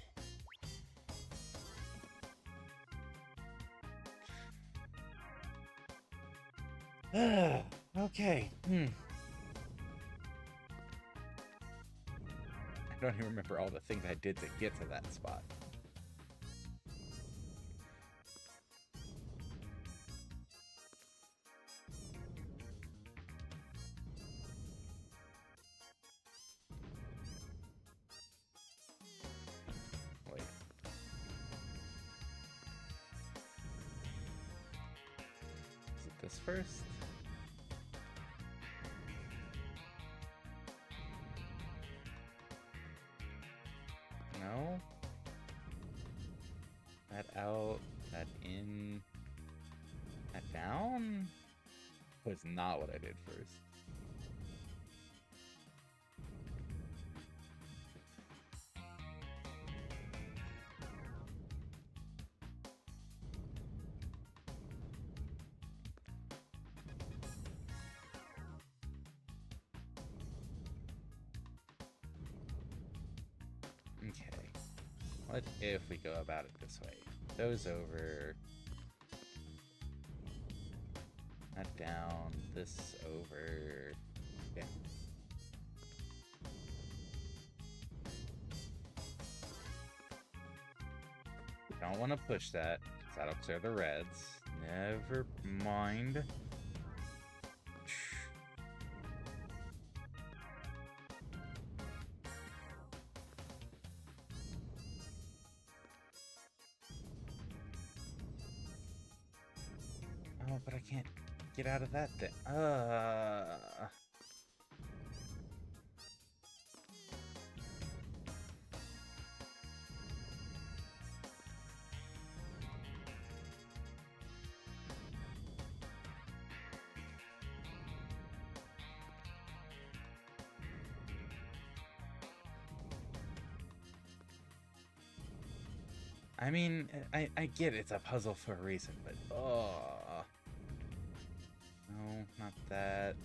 Okay. I don't even remember all the things I did to get to that spot. Wait. Is it this first? No? That out, that in, that down? Was not what I did first. Okay. What if we go about it this way? Those over. That down. This over. Yeah. Don't want to push that, because that'll clear the reds. Never mind. Oh, but I can't get out of that thing. I mean, I get it's a puzzle for a reason, but no, not that.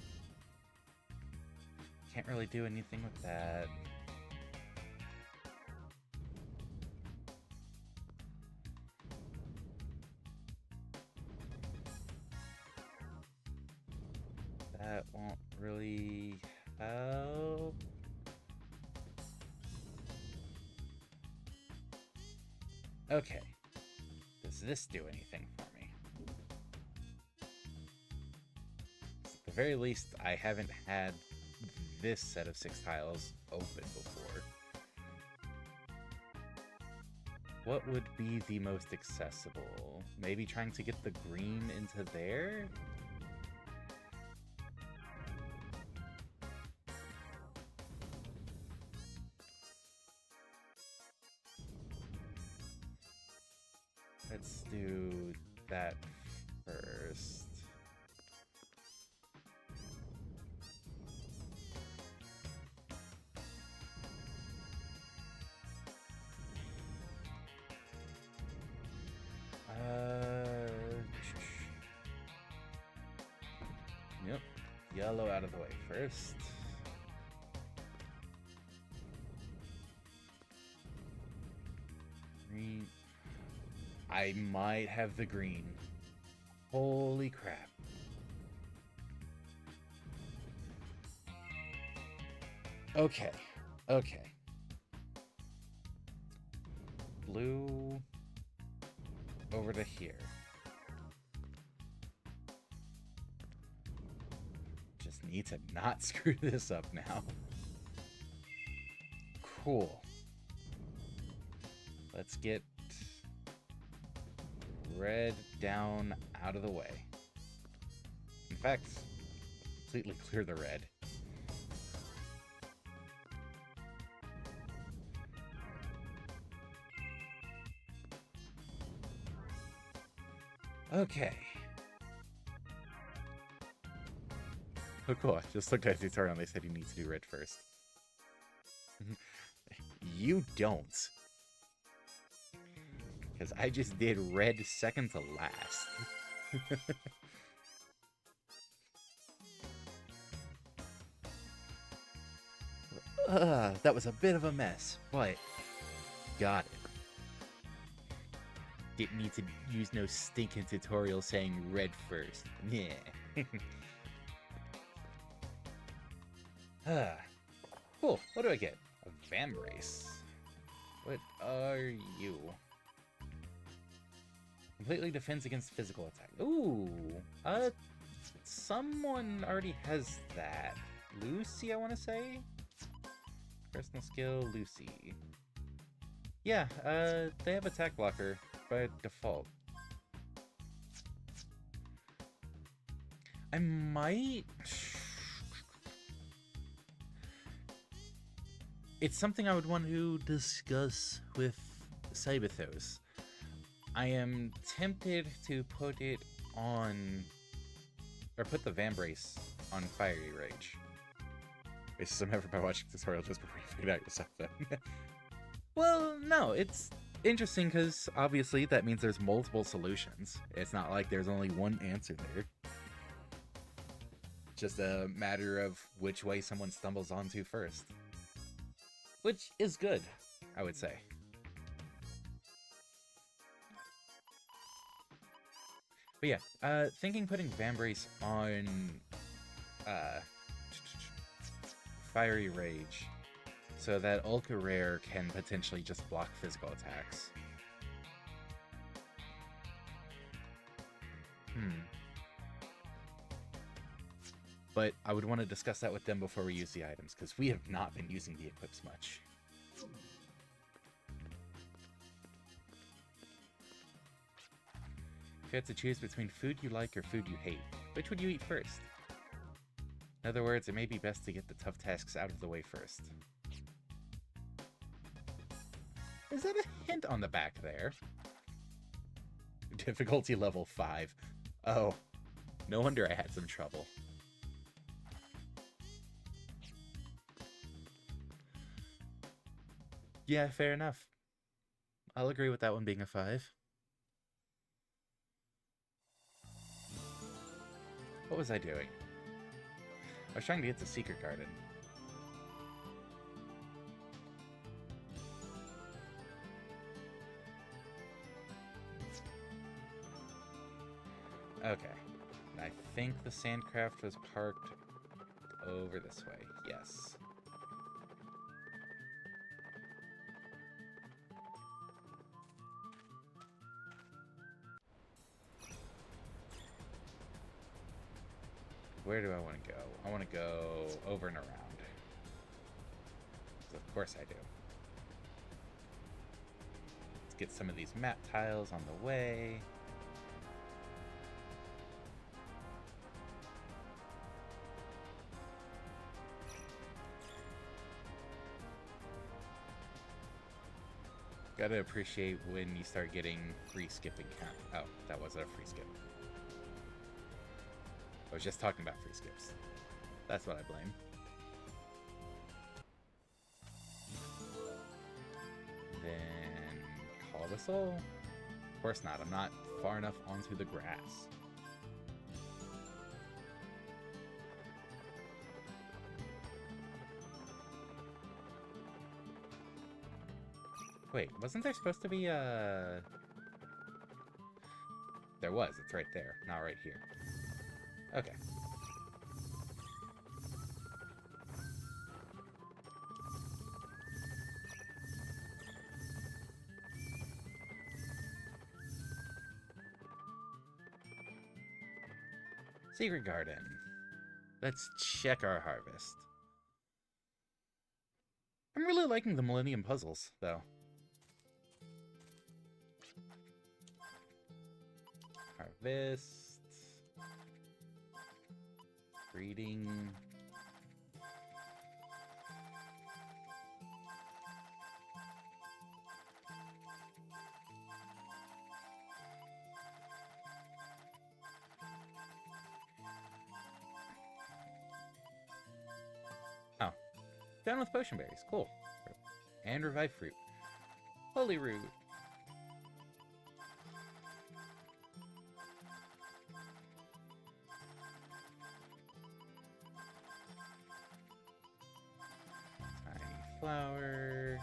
Can't really do anything with that. That won't really help. Okay. Does this do anything for me? At the very least, I haven't had this set of 6 tiles open before. What would be the most accessible? Maybe trying to get the green into there? Let's do that first. Yep. Yellow out of the way first. Green. I might have the green. Holy crap. Okay. Okay. Blue over to here. Just need to not screw this up now. Cool. Let's get red down out of the way. In fact, completely clear the red. Okay. Oh, cool. I just looked at the tutorial and they said you need to do red first. You don't. Because I just did red second to last. That was a bit of a mess, but got it. Didn't need to use no stinking tutorial saying red first. Yeah. Cool. What do I get? A Vambrace. What are you? Completely defends against physical attack. Ooh. Someone already has that. Lucy, I want to say? Personal skill, Lucy. Yeah, they have attack blocker by default. I might... It's something I would want to discuss with Cyberthos. I am tempted to put it on... Or put the Vambrace on Fiery Rage. Waste some effort by watching the tutorial just before you figure it out yourself, though. Well, no, it's interesting because obviously that means there's multiple solutions. It's not like there's only one answer there. Just a matter of which way someone stumbles onto first. Which is good, I would say. But yeah, thinking putting Vambrace on Fiery Rage so that Ultra Rare can potentially just block physical attacks. But I would want to discuss that with them before we use the items, because we have not been using the equips much. If you had to choose between food you like or food you hate, which would you eat first? In other words, it may be best to get the tough tasks out of the way first. Is that a hint on the back there? Difficulty level 5. Oh, no wonder I had some trouble. Yeah, fair enough. I'll agree with that one being a 5. What was I doing? I was trying to get to Secret Garden. Okay. I think the Sandcraft was parked over this way. Yes. Where do I want to go? I want to go over and around. Of course I do. Let's get some of these map tiles on the way. Gotta appreciate when you start getting free skipping count. Oh, that wasn't a free skip. I was just talking about free skips. That's what I blame. Then call whistle? Of course not. I'm not far enough onto the grass. Wait, wasn't there supposed to be a... There was. It's right there. Not right here. Okay. Secret garden. Let's check our harvest. I'm really liking the Millennium puzzles, though. Harvest. Breeding. Oh. Down with potion berries. Cool. And revive fruit. Holy root. Flower.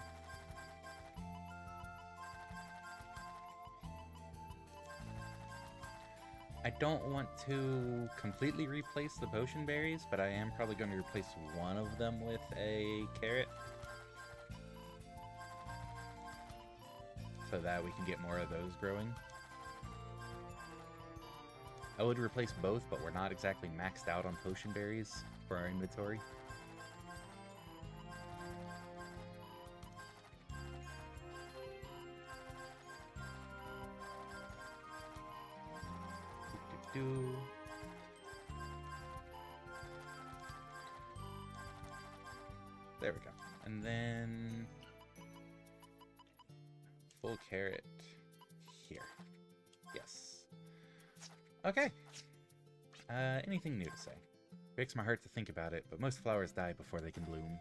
I don't want to completely replace the potion berries, but I am probably going to replace one of them with a carrot. So that we can get more of those growing. I would replace both, but we're not exactly maxed out on potion berries for our inventory. There we go. And then full carrot here. Yes. Okay. Anything new to say? Breaks my heart to think about it, but most flowers die before they can bloom.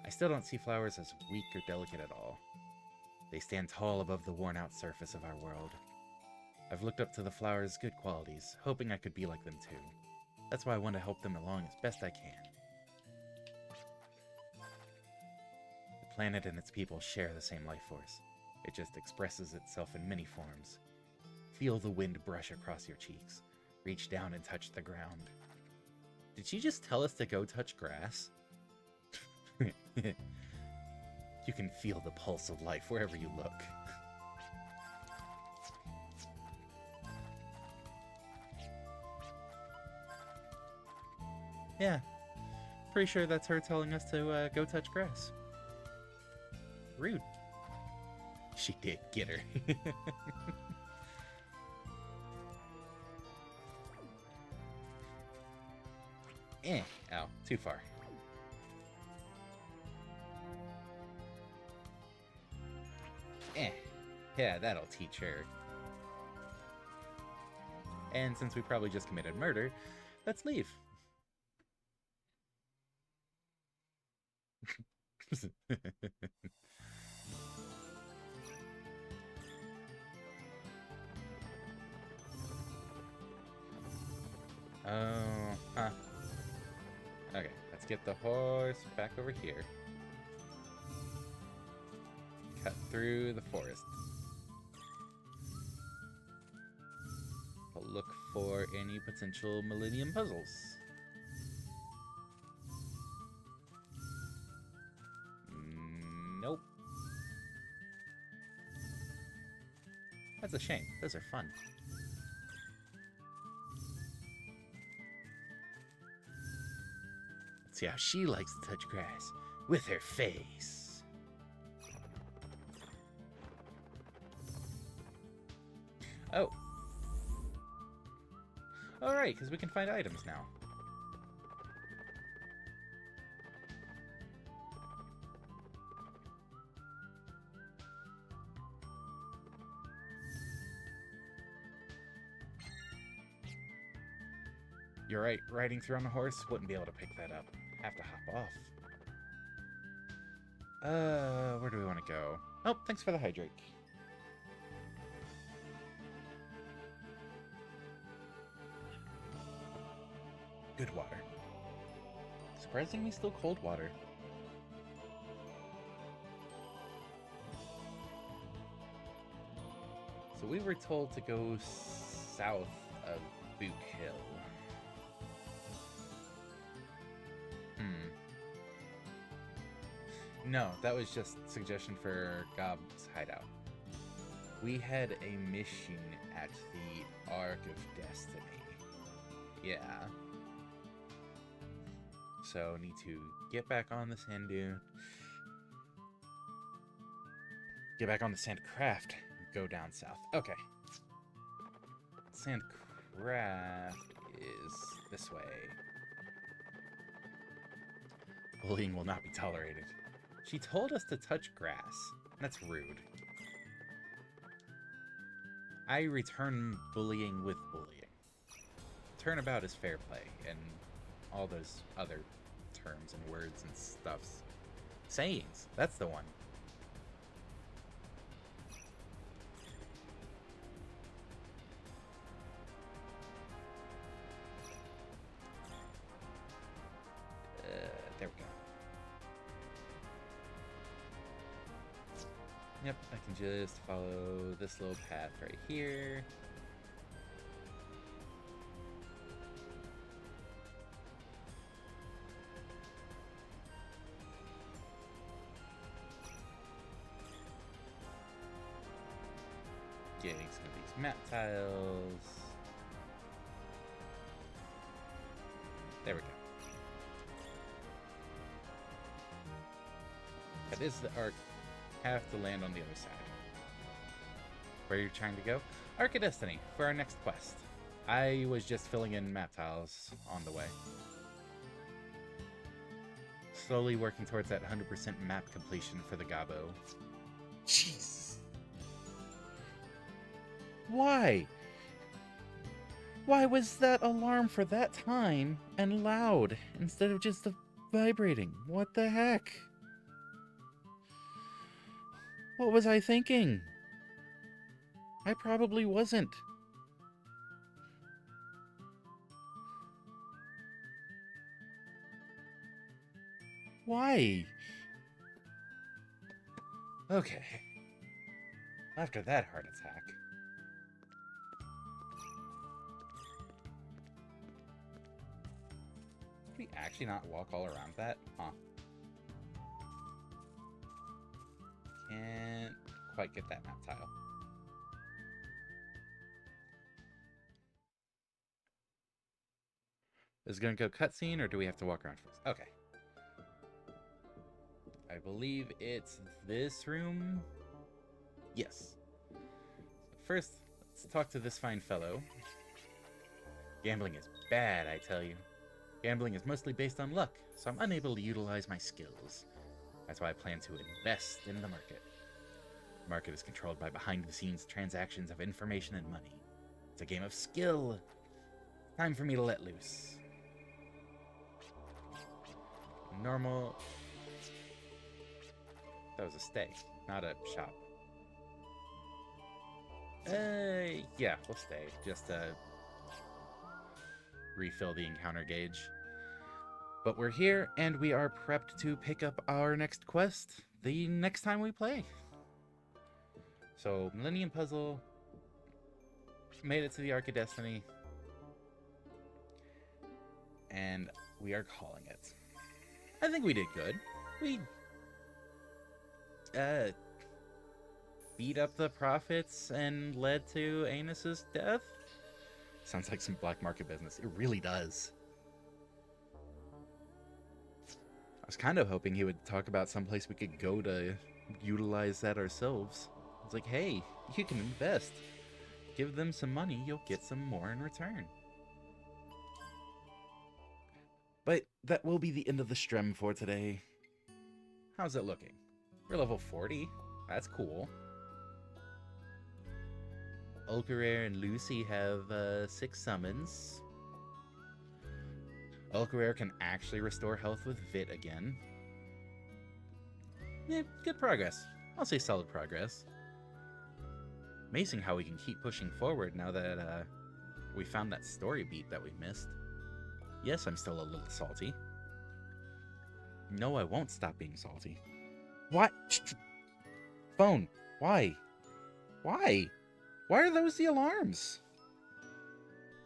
I still don't see flowers as weak or delicate at all. They stand tall above the worn-out surface of our world. I've looked up to the flowers' good qualities, hoping I could be like them too. That's why I want to help them along as best I can. The planet and its people share the same life force. It just expresses itself in many forms. Feel the wind brush across your cheeks. Reach down and touch the ground. Did she just tell us to go touch grass? You can feel the pulse of life wherever you look. Yeah, pretty sure that's her telling us to go touch grass. Rude. She did get her. Ow, too far. Yeah, that'll teach her. And since we probably just committed murder, let's leave. Oh, huh. Okay, let's get the horse back over here. Cut through the forest. I'll look for any potential Millennium puzzles. Nope. That's a shame. Those are fun. Let's see how she likes to touch grass with her face. Oh. Alright, because we can find items now. You're right, riding through on a horse wouldn't be able to pick that up. Have to hop off. Where do we want to go? Oh, thanks for the hydrate. Good water. Surprisingly still cold water. So we were told to go south of Boot Hill. No, that was just suggestion for Gob's hideout. We had a mission at the Ark of Destiny. Yeah. So need to get back on the sand dune. Get back on the Sandcraft. Go down south. Okay. Sandcraft is this way. Bullying will not be tolerated. She told us to touch grass. That's rude. I return bullying with bullying. Turnabout is fair play, and all those other terms and words and stuffs. Sayings. That's the one. There we go. Yep, I can just follow this little path right here. Getting some of these map tiles. There we go. That is the arc. Have to land on the other side. Where are you trying to go? Arc of Destiny for our next quest. I was just filling in map tiles on the way. Slowly working towards that 100% map completion for the Gabo. Jeez. Why? Why was that alarm for that time and loud instead of just vibrating? What the heck? What was I thinking? I probably wasn't. Why? Okay. After that heart attack. Did we actually not walk all around that? Huh. Can't quite get that map tile. Is it gonna go cutscene or do we have to walk around first? Okay. I believe it's this room. Yes. So first, let's talk to this fine fellow. Gambling is bad, I tell you. Gambling is mostly based on luck, so I'm unable to utilize my skills. That's why I plan to invest in the market. The market is controlled by behind-the-scenes transactions of information and money. It's a game of skill. Time for me to let loose. Normal. That was a stay, not a shop. Yeah, we'll stay. Just refill the encounter gauge. But we're here, and we are prepped to pick up our next quest the next time we play. So, Millennium Puzzle, made it to the Ark of Destiny, and we are calling it. I think we did good. We beat up the prophets and led to Anus's death. Sounds like some black market business. It really does. I was kind of hoping he would talk about someplace we could go to utilize that ourselves. It's like, hey, you can invest. Give them some money, you'll get some more in return. But that will be the end of the stream for today. How's it looking? We're level 40. That's cool. Ulcarer and Lucy have 6 summons. Ultra Rare can actually restore health with Vit again. Yeah, good progress. I'll say solid progress. Amazing how we can keep pushing forward now that we found that story beat that we missed. Yes, I'm still a little salty. No, I won't stop being salty. What? Phone. Why? Why? Why are those the alarms?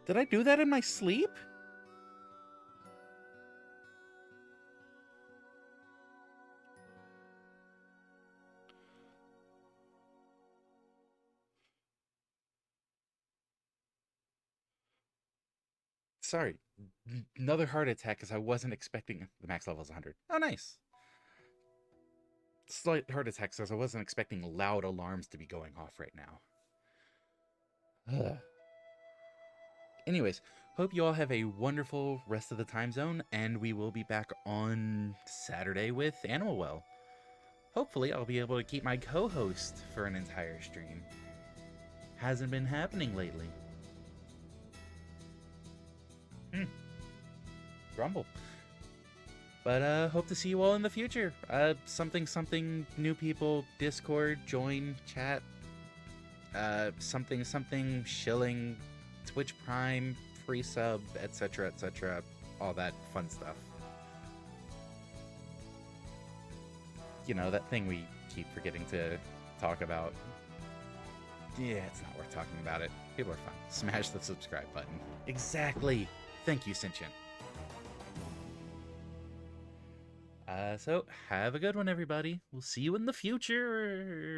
Did I do that in my sleep? Sorry. Another heart attack because I wasn't expecting... The max level is 100. Oh, nice. Slight heart attack because I wasn't expecting loud alarms to be going off right now. Ugh. Anyways, hope you all have a wonderful rest of the time zone, and we will be back on Saturday with Animal Well. Hopefully, I'll be able to keep my co-host for an entire stream. Hasn't been happening lately. Grumble. But hope to see you all in the future. Something new people, Discord, join, chat, something shilling, Twitch Prime, free sub, etc., all that fun stuff. You know, that thing we keep forgetting to talk about. Yeah, it's not worth talking about it. People are fun. Smash the subscribe button. Exactly. Thank you, Sentient. So have a good one, everybody. We'll see you in the future.